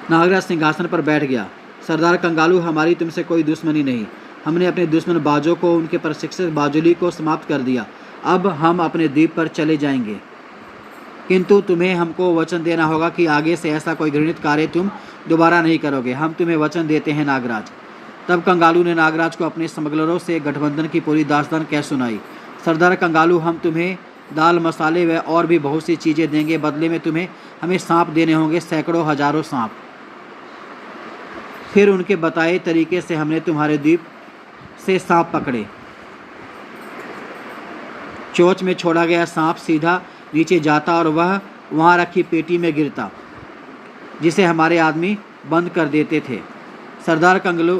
नागराज सिंहासन पर बैठ गया। सरदार कंगालू, हमारी तुमसे कोई दुश्मनी नहीं, हमने अपने दुश्मन बाजों को, उनके प्रशिक्षित बाजुली को समाप्त कर दिया। अब हम अपने द्वीप पर चले जाएंगे, किंतु तुम्हें हमको वचन देना होगा कि आगे से ऐसा कोई घृणित कार्य तुम दोबारा नहीं करोगे। हम तुम्हें वचन देते हैं नागराज। तब कंगालू ने नागराज को अपने स्मगलरों से गठबंधन की पूरी दास्तान कह सुनाई। सरदार कंगालू, हम तुम्हें दाल, मसाले व और भी बहुत सी चीज़ें देंगे। बदले में तुम्हें हमें सांप देने होंगे, सैकड़ों हजारों सांप। फिर उनके बताए तरीके से हमने तुम्हारे द्वीप से सांप पकड़े। चोंच में छोड़ा गया सांप सीधा नीचे जाता और वह वहाँ रखी पेटी में गिरता, जिसे हमारे आदमी बंद कर देते थे। सरदार कंगालू,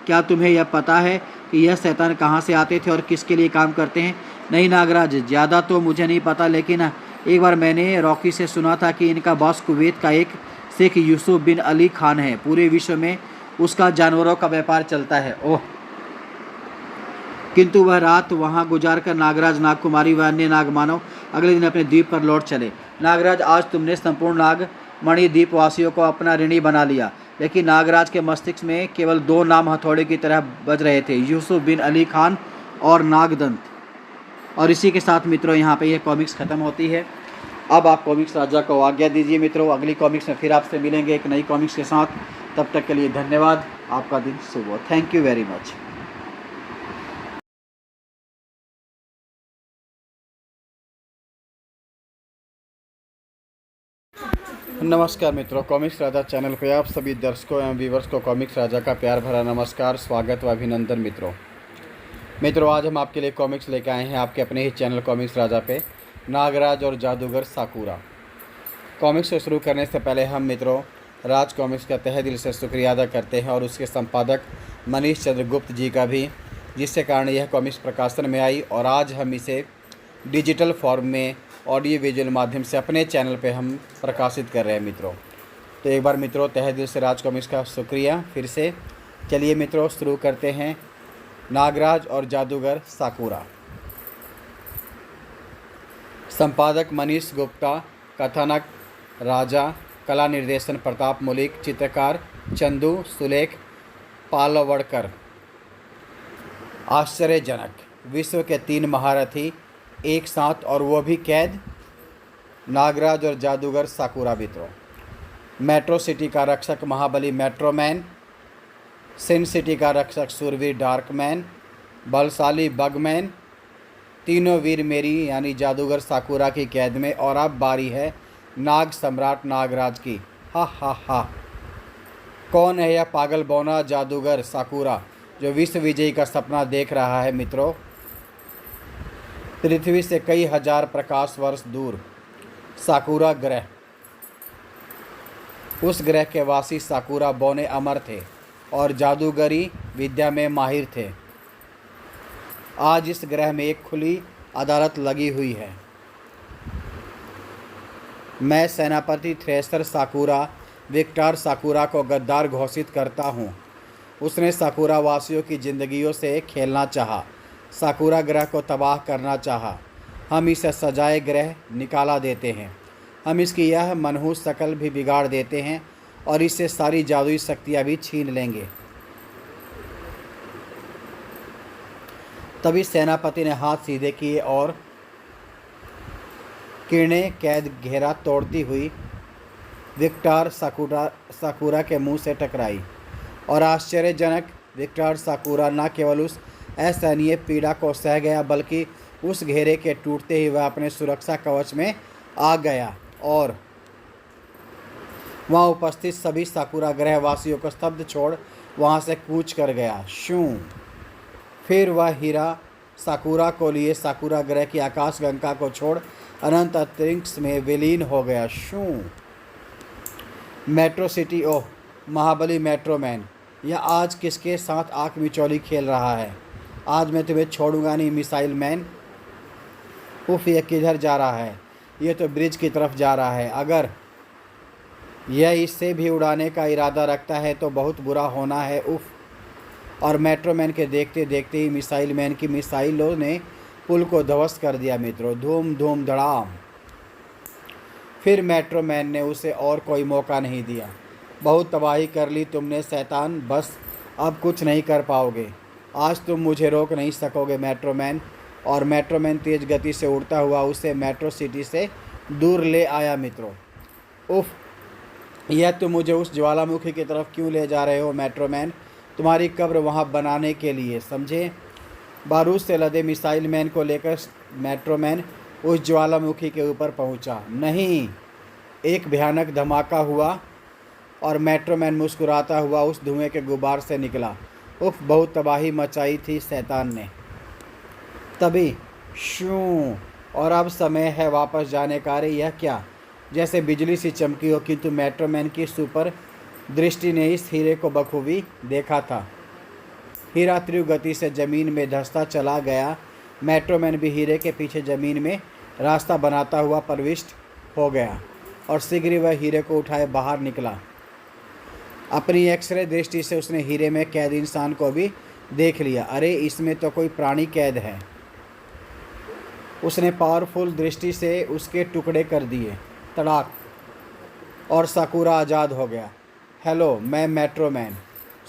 क्या तुम्हें यह पता है कि यह शैतान कहाँ से आते थे और किसके लिए काम करते हैं? नहीं नागराज, ज़्यादा तो मुझे नहीं पता, लेकिन एक बार मैंने रॉकी से सुना था कि इनका बॉस कुवैत का एक शेख यूसुफ बिन अली खान है। पूरे विश्व में उसका जानवरों का व्यापार चलता है। ओह! किंतु वह रात वहाँ गुजार कर नागराज, नागकुमारी व अन्य नागमानव अगले दिन अपने द्वीप पर लौट चले। नागराज, आज तुमने संपूर्ण नागमणि द्वीपवासियों को अपना ऋणी बना लिया। लेकिन नागराज के मस्तिष्क में केवल दो नाम हथौड़े की तरह बज रहे थे, यूसुफ बिन अली खान और नागदंत। और इसी के साथ मित्रों यहाँ पे यह कॉमिक्स ख़त्म होती है। अब आप कॉमिक्स राजा को आज्ञा दीजिए मित्रों। अगली कॉमिक्स में फिर आपसे मिलेंगे एक नई कॉमिक्स के साथ। तब तक के लिए धन्यवाद। आपका दिन शुभ हो। Thank you very much. नमस्कार मित्रों, कॉमिक्स राजा चैनल पे आप सभी दर्शकों एवं व्यूवर्स को कॉमिक्स राजा का प्यार भरा नमस्कार, स्वागत व अभिनंदन। मित्रों आज हम आपके लिए कॉमिक्स लेकर आए हैं आपके अपने ही चैनल कॉमिक्स राजा पे, नागराज और जादूगर साकुरा। कॉमिक्स को शुरू करने से पहले हम मित्रों राज कॉमिक्स का तहे दिल से शुक्रिया अदा करते हैं और उसके संपादक मनीष चंद्र गुप्त जी का भी, जिसके कारण यह कॉमिक्स प्रकाशन में आई और आज हम इसे डिजिटल फॉर्म में ऑडियो विजुअल माध्यम से अपने चैनल पे हम प्रकाशित कर रहे हैं मित्रों। तो एक बार मित्रों तहे दिल से राज कॉमिक्स का शुक्रिया फिर से। चलिए मित्रों शुरू करते हैं नागराज और जादूगर साकुरा। संपादक मनीष गुप्ता, कथानक राजा, कला निर्देशन प्रताप मलिक, चित्रकार चंदू सुलेख पालवड़कर। आश्चर्यजनक, विश्व के 3 महारथी एक साथ और वो भी कैद। नागराज और जादूगर साकुरा मित्रों। मेट्रो सिटी का रक्षक महाबली मेट्रोमैन, सिन सिटी का रक्षक सूरवीर डार्कमैन, बलशाली बगमैन, तीनों वीर मेरी यानी जादूगर साकुरा की कैद में। और अब बारी है नाग सम्राट नागराज की। हा हा हा। कौन है यह पागल बौना जादूगर साकुरा जो विश्व विजयी का सपना देख रहा है मित्रों? पृथ्वी से कई हजार प्रकाश वर्ष दूर साकुरा ग्रह, उस ग्रह के वासी साकुरा बौने अमर थे और जादूगरी विद्या में माहिर थे। आज इस ग्रह में एक खुली अदालत लगी हुई है। मैं सेनापति थ्रेसर साकुरा विक्टर साकुरा को गद्दार घोषित करता हूँ। उसने साकुरा वासियों की जिंदगियों से खेलना चाहा, साकुरा ग्रह को तबाह करना चाहा। हम इसे सजाए ग्रह निकाला देते हैं। हम इसकी यह मनहूस शकल भी बिगाड़ देते हैं और इससे सारी जादुई शक्तियाँ भी छीन लेंगे। तभी सेनापति ने हाथ सीधे किए और किरणें कैद घेरा तोड़ती हुई विक्टर साकुरा के मुंह से टकराई। और आश्चर्यजनक, विक्टर साकुरा न केवल उस असहनीय पीड़ा को सह गया बल्कि उस घेरे के टूटते ही वह अपने सुरक्षा कवच में आ गया और वहाँ उपस्थित सभी साकुरा ग्रहवासियों को स्तब्ध छोड़ वहाँ से कूच कर गया। शूं। फिर वह हीरा साकुरा को लिए साकुरा ग्रह की आकाशगंगा को छोड़ अनंत अंतरिक्ष में विलीन हो गया। शूं। मेट्रो सिटी, ओह महाबली मेट्रोमैन, यह आज किसके साथ आँख मिचौली खेल रहा है? आज मैं तुम्हें छोड़ूंगा नहीं मिसाइल मैन। उफ, यह किधर जा रहा है? यह तो ब्रिज की तरफ जा रहा है। अगर यह इससे भी उड़ाने का इरादा रखता है तो बहुत बुरा होना है। उफ। और मेट्रोमैन के देखते देखते ही मिसाइल मैन की मिसाइलों ने पुल को ध्वस्त कर दिया मित्रों। धूम धूम धड़ाम। फिर मेट्रोमैन ने उसे और कोई मौका नहीं दिया। बहुत तबाही कर ली तुमने शैतान, बस अब कुछ नहीं कर पाओगे। आज तुम मुझे रोक नहीं सकोगे मेट्रोमैन। और मेट्रोमैन तेज गति से उड़ता हुआ उसे मेट्रो सिटी से दूर ले आया मित्रों। उफ, यह तुम मुझे उस ज्वालामुखी की तरफ क्यों ले जा रहे हो मेट्रोमैन? तुम्हारी कब्र वहाँ बनाने के लिए, समझे? बारूद से लदे मिसाइल मैन को लेकर मेट्रोमैन उस ज्वालामुखी के ऊपर पहुँचा। नहीं, एक भयानक धमाका हुआ और मेट्रोमैन मुस्कुराता हुआ उस धुएं के गुबार से निकला। उफ, बहुत तबाही मचाई थी शैतान ने। तभी शूं। और अब समय है वापस जाने का। अरे यह क्या? जैसे बिजली सी चमकी हो, किंतु मेट्रोमैन की सुपर दृष्टि ने इस हीरे को बखूबी देखा था। हीरा तीव्र गति से जमीन में धंसता चला गया। मेट्रोमैन भी हीरे के पीछे जमीन में रास्ता बनाता हुआ प्रविष्ट हो गया और शीघ्र ही वह हीरे को उठाए बाहर निकला। अपनी एक्सरे दृष्टि से उसने हीरे में कैद इंसान को भी देख लिया। अरे इसमें तो कोई प्राणी कैद है। उसने पावरफुल दृष्टि से उसके टुकड़े कर दिए, तड़ाक, और साकुरा आज़ाद हो गया। हेलो, मैं मेट्रोमैन।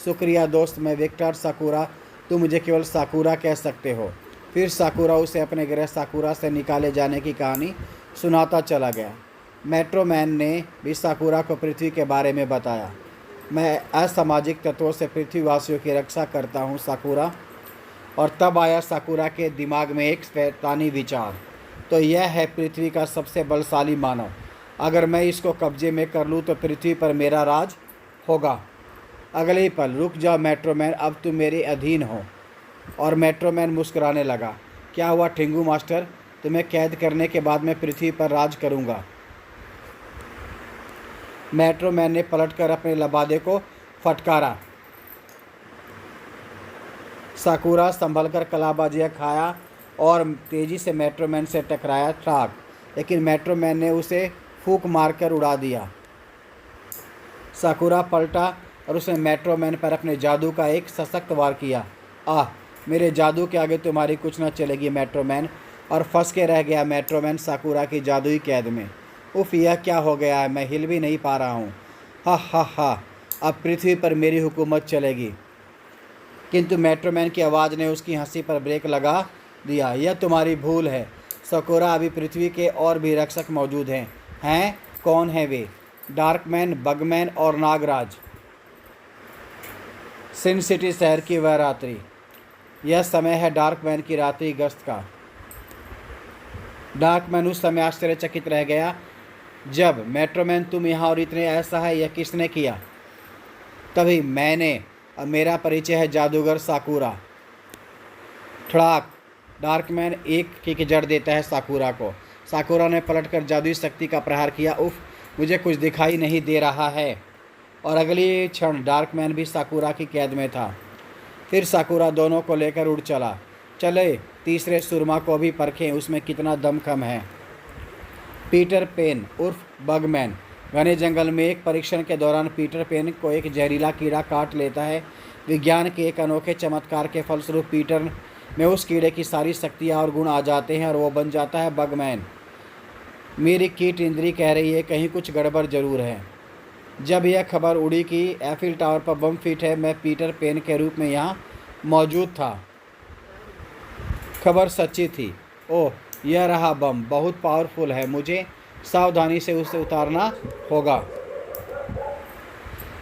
शुक्रिया दोस्त, मैं विक्टर साकुरा। तुम मुझे केवल साकुरा कह सकते हो। फिर साकुरा उसे अपने ग्रह साकुरा से निकाले जाने की कहानी सुनाता चला गया। मेट्रोमैन ने भी साकुरा को पृथ्वी के बारे में बताया। मैं असामाजिक तत्वों से पृथ्वीवासियों की रक्षा करता हूँ साकुरा। और तब आया साकुरा के दिमाग में एक शैतानी विचार, तो यह है पृथ्वी का सबसे बलशाली मानव। अगर मैं इसको कब्जे में कर लूँ तो पृथ्वी पर मेरा राज होगा। अगले ही पल, रुक जाओ मेट्रोमैन, अब तुम मेरे अधीन हो। और मेट्रोमैन मुस्कुराने लगा। क्या हुआ टिंगू मास्टर, तुम्हें कैद करने के बाद मैं पृथ्वी पर राज करूँगा। मेट्रोमैन ने पलटकर अपने लबादे को फटकारा। साकुरा संभलकर कलाबाजियाँ खाया और तेज़ी से मेट्रोमैन से टकराया ट्राक, लेकिन मेट्रोमैन ने उसे फूंक मारकर उड़ा दिया। साकुरा पलटा और उसने मेट्रोमैन पर अपने जादू का एक सशक्त वार किया। आह, मेरे जादू के आगे तुम्हारी कुछ न चलेगी मेट्रोमैन। और फंस के रह गया मेट्रोमैन साकुरा की जादुई कैद में। उफ, यह क्या हो गया है, मैं हिल भी नहीं पा रहा हूँ। हा हा हा, अब पृथ्वी पर मेरी हुकूमत चलेगी। किंतु मेट्रोमैन की आवाज़ ने उसकी हंसी पर ब्रेक लगा दिया। यह तुम्हारी भूल है साकुरा, अभी पृथ्वी के और भी रक्षक मौजूद हैं। हैं? कौन है वे? डार्कमैन, बगमैन और नागराज। सिन सिटी शहर की वह रात्रि। यह समय है डार्कमैन की रात्रि गश्त का। डार्कमैन उस समय आश्चर्यचकित रह गया जब मेट्रोमैन, तुम यहाँ और इतने ऐसा है, यह किसने किया? तभी मैंने। अब मेरा परिचय है जादूगर साकुरा। ठड़ाक, डार्कमैन एक किक जड़ देता है साकुरा को। साकुरा ने पलटकर जादुई शक्ति का प्रहार किया। उफ, मुझे कुछ दिखाई नहीं दे रहा है। और अगली क्षण डार्कमैन भी साकुरा की कैद में था। फिर साकुरा दोनों को लेकर उड़ चला। चले तीसरे सुरमा को भी परखें, उसमें कितना दमखम है। पीटर पेन उर्फ बगमैन। घने जंगल में एक परीक्षण के दौरान पीटर पेन को एक जहरीला कीड़ा काट लेता है। विज्ञान के एक अनोखे चमत्कार के फलस्वरूप पीटर में उस कीड़े की सारी शक्तियाँ और गुण आ जाते हैं और वो बन जाता है बगमैन। मेरी कीट इंद्री कह रही है कहीं कुछ गड़बड़ जरूर है। जब यह खबर उड़ी कि एफिल टावर पर बम फिट है, मैं पीटर पेन के रूप में यहाँ मौजूद था। खबर सच्ची थी। ओह, यह रहा बम, बहुत पावरफुल है, मुझे सावधानी से उसे उतारना होगा।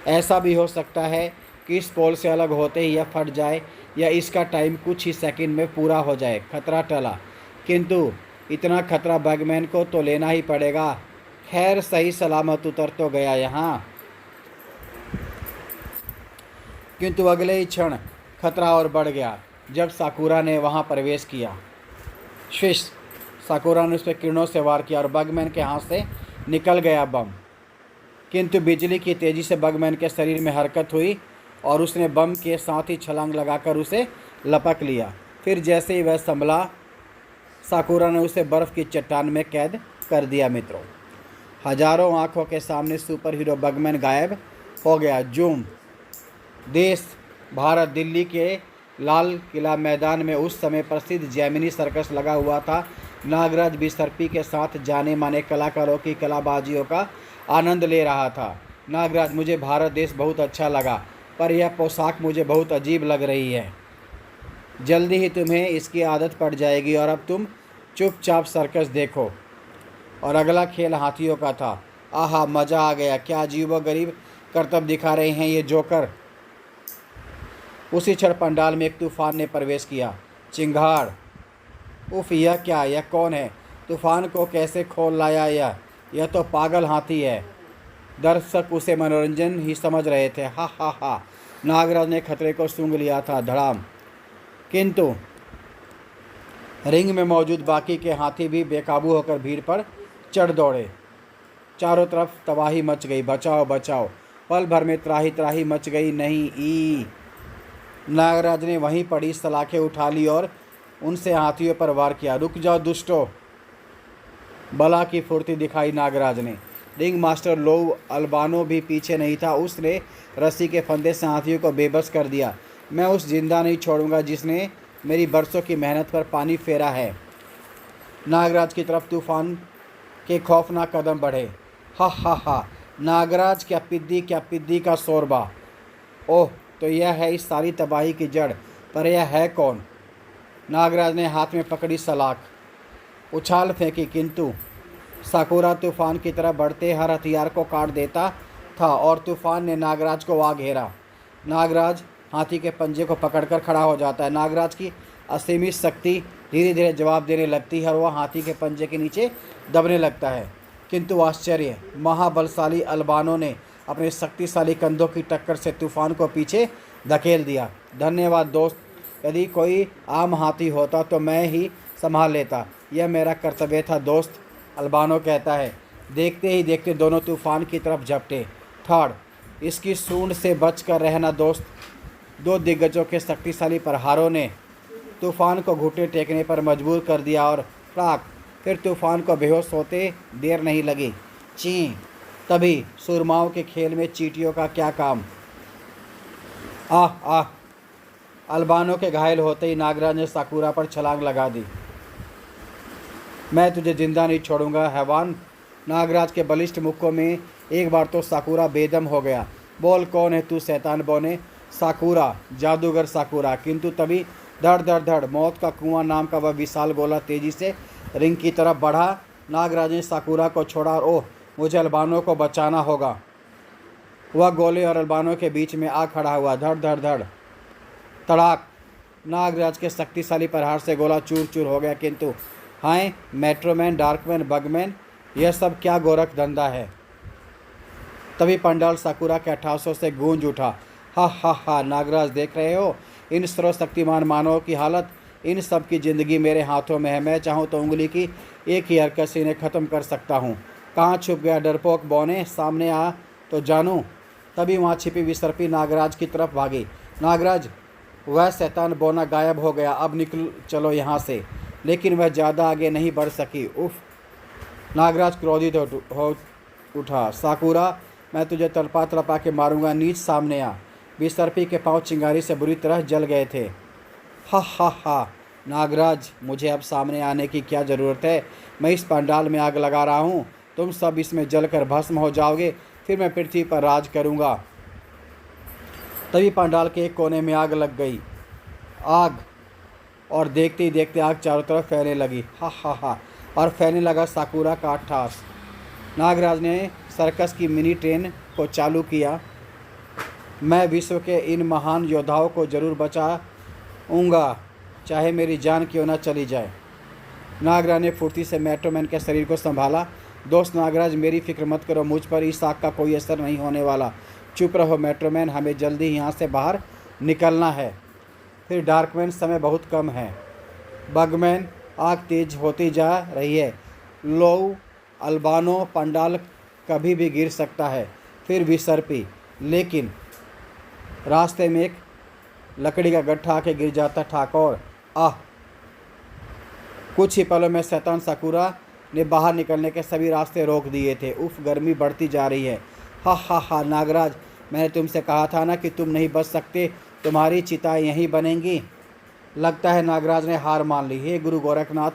ऐसा भी हो सकता है कि इस पोल से अलग होते ही यह फट जाए या इसका टाइम कुछ ही सेकंड में पूरा हो जाए। खतरा टला, किंतु इतना खतरा बगमैन को तो लेना ही पड़ेगा। खैर, सही सलामत उतर तो गया यहाँ। किंतु अगले ही क्षण खतरा और बढ़ गया जब साकुरा ने वहाँ प्रवेश किया। स्विश, साकुरा ने उस पर किरणों से वार किया और बगमैन के हाथ से निकल गया बम। किंतु बिजली की तेज़ी से बगमैन के शरीर में हरकत हुई और उसने बम के साथ ही छलांग लगाकर उसे लपक लिया। फिर जैसे ही वह संभला, साकुरा ने उसे बर्फ़ की चट्टान में कैद कर दिया। मित्रों, हजारों आंखों के सामने सुपर हीरो बगमैन गायब हो गया। जूम। देश भारत, दिल्ली के लाल किला मैदान में उस समय प्रसिद्ध जैमिनी सर्कस लगा हुआ था। नागराज बिसर्पी के साथ जाने माने कलाकारों की कलाबाजियों का आनंद ले रहा था। नागराज, मुझे भारत देश बहुत अच्छा लगा, पर यह पोशाक मुझे बहुत अजीब लग रही है। जल्दी ही तुम्हें इसकी आदत पड़ जाएगी और अब तुम चुपचाप सर्कस देखो। और अगला खेल हाथियों का था। आहा, मज़ा आ गया। क्या अजीबोगरीब करतब दिखा रहे हैं ये जोकर। उसी क्षण पंडाल में एक तूफान ने प्रवेश किया। चिंगाड़। उफ, यह क्या, यह कौन है? तूफान को कैसे खोल लाया यह तो पागल हाथी है। दर्शक उसे मनोरंजन ही समझ रहे थे। हा हा हा, नागराज ने खतरे को सूंघ लिया था। धड़ाम। किंतु रिंग में मौजूद बाकी के हाथी भी बेकाबू होकर भीड़ पर चढ़ दौड़े। चारों तरफ तबाही मच गई। बचाओ बचाओ, पल भर में त्राही त्राही मच गई। नहीं ई। नागराज ने वहीं पड़ी सलाखें उठा ली और उनसे हाथियों पर वार किया। रुक जाओ दुष्टो, बला की फुर्ती दिखाई नागराज ने। रिंग मास्टर लोव अल्बानो भी पीछे नहीं था। उसने रस्सी के फंदे से हाथियों को बेबस कर दिया। मैं उस जिंदा नहीं छोड़ूंगा जिसने मेरी बरसों की मेहनत पर पानी फेरा है। नागराज की तरफ तूफान के खौफनाक कदम बढ़े। हा हा हा, नागराज, क्या पिद्दी का शोरबा। ओह, तो यह है इस सारी तबाही की जड़। पर यह है कौन? नागराज ने हाथ में पकड़ी सलाख उछाल फेंकी, किंतु साकुरा तूफान की तरह बढ़ते हर हथियार को काट देता था और तूफान ने नागराज को आ घेरा। नागराज हाथी के पंजे को पकड़कर खड़ा हो जाता है। नागराज की असीमित शक्ति धीरे धीरे जवाब देने लगती है और वह हाथी के पंजे के नीचे दबने लगता है। किंतु आश्चर्य, महाबलशाली अल्बानों ने अपने शक्तिशाली कंधों की टक्कर से तूफान को पीछे धकेल दिया। धन्यवाद दोस्त, यदि कोई आम हाथी होता तो मैं ही संभाल लेता, यह मेरा कर्तव्य था दोस्त, अल्बानो कहता है। देखते ही देखते दोनों तूफान की तरफ झपटे। थर्ड, इसकी सूंड से बच कर रहना दोस्त। दो दिग्गजों के शक्तिशाली प्रहारों ने तूफान को घुटने टेकने पर मजबूर कर दिया और फ्लाक, फिर तूफान को बेहोश होते देर नहीं लगी। ची, तभी सुरमाओं के खेल में चींटियों का क्या काम। आह आह, अल्बानो के घायल होते ही नागराज ने साकुरा पर छलांग लगा दी। मैं तुझे जिंदा नहीं छोड़ूंगा हैवान। नागराज के बलिष्ठ मुक्कों में एक बार तो साकुरा बेदम हो गया। बोल कौन है तू शैतान बोने? साकुरा, जादूगर साकुरा। किंतु तभी धड़ धड़ धड़ मौत का कुआं नाम का वह विशाल गोला तेजी से रिंग की तरफ बढ़ा। नागराज ने साकुरा को छोड़ा और ओह, मुझे अल्बानो को बचाना होगा। वह गोले और अल्बानो के बीच में आ खड़ा हुआ। धड़ धड़ धड़ तड़ाक, नागराज के शक्तिशाली प्रहार से गोला चूर चूर हो गया। किंतु हाय मेट्रोमैन, डार्कमैन, बगमैन, यह सब क्या गोरख धंधा है। तभी पंडाल साकुरा के अट्ठासों से गूंज उठा। हा हा हा, नागराज देख रहे हो इन सर्वशक्तिमान मानवों की हालत? इन सब की ज़िंदगी मेरे हाथों में है। मैं चाहूँ तो उंगली की एक ही हरकत से इन्हें ख़त्म कर सकता हूँ। कहाँ छुप गया डरपोक बौने? सामने आ तो जानूँ। तभी वहाँ छिपी विसर्पी नागराज की तरफ भागी। नागराज, वह शैतान बौना गायब हो गया। अब निकल चलो यहाँ से। लेकिन वह ज़्यादा आगे नहीं बढ़ सकी। उफ, नागराज क्रोधित हो उठा। साकुरा, मैं तुझे तड़पा तड़पा के मारूंगा, नीच सामने आ। विसर्पी के पांव चिंगारी से बुरी तरह जल गए थे। हा हा हा, नागराज, मुझे अब सामने आने की क्या ज़रूरत है? मैं इस पंडाल में आग लगा रहा हूँ, तुम सब इसमें जलकर भस्म हो जाओगे, फिर मैं पृथ्वी पर राज करूँगा। तभी पंडाल के एक कोने में आग लग गई। आग, और देखते ही देखते आग चारों तरफ फैलने लगी। हा हा हा, और फैलने लगा साकुरा का अट्ठास। नागराज ने सर्कस की मिनी ट्रेन को चालू किया। मैं विश्व के इन महान योद्धाओं को जरूर बचाऊंगा, चाहे मेरी जान क्यों ना चली जाए। नागराज ने फुर्ती से मेट्रोमैन के शरीर को संभाला। दोस्त नागराज, मेरी फिक्र मत करो, मुझ पर इस आग का कोई असर नहीं होने वाला। चुप रहो मेट्रोमैन, हमें जल्दी यहाँ से बाहर निकलना है। फिर डार्कमैन, समय बहुत कम है। बगमैन, आग तेज होती जा रही है। लो अल्बानो, पंडाल कभी भी गिर सकता है। फिर विसर्पी, लेकिन रास्ते में एक लकड़ी का गट्ठा आके गिर जाता। ठाकुर, आह, कुछ ही पलों में शैतान साकुरा ने बाहर निकलने के सभी रास्ते रोक दिए थे। उफ, गर्मी बढ़ती जा रही है। हा हा हा, नागराज, मैंने तुमसे कहा था ना कि तुम नहीं बच सकते, तुम्हारी चिताएं यहीं बनेंगी। लगता है नागराज ने हार मान ली। हे गुरु गोरखनाथ,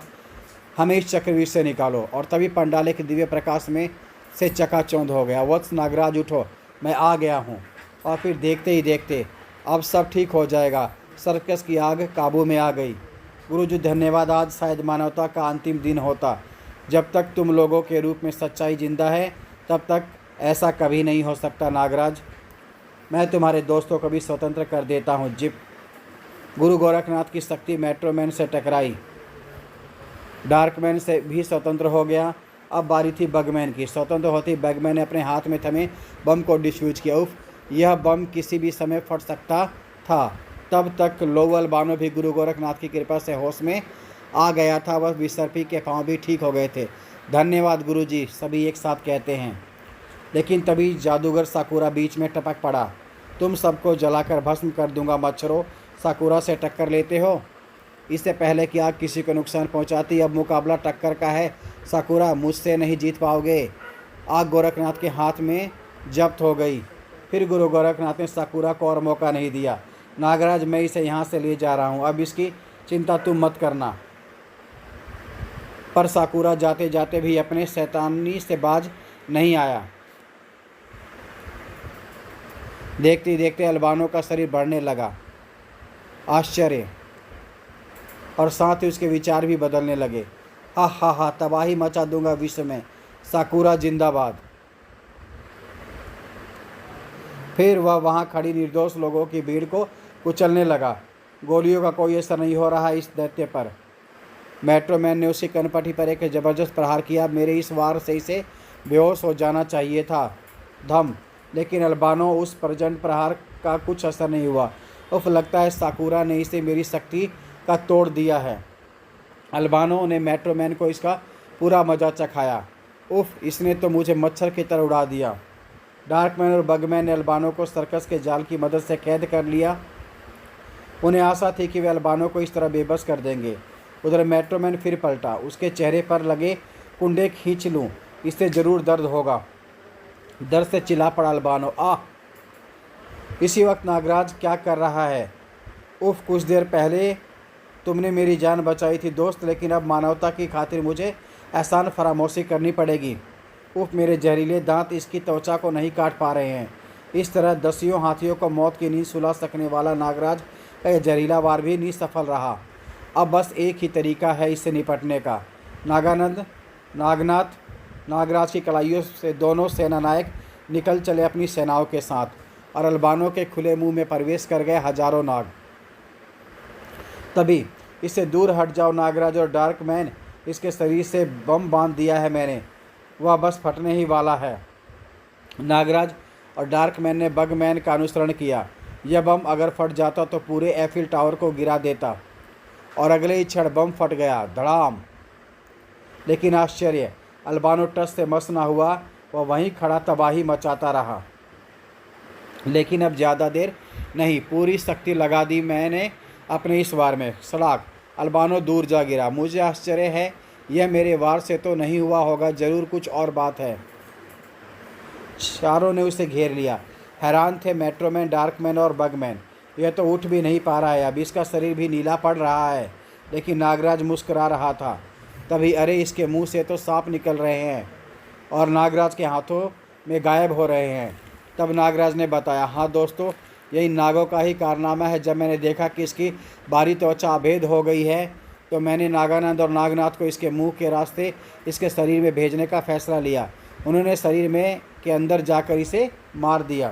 हमें इस चक्रव्यूह से निकालो। और तभी पंडाले के दिव्य प्रकाश में से चकाचौंध हो गया। वत्स नागराज, उठो, मैं आ गया हूँ। और फिर देखते ही देखते अब सब ठीक हो जाएगा। सर्कस की आग काबू में आ गई। गुरुजी धन्यवाद, आज शायद मानवता का अंतिम दिन होता। जब तक तुम लोगों के रूप में सच्चाई जिंदा है, तब तक ऐसा कभी नहीं हो सकता। नागराज, मैं तुम्हारे दोस्तों को भी स्वतंत्र कर देता हूँ। जिप, गुरु गोरखनाथ की शक्ति मेट्रोमैन से टकराई, डार्कमैन से भी स्वतंत्र हो गया। अब बारी थी बगमैन की। स्वतंत्र होती बगमैन ने अपने हाथ में थमे बम को डिफ्यूज किया। उफ, यह बम किसी भी समय फट सकता था। तब तक लोवल बानो भी गुरु गोरखनाथ की कृपा से होश में आ गया था। वह विसर्पी के पांव भी ठीक हो गए थे। धन्यवाद गुरुजी, सभी एक साथ कहते हैं। लेकिन तभी जादूगर साकुरा बीच में टपक पड़ा। तुम सबको जलाकर भस्म कर दूंगा मच्छरों। साकुरा से टक्कर लेते हो इससे पहले कि आग किसी को नुकसान पहुंचाती। अब मुकाबला टक्कर का है। साकुरा, मुझसे नहीं जीत पाओगे। आग गोरखनाथ के हाथ में जब्त हो गई। फिर गुरु गोरखनाथ ने साकुरा को और मौका नहीं दिया। नागराज, मैं इसे यहाँ से ले जा रहा हूँ, अब इसकी चिंता तुम मत करना। पर साकुरा जाते जाते भी अपने शैतानी से बाज नहीं आया। देखते देखते अल्बानो का शरीर बढ़ने लगा। आश्चर्य, और साथ ही उसके विचार भी बदलने लगे। हा हा हा, तबाही मचा दूंगा विश्व में। साकुरा जिंदाबाद। फिर वह वहाँ खड़ी निर्दोष लोगों की भीड़ को कुचलने लगा। गोलियों का कोई असर नहीं हो रहा इस दैत्य पर। मेट्रोमैन ने उसकी कनपटी पर एक जबरदस्त प्रहार किया। मेरे इस वार से इसे बेहोश हो जाना चाहिए था। धम। लेकिन अल्बानो उस प्रचंड प्रहार का कुछ असर नहीं हुआ। उफ, लगता है साकुरा ने इसे मेरी शक्ति का तोड़ दिया है। अल्बानो ने मेट्रोमैन को इसका पूरा मजा चखाया। उफ, इसने तो मुझे मच्छर की तरह उड़ा दिया। डार्कमैन और बगमैन ने अल्बानो को सर्कस के जाल की मदद से कैद कर लिया। उन्हें आशा थी कि वे अल्बानो को इस तरह बेबस कर देंगे। उधर मेट्रोमैन फिर पलटा। उसके चेहरे पर लगे कुंडे खींच लूँ, इससे ज़रूर दर्द होगा। दर्द से चिल्ला पड़ा अल्बानो। आह! इसी वक्त नागराज क्या कर रहा है? उफ, कुछ देर पहले तुमने मेरी जान बचाई थी दोस्त, लेकिन अब मानवता की खातिर मुझे एहसान फरामोशी करनी पड़ेगी। उफ, मेरे जहरीले दांत इसकी त्वचा को नहीं काट पा रहे हैं। इस तरह दसियों हाथियों को मौत की नींद सुला सकने वाला नागराज का यह जहरीला वार भी निसफल रहा। अब बस एक ही तरीका है इससे निपटने का। नागनाथ नागराज की कलाइयों से दोनों सेनानायक निकल चले अपनी सेनाओं के साथ, और अल्बानो के खुले मुंह में प्रवेश कर गए हजारों नाग। तभी, इससे दूर हट जाओ नागराज और डार्कमैन, इसके शरीर से बम बांध दिया है मैंने, वह बस फटने ही वाला है। नागराज और डार्कमैन ने बगमैन का अनुसरण किया। यह बम अगर फट जाता तो पूरे एफिल टावर को गिरा देता, और अगले ही क्षण बम फट गया, धड़ाम। लेकिन आश्चर्य, अल्बानो टस से मस न हुआ। वह वहीं खड़ा तबाही मचाता रहा। लेकिन अब ज़्यादा देर नहीं, पूरी शक्ति लगा दी मैंने अपने इस वार में। सड़ाक! अल्बानो दूर जा गिरा। मुझे आश्चर्य है, यह मेरे वार से तो नहीं हुआ होगा, ज़रूर कुछ और बात है। चारों ने उसे घेर लिया। हैरान थे मेट्रोमैन, डार्कमैन और बगमैन। यह तो उठ भी नहीं पा रहा है, अब इसका शरीर भी नीला पड़ रहा है। लेकिन नागराज मुस्कुरा रहा था। तभी, अरे इसके मुंह से तो सांप निकल रहे हैं और नागराज के हाथों में गायब हो रहे हैं। तब नागराज ने बताया, हाँ दोस्तों, यही नागों का ही कारनामा है। जब मैंने देखा कि इसकी बारी त्वचा अभेद हो गई है, तो मैंने नागानंद और नागनाथ को इसके मुंह के रास्ते इसके शरीर में भेजने का फैसला लिया। उन्होंने शरीर में के अंदर जाकर इसे मार दिया।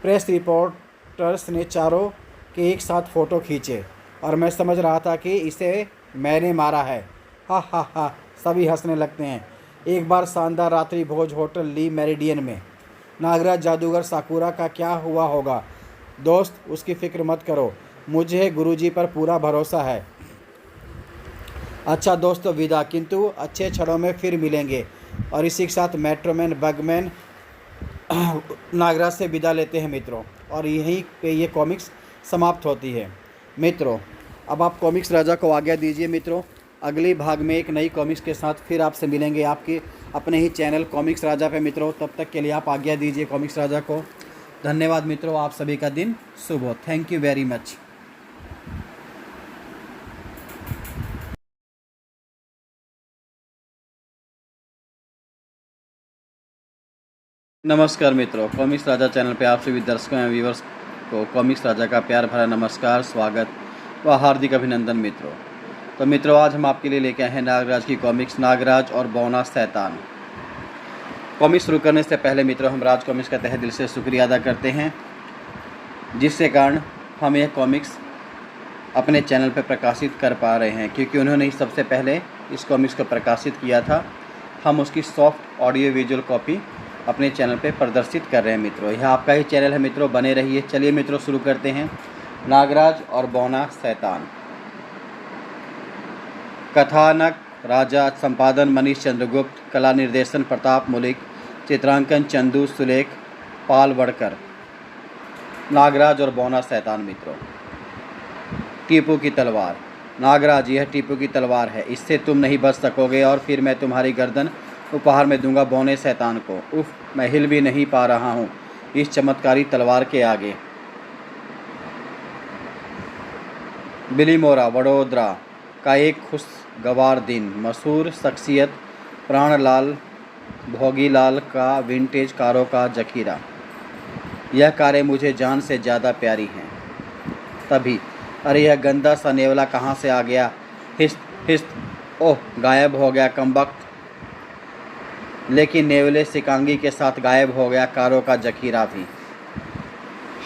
प्रेस रिपोर्टर्स ने चारों के एक साथ फ़ोटो खींचे, और मैं समझ रहा था कि इसे मैंने मारा है। हा हा हा, सभी हंसने लगते हैं। एक बार शानदार रात्रि भोज होटल ली मेरिडियन में। नागराज जादूगर साकुरा का क्या हुआ होगा? दोस्त, उसकी फिक्र मत करो, मुझे गुरुजी पर पूरा भरोसा है। अच्छा दोस्तों, विदा, किंतु अच्छे क्षणों में फिर मिलेंगे। और इसी के साथ मेट्रोमैन बगमैन नागराज से विदा लेते हैं मित्रों, और यहीं पे ये कॉमिक्स समाप्त होती है। मित्रों, अब आप कॉमिक्स राजा को आज्ञा दीजिए। मित्रों, अगले भाग में एक नई कॉमिक्स के साथ फिर आपसे मिलेंगे आपके अपने ही चैनल कॉमिक्स राजा पे मित्रों। तब तक के लिए आप आज्ञा दीजिए कॉमिक्स राजा को। धन्यवाद मित्रों, आप सभी का दिन शुभ हो। Thank you very much. नमस्कार मित्रों, कॉमिक्स राजा चैनल पे आप सभी दर्शकों एवं व्यूवर्स को कॉमिक्स राजा का प्यार भरा नमस्कार, स्वागत व हार्दिक अभिनंदन मित्रों। तो मित्रों, आज हम आपके लिए लेके आए हैं नागराज की कॉमिक्स, नागराज और बौना शैतान। कॉमिक्स शुरू करने से पहले मित्रों, हम राज कॉमिक्स का तहे दिल से शुक्रिया अदा करते हैं, जिसके कारण हम यह कॉमिक्स अपने चैनल पर प्रकाशित कर पा रहे हैं, क्योंकि उन्होंने ही सबसे पहले इस कॉमिक्स को प्रकाशित किया था। हम उसकी सॉफ्ट ऑडियो विजुअल कॉपी अपने चैनल पे प्रदर्शित कर रहे हैं मित्रों। यह आपका ही चैनल है मित्रों, बने रहिए। चलिए मित्रों, शुरू करते हैं नागराज और बौना शैतान। कथानक राजा, संपादन मनीष चंद्रगुप्त, कला निर्देशन प्रताप मुलिक, चित्रांकन चंदू सुलेख पालवड़कर। नागराज और बौना शैतान मित्रों। टीपू की तलवार। नागराज, यह टीपू की तलवार है, इससे तुम नहीं बच सकोगे, और फिर मैं तुम्हारी गर्दन उपहार में दूंगा बौने शैतान को। उफ, मैं हिल भी नहीं पा रहा हूँ इस चमत्कारी तलवार के आगे। बिलीमोरा, वडोदरा का एक खुशगवार दिन। मशहूर शख्सियत प्राणलाल भोगीलाल का विंटेज कारों का जखीरा। यह कारें मुझे जान से ज़्यादा प्यारी हैं। तभी, अरे यह गंदा सा नेवला कहाँ से आ गया? हिस्त हिस्त, ओह, गायब हो गया कमबख्त। लेकिन नेवले सिकांगी के साथ गायब हो गया कारों का जखीरा भी।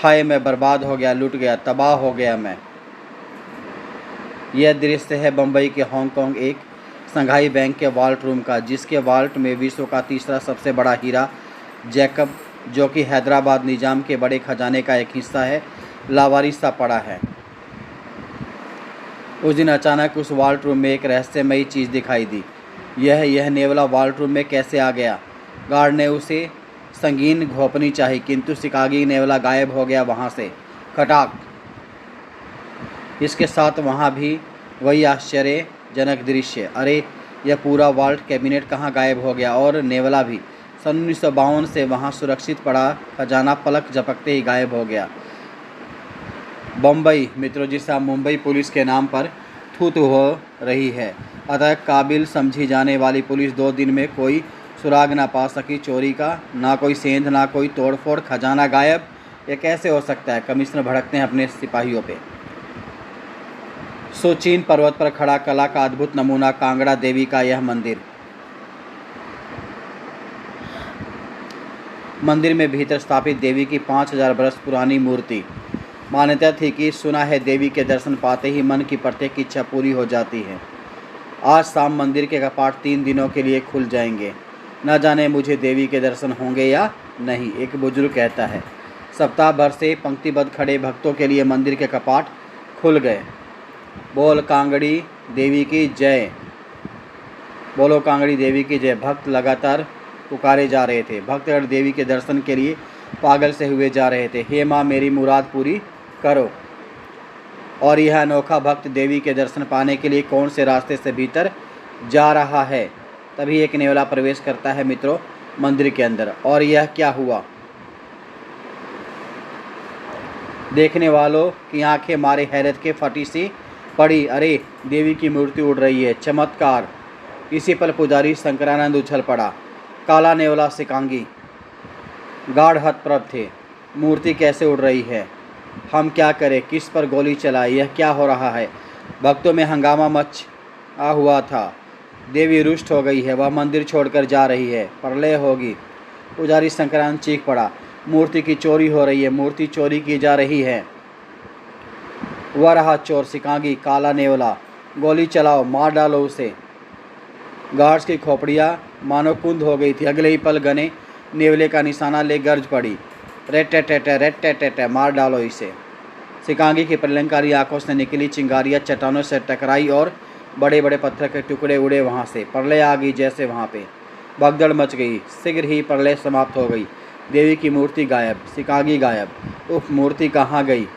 हाय, मैं बर्बाद हो गया, लुट गया, तबाह हो गया मैं। यह दृश्य है बम्बई के हांगकांग एक संघाई बैंक के वॉल्ट रूम का, जिसके वॉल्ट में विश्व का तीसरा सबसे बड़ा हीरा जैकब, जो कि हैदराबाद निजाम के बड़े खजाने का एक हिस्सा है, लावारिस सा पड़ा है। उस दिन अचानक उस वॉल्ट रूम में एक रहस्यमयी चीज़ दिखाई दी। यह नेवला वॉल्ट रूम में कैसे आ गया? गार्ड ने उसे संगीन घोंपनी चाही, किंतु शिकागी नेवला गायब हो गया वहाँ से, खटाक। इसके साथ वहाँ भी वही आश्चर्यजनक दृश्य। अरे, यह पूरा वॉल्ट कैबिनेट कहाँ गायब हो गया, और नेवला भी। सन 1952 से वहाँ सुरक्षित पड़ा खजाना पलक झपकते ही गायब हो गया। बम्बई, मित्रों, जिसे मुंबई पुलिस के नाम पर थू-थू हो रही है, अतः काबिल समझी जाने वाली पुलिस 2 दिन में कोई सुराग ना पा सकी चोरी का, ना कोई सेंध, ना कोई तोड़फोड़, खजाना गायब। ये कैसे हो सकता है? कमिश्नर भड़कते हैं अपने सिपाहियों पे। सोचीन पर्वत पर खड़ा कला का अद्भुत नमूना कांगड़ा देवी का यह मंदिर। मंदिर में भीतर स्थापित देवी की 5000 वर्ष पुरानी मूर्ति। मान्यता थी कि सुना है देवी के दर्शन पाते ही मन की प्रत्येक इच्छा पूरी हो जाती है। आज शाम मंदिर के कपाट 3 दिनों के लिए खुल जाएंगे। न जाने मुझे देवी के दर्शन होंगे या नहीं, एक बुजुर्ग कहता है। सप्ताह भर से पंक्तिबद्ध खड़े भक्तों के लिए मंदिर के कपाट खुल गए। बोल कांगड़ी देवी की जय, बोलो कांगड़ी देवी की जय। भक्त लगातार पुकारे जा रहे थे। भक्तगण देवी के दर्शन के लिए पागल से हुए जा रहे थे। हे माँ, मेरी मुराद पूरी करो। और यह अनोखा भक्त देवी के दर्शन पाने के लिए कौन से रास्ते से भीतर जा रहा है? तभी एक नेवला प्रवेश करता है मित्रों मंदिर के अंदर। और यह क्या हुआ? देखने वालों की आंखें मारे हैरत के फटी सी पड़ी। अरे, देवी की मूर्ति उड़ रही है, चमत्कार! इसी पर पुजारी शंकरानंद उछल पड़ा। काला नेवला शिकांगी गाढ़ हतप्रभ थे। मूर्ति कैसे उड़ रही है? हम क्या करें? किस पर गोली चलाए? यह क्या हो रहा है? भक्तों में हंगामा मचा हुआ था। देवी रुष्ट हो गई है, वह मंदिर छोड़कर जा रही है, प्रलय होगी। पुजारी शंकरानंद चीख पड़ा। मूर्ति की चोरी हो रही है, मूर्ति चोरी की जा रही है। वह रहा चोर, शिकांगी, काला नेवला। गोली चलाओ, मार डालो उसे। गार्ड्स की खोपड़ियाँ मानो कुंद हो गई थी। अगले ही पल गने नेवले का निशाना ले गर्ज पड़ी। रेट, मार डालो इसे। शिकांगी की प्रलयंकारी आंखों से निकली चिंगारियाँ चट्टानों से टकराई और बड़े बड़े पत्थर के टुकड़े उड़े वहाँ से। प्रलय आ गई जैसे वहाँ पे। भगदड़ मच गई। शीघ्र ही प्रलय समाप्त हो गई। देवी की मूर्ति गायब, शिकांगी गायब। उफ, मूर्ति कहाँ गई?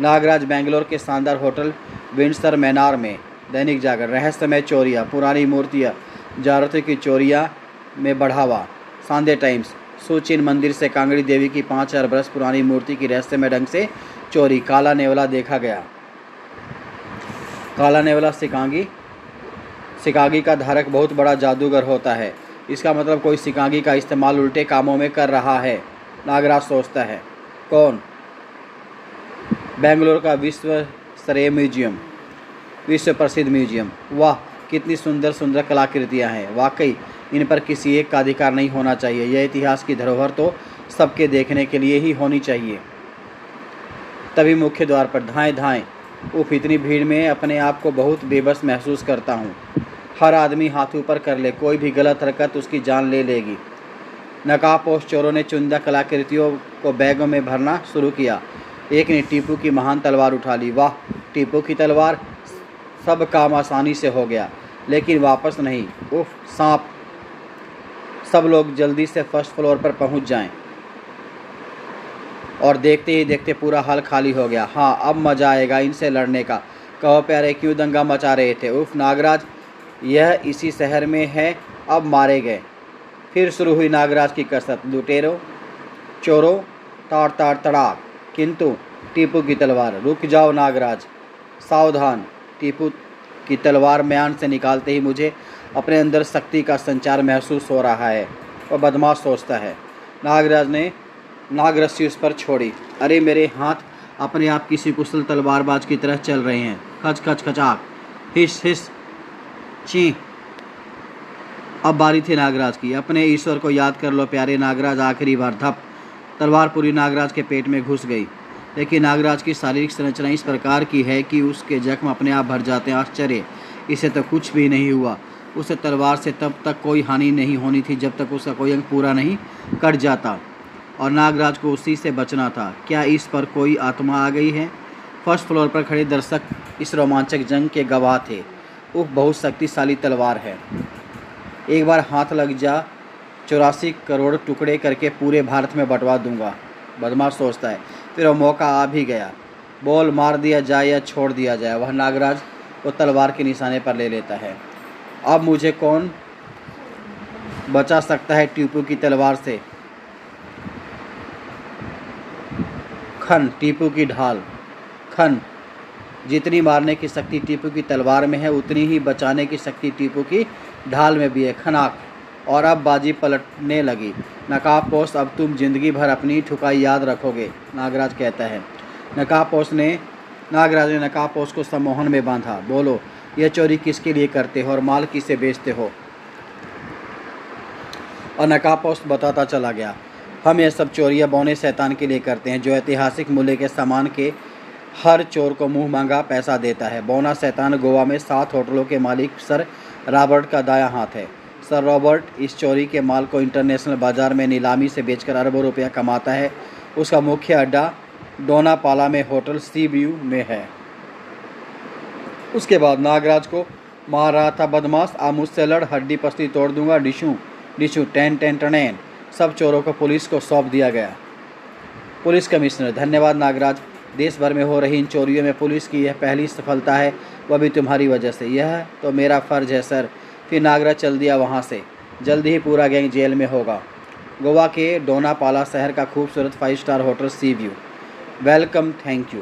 नागराज बेंगलोर के शानदार होटल विंडसर मैनार में। दैनिक जागरण। रहस्यमय चोरियाँ, पुरानी मूर्तियाँ, जारतों की चोरियाँ में बढ़ावा। Sunday times. सोचिन मंदिर से कांगड़ी देवी की 5000 वर्ष पुरानी मूर्ति की रहस्यमय ढंग से चोरी। काला नेवला देखा गया। काला नेवला शिकांगी का धारक बहुत बड़ा जादूगर होता है। इसका मतलब कोई शिकांगी का इस्तेमाल उल्टे कामों में कर रहा है, नागराज सोचता है। कौन? बेंगलोर का विश्व स्तरीय म्यूजियम, विश्व प्रसिद्ध म्यूजियम। वाह, कितनी सुंदर सुंदर कलाकृतियाँ हैं। वाकई इन पर किसी एक का अधिकार नहीं होना चाहिए। यह इतिहास की धरोहर तो सबके देखने के लिए ही होनी चाहिए। तभी मुख्य द्वार पर धाएं। उफ, इतनी भीड़ में अपने आप को बहुत बेबस महसूस करता हूँ। हर आदमी हाथ ऊपर कर ले, कोई भी गलत हरकत उसकी जान ले लेगी। नकाबपोश चोरों ने चुनिंदा कलाकृतियों को बैगों में भरना शुरू किया। एक ने टीपू की महान तलवार उठा ली। वाह, टीपू की तलवार! सब काम आसानी से हो गया, लेकिन वापस नहीं। उफ, सांप! सब लोग जल्दी से फर्स्ट फ्लोर पर पहुंच जाएं। और देखते ही देखते पूरा हॉल खाली हो गया। हाँ, अब मज़ा आएगा इनसे लड़ने का। कहो प्यारे, क्यों दंगा मचा रहे थे? उफ नागराज, यह इसी शहर में है, अब मारे गए। फिर शुरू हुई नागराज की कसरत। लुटेरों, चोरों, ताड़ ताड़ तड़ाक। किंतु टीपू की तलवार। रुक जाओ नागराज, सावधान। टीपू की तलवार म्यान से निकालते ही मुझे अपने अंदर शक्ति का संचार महसूस हो रहा है, वह बदमाश सोचता है। नागराज ने नागरस्सी उस पर छोड़ी। अरे, मेरे हाथ अपने आप किसी कुशल तलवारबाज की तरह चल रहे हैं। खच खच खचाक, हिस हिस, ची। अब बारी थी नागराज की। अपने ईश्वर को याद कर लो प्यारे नागराज। आखिरी बार। धप, तलवार पूरी नागराज के पेट में घुस गई। लेकिन नागराज की शारीरिक संरचना इस प्रकार की है कि उसके जख्म अपने आप भर जाते हैं। आश्चर्य, इसे तो कुछ भी नहीं हुआ। उसे तलवार से तब तक कोई हानि नहीं होनी थी जब तक उसका कोई अंग पूरा नहीं कट जाता, और नागराज को उसी से बचना था। क्या इस पर कोई आत्मा आ गई है? फर्स्ट फ्लोर पर खड़े दर्शक इस रोमांचक जंग के गवाह थे। बहुत शक्तिशाली तलवार है, एक बार हाथ लग जा 84 करोड़ टुकड़े करके पूरे भारत में बंटवा दूंगा। बदमाश सोचता है। फिर वो मौका आ भी गया। बॉल मार दिया जाए या छोड़ दिया जाए, वह नागराज को तलवार के निशाने पर ले लेता है। अब मुझे कौन बचा सकता है टीपू की तलवार से? खन, टीपू की ढाल। खन, जितनी मारने की शक्ति टीपू की तलवार में है उतनी ही बचाने की शक्ति टीपू की ढाल में भी है। खनाक, और अब बाजी पलटने लगी। नकाबपोश, अब तुम जिंदगी भर अपनी ठुकाई याद रखोगे, नागराज कहता है। नागराज ने नकाबपोश को सम्मोहन में बांधा। बोलो, यह चोरी किसके लिए करते हो और माल किसे बेचते हो? और नकाबपोश बताता चला गया। हम यह सब चोरियां बौने शैतान के लिए करते हैं, जो ऐतिहासिक मूल्य के सामान के हर चोर को मुंह मांगा पैसा देता है। बौना शैतान गोवा में 7 होटलों के मालिक सर रॉबर्ट का दायां हाथ है। सर रॉबर्ट इस चोरी के माल को इंटरनेशनल बाजार में नीलामी से बेचकर अरबों रुपया कमाता है। उसका मुख्य अड्डा डोनापाला में होटल सी व्यू में है। उसके बाद नागराज को मार रहा था बदमाश। आ मुझसे लड़, हड्डी पसली तोड़ दूंगा। डिशू डिशू टेन टेन टनेन। सब चोरों को पुलिस को सौंप दिया गया। पुलिस कमिश्नर, धन्यवाद नागराज। देश भर में हो रही इन चोरियों में पुलिस की यह पहली सफलता है, वह भी तुम्हारी वजह से। यह तो मेरा फ़र्ज है सर। फिर नागराज चल दिया वहाँ से। जल्दी ही पूरा गैंग जेल में होगा। गोवा के डोनापाला शहर का खूबसूरत 5 star hotel sea view. Welcome, thank you.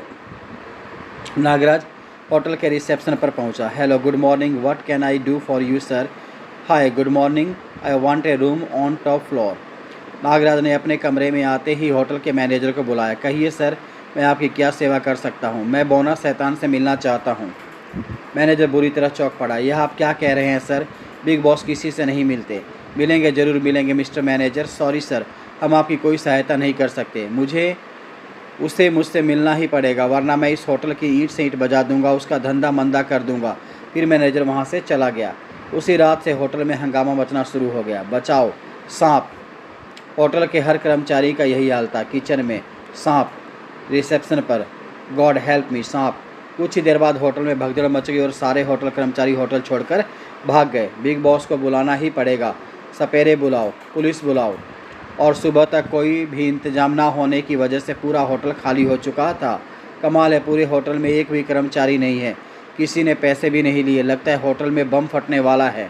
Nagraj hotel के रिसेप्शन पर पहुंचा। Hello, good morning, what can I do for you sir? Hi, good morning, I want a room on top floor. Nagraj ने अपने कमरे में आते ही होटल के मैनेजर को बुलाया। कहिए सर, मैं आपकी क्या सेवा कर सकता हूँ? मैं बौना शैतान से मिलना चाहता हूँ। मैनेजर बुरी तरह चौंक पड़ा। यह आप क्या कह रहे हैं सर? बिग बॉस किसी से नहीं मिलते। मिलेंगे, ज़रूर मिलेंगे मिस्टर मैनेजर। सॉरी सर, हम आपकी कोई सहायता नहीं कर सकते। उसे मुझसे मिलना ही पड़ेगा, वरना मैं इस होटल की ईंट से ईंट बजा दूंगा, उसका धंधा मंदा कर दूंगा। फिर मैनेजर वहाँ से चला गया। उसी रात से होटल में हंगामा मचना शुरू हो गया। बचाओ, सांप। होटल के हर कर्मचारी का यही हाल था। किचन में सांप, रिसेप्शन पर गॉड हेल्प मी सांप। कुछ ही देर बाद होटल में भगदड़ मच गई और सारे होटल कर्मचारी होटल छोड़कर भाग गए। बिग बॉस को बुलाना ही पड़ेगा। सपेरे बुलाओ, पुलिस बुलाओ। और सुबह तक कोई भी इंतजाम ना होने की वजह से पूरा होटल खाली हो चुका था। कमाल है, पूरे होटल में एक भी कर्मचारी नहीं है। किसी ने पैसे भी नहीं लिए। लगता है होटल में बम फटने वाला है।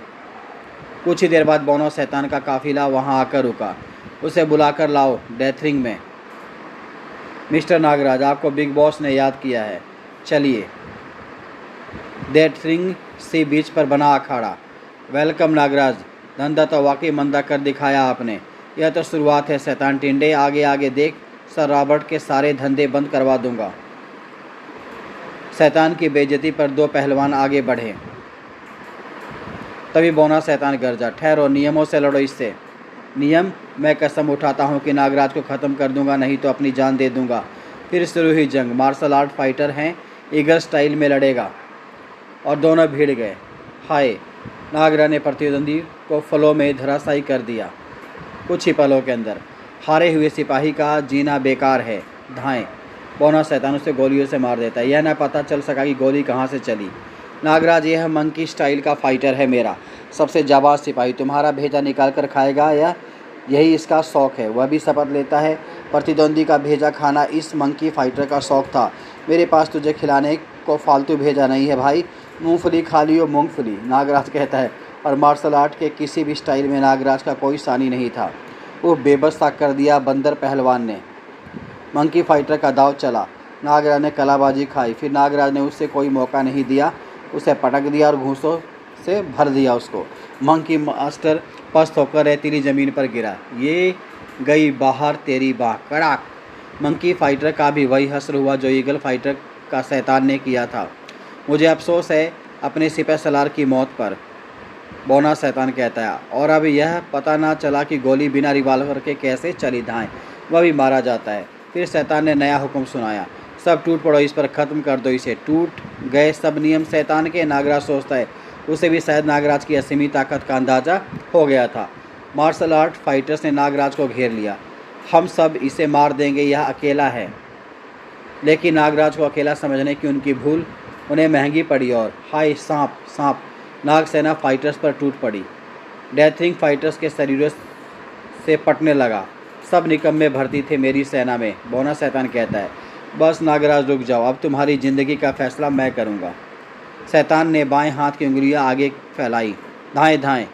कुछ ही देर बाद बौना शैतान का काफिला वहां आकर रुका। उसे बुलाकर लाओ डेथरिंग में। मिस्टर नागराज, आपको बिग बॉस ने याद किया है। चलिए। डेथरिंग सी बीच पर बना अखाड़ा। वेलकम नागराज, धंधा तो वाकई मंदा कर दिखाया आपने। यह तो शुरुआत है शैतान टिंडे, आगे आगे देख, सर रॉबर्ट के सारे धंधे बंद करवा दूंगा। शैतान की बेइज्जती पर 2 पहलवान आगे बढ़े। तभी बौना शैतान गरजा। ठहरो, नियमों से लड़ो इससे। नियम? मैं कसम उठाता हूँ कि नागराज को ख़त्म कर दूंगा, नहीं तो अपनी जान दे दूंगा। फिर शुरू हुई जंग। मार्शल आर्ट फाइटर हैं, ईगर स्टाइल में लड़ेगा। और दोनों भिड़ गए। हाय, नागराज ने प्रतिद्वंदी को फलों में धराशायी कर दिया। कुछ ही पलों के अंदर हारे हुए सिपाही का जीना बेकार है। धाएं। बौना शैतान उसे गोलियों से मार देता है। यह न पता चल सका कि गोली कहाँ से चली। नागराज, यह मंकी स्टाइल का फाइटर है, मेरा सबसे जाबाज सिपाही। तुम्हारा भेजा निकाल कर खाएगा, या यही इसका शौक़ है? वह भी शपथ लेता है। प्रतिद्वंदी का भेजा खाना इस मंकी फाइटर का शौक़ था। मेरे पास तुझे खिलाने को फालतू भेजा नहीं है भाई। मूंगफली खा लियो, मूंगफली, नागराज कहता है। और मार्शल आर्ट के किसी भी स्टाइल में नागराज का कोई सानी नहीं था। वो बेबस सा कर दिया बंदर पहलवान ने। मंकी फाइटर का दाव चला। नागराज ने कलाबाजी खाई। फिर नागराज ने उससे कोई मौका नहीं दिया, उसे पटक दिया और घूंसों से भर दिया उसको। मंकी मास्टर पस्त होकर रेतीली ज़मीन पर गिरा। ये गई बाहर तेरी बाह। कड़ाक। मंकी फाइटर का भी वही हश्र हुआ जो ईगल फाइटर का शैतान ने किया था। मुझे अफसोस है अपने सिपह सलार की मौत पर, बौना शैतान कहता है। और अब यह पता ना चला कि गोली बिना रिवाल्वर के कैसे चली। धाएं, वह भी मारा जाता है। फिर शैतान ने नया हुक्म सुनाया। सब टूट पड़ो, इस पर ख़त्म कर दो इसे। टूट गए सब नियम शैतान के, नागराज सोचता है। उसे भी शायद नागराज की असीमी ताकत का अंदाज़ा हो गया था। मार्शल आर्ट फाइटर्स ने नागराज को घेर लिया। हम सब इसे मार देंगे, यह अकेला है। लेकिन नागराज को अकेला समझने की उनकी भूल उन्हें महंगी पड़ी और हाय सांप सांप, नागसेना फाइटर्स पर टूट पड़ी। डेथरिंग फाइटर्स के शरीरों से पटने लगा। सब निकम्मे भर्ती थे मेरी सेना में, बोना शैतान कहता है। बस नागराज रुक जाओ, अब तुम्हारी ज़िंदगी का फैसला मैं करूँगा। शैतान ने बाएं हाथ की उंगलियां आगे फैलाई। धाएं धाएं।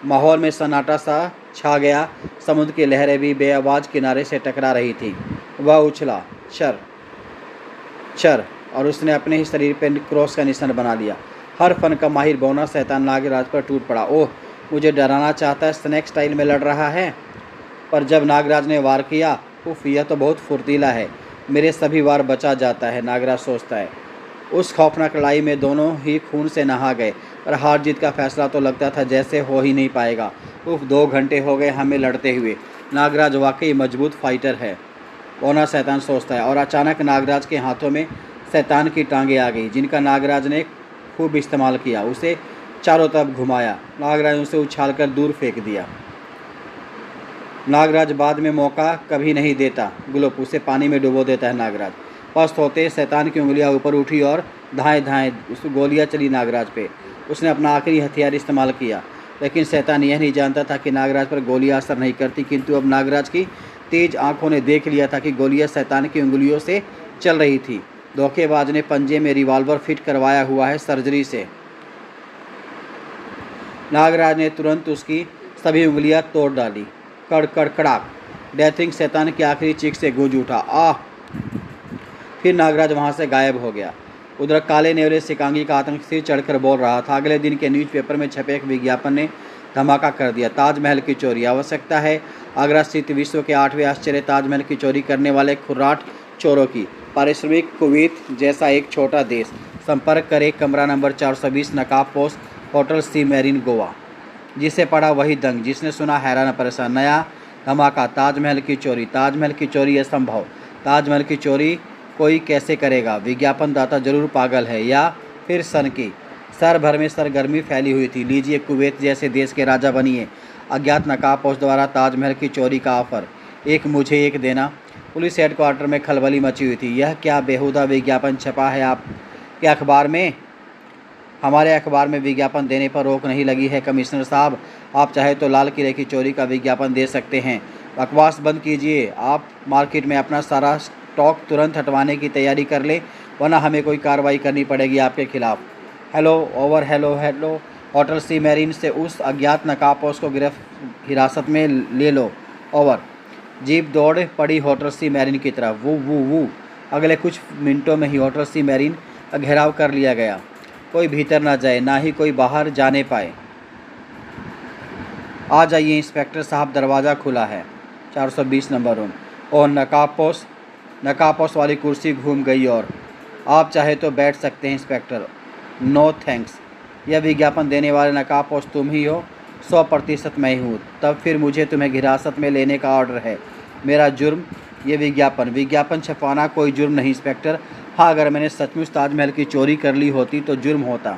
माहौल में सन्नाटा सा छा गया। समुद्र की लहरें भी बेआवाज़ किनारे से टकरा रही थीं। वह उछला, चर चर, और उसने अपने ही शरीर पर क्रॉस का निशान बना लिया। हर फन का माहिर बौना शैतान नागराज पर टूट पड़ा। ओह, मुझे डराना चाहता है, स्नेक स्टाइल में लड़ रहा है। पर जब नागराज ने वार किया, उफ, यह तो बहुत फुर्तीला है, मेरे सभी वार बचा जाता है, नागराज सोचता है। उस खौफनाक लड़ाई में दोनों ही खून से नहा गए और हार जीत का फैसला तो लगता था जैसे हो ही नहीं पाएगा। उफ, 2 घंटे हो गए हमें लड़ते हुए। नागराज वाकई मजबूत फाइटर है, बौना शैतान सोचता है। और अचानक नागराज के हाथों में शैतान की टांगें आ गई, जिनका नागराज ने खूब इस्तेमाल किया। उसे चारों तरफ घुमाया। नागराज उसे उछालकर दूर फेंक दिया। नागराज बाद में मौका कभी नहीं देता। ग्लोप उसे पानी में डुबो देता है। नागराज पस्त होते शैतान की उंगलियां ऊपर उठी और धाएं धाएं उस गोलियां चली नागराज पे। उसने अपना आखिरी हथियार इस्तेमाल किया, लेकिन शैतान यह नहीं जानता था कि नागराज पर गोलियां असर नहीं करती। किंतु अब नागराज की तेज आंखों ने देख लिया था कि गोलियां शैतान की उंगलियों से चल रही थी। धोखेबाज ने पंजे में रिवॉल्वर फिट करवाया हुआ है सर्जरी से। नागराज ने तुरंत उसकी सभी उंगलियां तोड़ डाली। कड़ कड़ कड़ाक, डेथरिंग शैतान की आखिरी चीख से गूंज उठा। आह! फिर नागराज वहां से गायब हो गया। उधर काले नेवले सिकांगी का आतंक सिर चढ़कर बोल रहा था। अगले दिन के न्यूज़पेपर में छपे एक विज्ञापन ने धमाका कर दिया। ताजमहल की चोरी, आवश्यकता है आगरा स्थित विश्व के 8वें आश्चर्य ताजमहल की चोरी करने वाले खुर्राट चोरों की। पारिश्रमिक कुवैत जैसा एक छोटा देश। संपर्क करें कमरा नंबर 420, नकाब post, hotel Sea marine, Goa. जिसे पढ़ा वही दंग, जिसने सुना हैरान परेशान। नया धमाका, ताजमहल की चोरी। ताजमहल की चोरी असंभव। ताजमहल की चोरी कोई कैसे करेगा? विज्ञापन दाता जरूर पागल है या फिर सनकी। शहर भर में सरगर्मी फैली हुई थी। लीजिए, कुवैत जैसे देश के राजा बनिए। अज्ञात नकाबपोश द्वारा ताजमहल की चोरी का ऑफर, एक मुझे एक देना। पुलिस हेडक्वार्टर में खलबली मची हुई थी। यह क्या बेहुदा विज्ञापन छपा है आपके अखबार में? हमारे अखबार में विज्ञापन देने पर रोक नहीं लगी है कमिश्नर साहब। आप चाहे तो लाल किले की चोरी का विज्ञापन दे सकते हैं। बकवास बंद कीजिए। आप मार्केट में अपना सारा स्टॉक तुरंत हटवाने की तैयारी कर लें, वरना हमें कोई कार्रवाई करनी पड़ेगी आपके खिलाफ। Hello over, hello hello. Hotel Sea Marine से उस अज्ञात नकाबपोश को हिरासत में ले लो। ओवर। जीप दौड़ पड़ी होटल सी मैरिन की तरफ। वो वो वो। अगले कुछ मिनटों में ही होटल सी मैरिन का घेराव कर लिया गया। कोई भीतर ना जाए, ना ही कोई बाहर जाने पाए। आ जाइए इंस्पेक्टर साहब, दरवाज़ा खुला है। 420 नंबर रूम। और नकाबपोश वाली कुर्सी घूम गई। और आप चाहे तो बैठ सकते हैं इंस्पेक्टर। No thanks. यह विज्ञापन देने वाले नकाबपोश तुम ही हो? 100% मैं ही हूँ। तब फिर मुझे तुम्हें हिरासत में लेने का ऑर्डर है। मेरा जुर्म ये विज्ञापन छपवाना कोई जुर्म नहीं इंस्पेक्टर। हाँ, अगर मैंने सचमुच ताजमहल की चोरी कर ली होती तो जुर्म होता।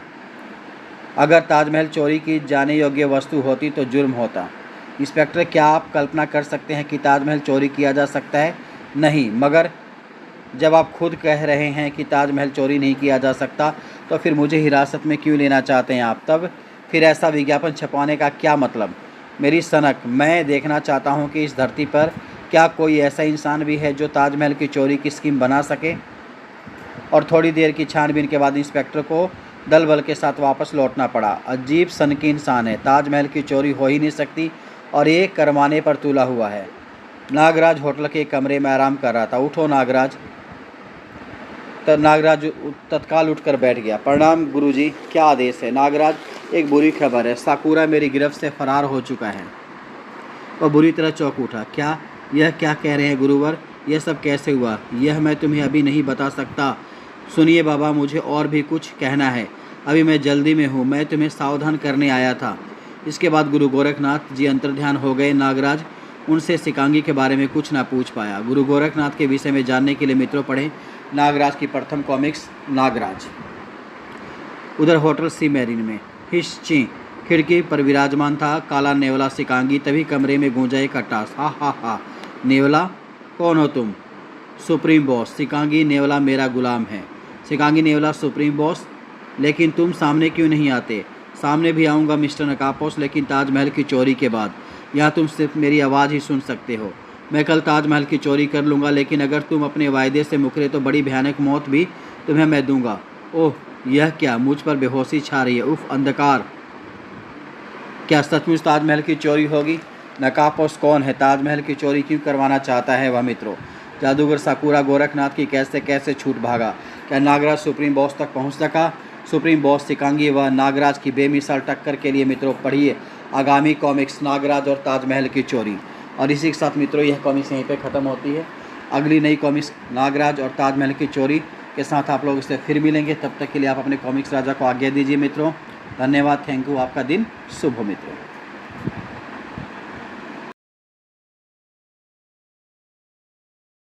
अगर ताजमहल चोरी की जाने योग्य वस्तु होती तो जुर्म होता। इंस्पेक्टर, क्या आप कल्पना कर सकते हैं कि ताजमहल चोरी किया जा सकता है? नहीं, मगर जब आप खुद कह रहे हैं कि ताजमहल चोरी नहीं किया जा सकता, तो फिर मुझे हिरासत में क्यों लेना चाहते हैं आप? तब फिर ऐसा विज्ञापन छपवाने का क्या मतलब? मेरी सनक, मैं देखना चाहता हूं कि इस धरती पर क्या कोई ऐसा इंसान भी है जो ताजमहल की चोरी की स्कीम बना सके। और थोड़ी देर की छानबीन के बाद इंस्पेक्टर को दल बल के साथ वापस लौटना पड़ा। अजीब सनकी इंसान है, ताजमहल की चोरी हो ही नहीं सकती और ये करवाने पर तुला हुआ है। नागराज होटल के कमरे में आराम कर रहा था। उठो नागराज। नागराज तत्काल उठकर बैठ गया। प्रणाम गुरुजी, क्या आदेश है? नागराज, एक बुरी खबर है, साकुरा मेरी गिरफ्त से फरार हो चुका है। वह बुरी तरह चौंक उठा। क्या? यह क्या कह रहे हैं गुरुवर? यह सब कैसे हुआ? यह मैं तुम्हें अभी नहीं बता सकता। सुनिए बाबा, मुझे और भी कुछ कहना है। अभी मैं जल्दी में हूँ, मैं तुम्हें सावधान करने आया था। इसके बाद गुरु गोरखनाथ जी अंतर्ध्यान हो गए। नागराज उनसे सिकांगी के बारे में कुछ ना पूछ पाया। गुरु गोरखनाथ के विषय में जानने के लिए मित्रों पढ़ें नागराज की प्रथम कॉमिक्स नागराज। उधर होटल सी मैरिन में हिस्ची खिड़की पर विराजमान था काला नेवला सिकांगी। तभी कमरे में गूंजा एक अट्टास, हा हा हा। नेवला, कौन हो तुम? Supreme boss. सिकांगी, नेवला मेरा गुलाम है। सिकांगी, नेवला, सुप्रीम बॉस, लेकिन तुम सामने क्यों नहीं आते? सामने भी आऊँगा मिस्टर नकापोस, लेकिन ताजमहल की चोरी के बाद। यहाँ तुम सिर्फ मेरी आवाज़ ही सुन सकते हो। मैं कल ताजमहल की चोरी कर लूँगा, लेकिन अगर तुम अपने वायदे से मुकरे तो बड़ी भयानक मौत भी तुम्हें मैं दूंगा। ओह, यह क्या? मुझ पर बेहोशी छा रही है। उफ, अंधकार। क्या सचमुच ताजमहल की चोरी होगी? नकापोस कौन है? ताजमहल की चोरी क्यों करवाना चाहता है वह? मित्रों, जादूगर साकुरा गोरखनाथ की कैसे कैसे छूट भागा? क्या नागराज सुप्रीम बॉस तक पहुंच सका? सुप्रीम बॉस सिकांगी व नागराज की बेमिसाल टक्कर के लिए मित्रों पढ़िए आगामी कॉमिक्स नागराज और ताजमहल की चोरी। और इसी के साथ मित्रों यह कॉमिक्स यहीं पे ख़त्म होती है। अगली नई कॉमिक्स नागराज और ताजमहल की चोरी के साथ आप लोग इससे फिर मिलेंगे। तब तक के लिए आप अपने कॉमिक्स राजा को आज्ञा दीजिए मित्रों। धन्यवाद, थैंक यू। आपका दिन शुभ हो मित्रों।